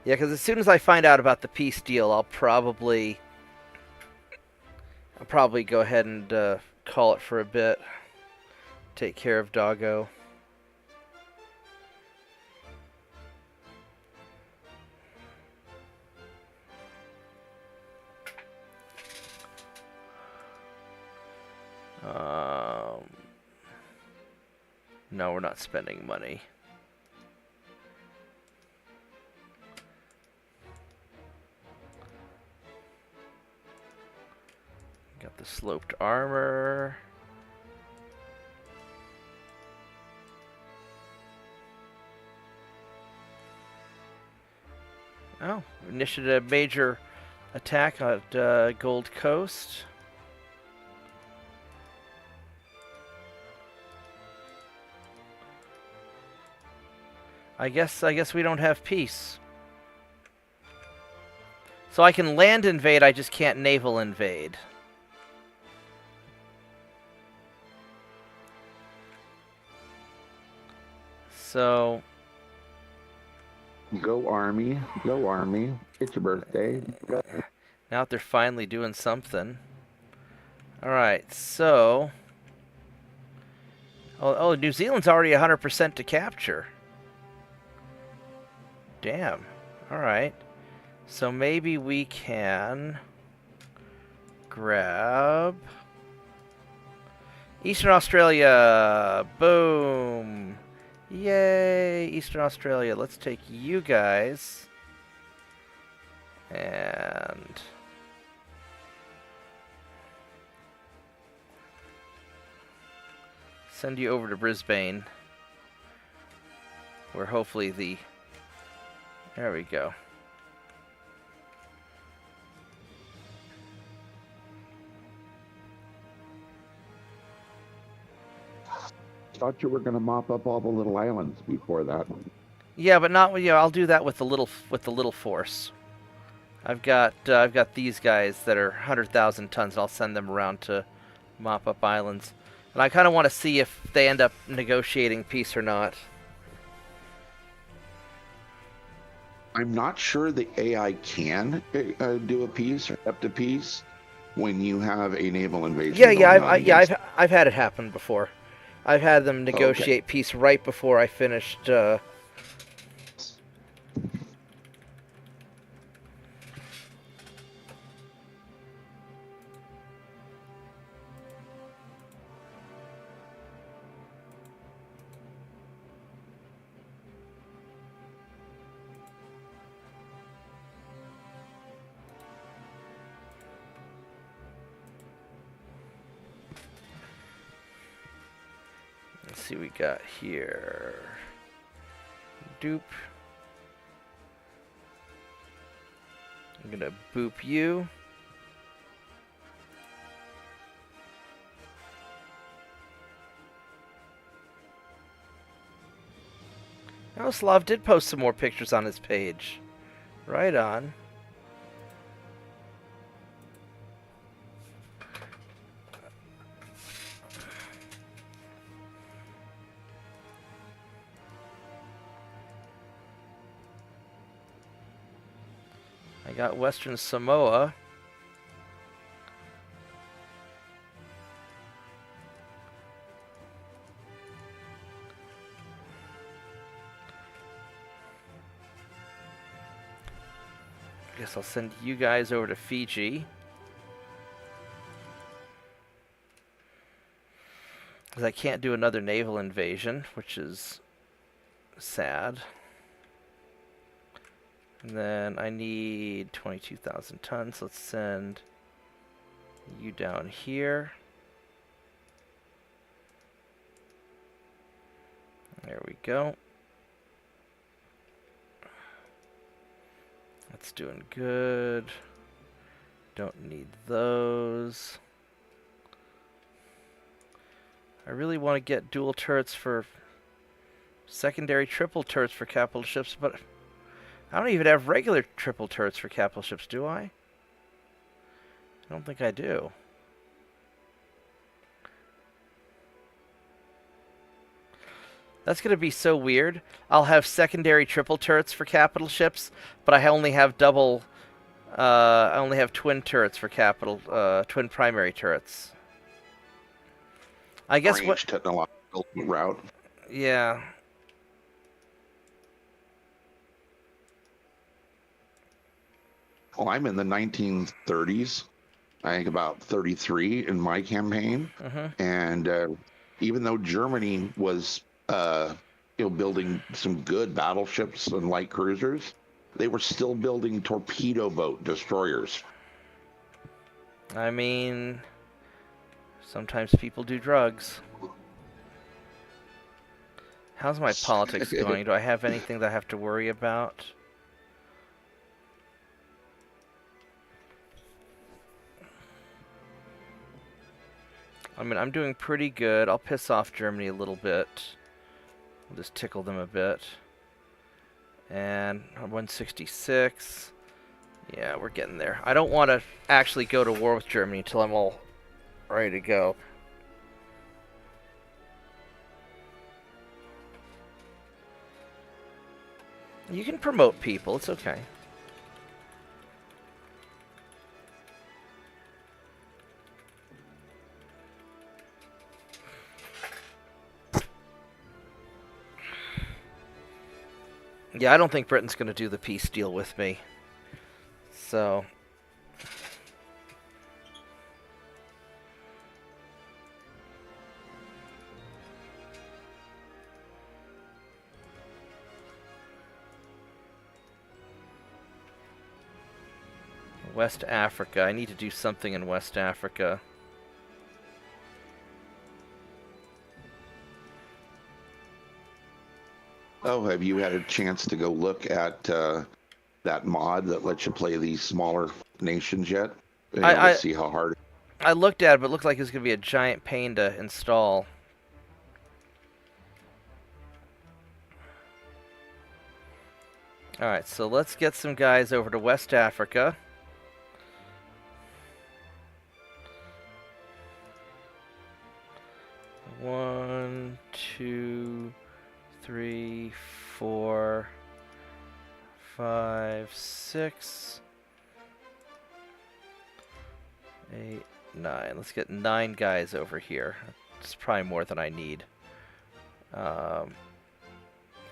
Yeah, because as soon as I find out about the peace deal, I'll probably go ahead and call it for a bit. Take care of Doggo. No, we're not spending money. Got the sloped armor. Oh, initiated a major attack at Gold Coast. I guess we don't have peace. So I can land invade, I just can't naval invade. So Go Army. Go Army. It's your birthday. Go. now that they're finally doing something. Alright, so... Oh, New Zealand's already 100% to capture. Damn. Alright. So maybe we can grab Eastern Australia. Boom. Yay, Eastern Australia. Let's take you guys and send you over to Brisbane, where hopefully the... There we go. Thought you were going to mop up all the little islands before that. Yeah, but not. Yeah, I'll do that with the little force. I've got these guys that are 100,000 tons. I'll send them around to mop up islands, and I kind of want to see if they end up negotiating peace or not. I'm not sure the AI can do a peace or up to peace when you have a naval invasion. I've had it happen before. I've had them negotiate peace right before I finished. Let's see what we got here. Dupe. I'm gonna boop you. Oh, Slav did post some more pictures on his page. Right on. I got Western Samoa. Guess I'll send you guys over to Fiji. Because I can't do another naval invasion, which is sad. And then I need 22,000 tons. Let's send you down here. There we go. That's doing good. Don't need those. I really want to get dual turrets for secondary triple turrets for capital ships, but I don't even have regular triple turrets for capital ships, do I? I don't think I do. That's going to be so weird. I'll have secondary triple turrets for capital ships, but I only have double... I only have twin turrets for capital... twin primary turrets. I guess Range what... technological route. Yeah. Well, I'm in the 1930s. I think about 33 in my campaign. And even though Germany was building some good battleships and light cruisers, they were still building torpedo boat destroyers. I mean, sometimes people do drugs. How's my politics going? Do I have anything that I have to worry about? I mean, I'm doing pretty good. I'll piss off Germany a little bit. I'll just tickle them a bit. And 166. Yeah, we're getting there. I don't want to actually go to war with Germany until I'm all ready to go. You can promote people. It's okay. Yeah, I don't think Britain's going to do the peace deal with me. So... West Africa. I need to do something in West Africa. Oh, have you had a chance to go look at that mod that lets you play these smaller nations yet? To see how hard. I looked at it, but it looked like it was going to be a giant pain to install. Alright, so let's get some guys over to West Africa. One, two, three, four, 5, 6, 8, 9. Let's get 9 guys over here. It's probably more than I need. We're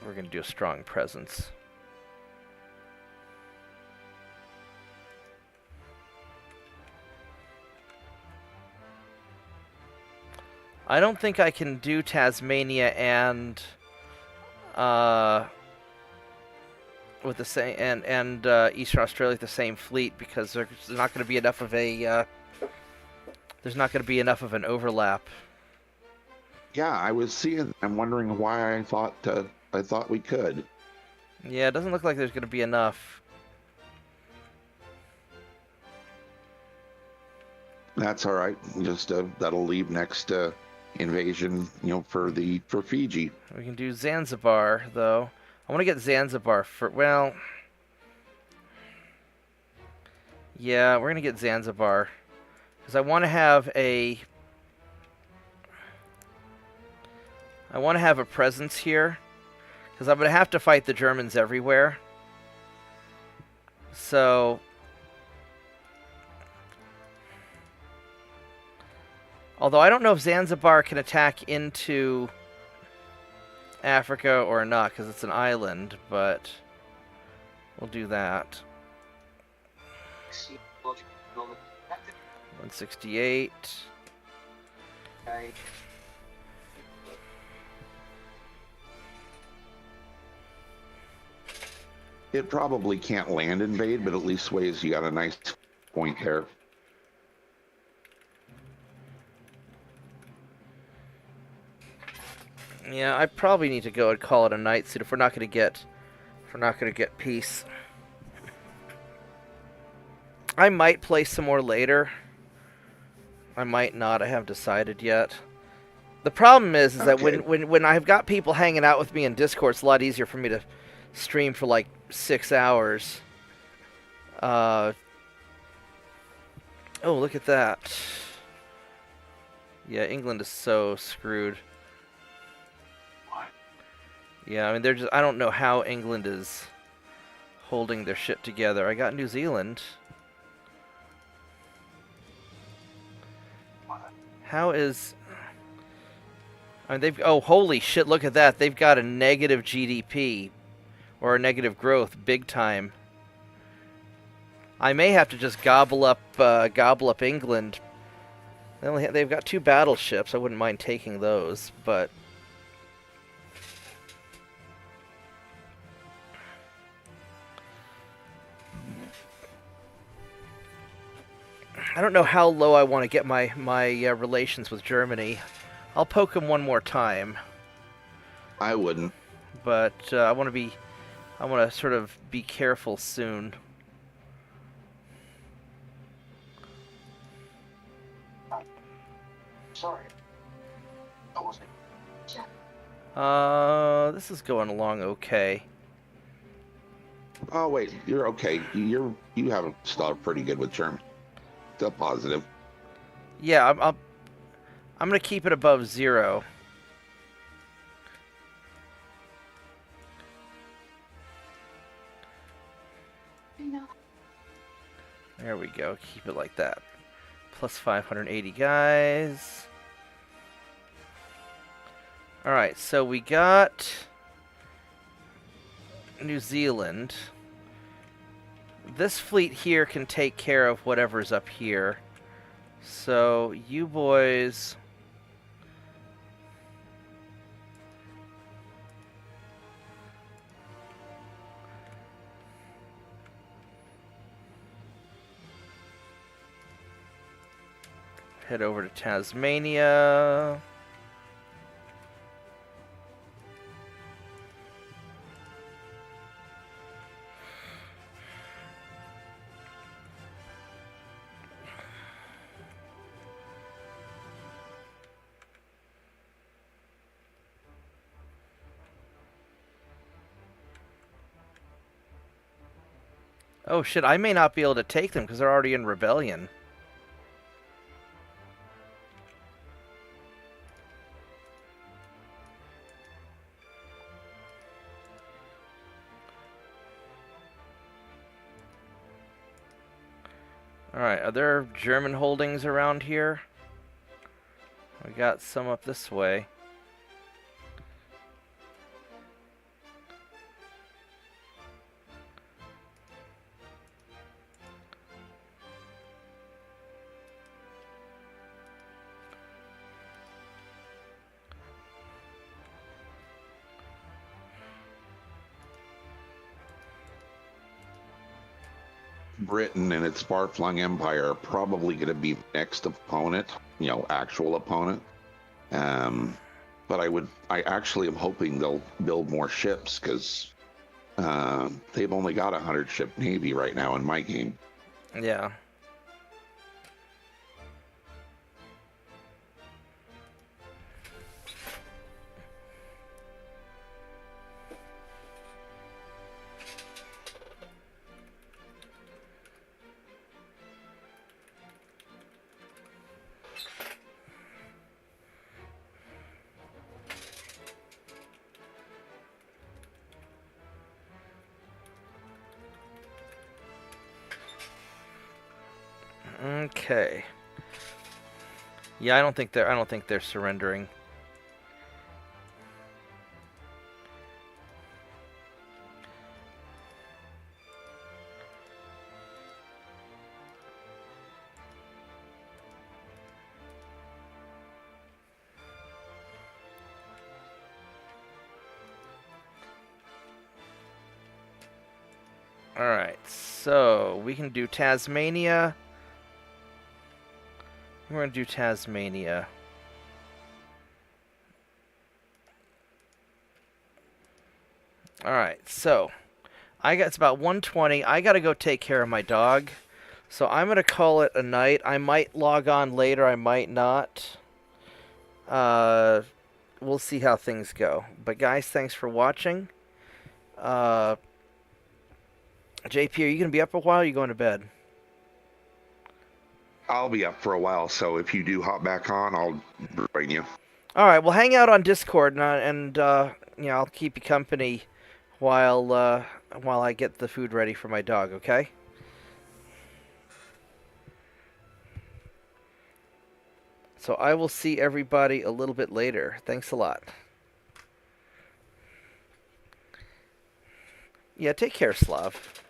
going to do a strong presence. I don't think I can do Tasmania and with the same and Eastern Australia with the same fleet, because there's not going to be enough of a there's not going to be enough of an overlap. Yeah, I was seeing. I'm wondering why I thought we could. Yeah, it doesn't look like there's going to be enough. That's all right. Just that'll leave next invasion, for Fiji. We can do Zanzibar though. I want to get Zanzibar for, well, yeah, we're gonna get Zanzibar because I want to have a presence here, because I'm gonna have to fight the Germans everywhere. So although I don't know if Zanzibar can attack into Africa or not, because it's an island, but we'll do that. 168. It probably can't land invade, but at least ways you got a nice point there. Yeah, I probably need to go and call it a night suit if we're not going to get peace. I might play some more later. I might not. I haven't decided yet. The problem is that when I've got people hanging out with me in Discord, it's a lot easier for me to stream for like 6 hours. Oh, look at that. Yeah, England is so screwed. Yeah, I mean, they're just, I don't know how England is holding their shit together. I got New Zealand. How is... I mean, they've... Oh, holy shit, look at that. They've got a negative GDP. Or a negative growth, big time. I may have to just gobble up England. They've got 2 battleships. I wouldn't mind taking those, but... I don't know how low I want to get my relations with Germany. I'll poke them one more time. I wouldn't. But I want to sort of be careful soon. Sorry. I wasn't. This is going along okay. Oh wait, you're okay. You have started pretty good with Germany. Still positive. Yeah, I'm gonna keep it above 0. No. There we go. Keep it like that. Plus 580 guys. Alright, so we got New Zealand. This fleet here can take care of whatever's up here. So, you boys... head over to Tasmania. Oh shit, I may not be able to take them because they're already in rebellion. Alright, are there German holdings around here? We got some up this way. Britain and its far-flung empire are probably going to be next opponent, actual opponent. But I actually am hoping they'll build more ships because they've only got a 100-ship navy right now in my game. Yeah. Okay. Yeah, I don't think they're surrendering. Alright, so we can do Tasmania. We're going to do Tasmania. Alright, so it's about 1:20. I got to go take care of my dog. So I'm going to call it a night. I might log on later, I might not. We'll see how things go. But guys, thanks for watching. JP, are you going to be up a while or are you going to bed? I'll be up for a while, so if you do hop back on, I'll join you. All right, well, hang out on Discord, and I'll keep you company while I get the food ready for my dog. Okay. So I will see everybody a little bit later. Thanks a lot. Yeah, take care, Slav.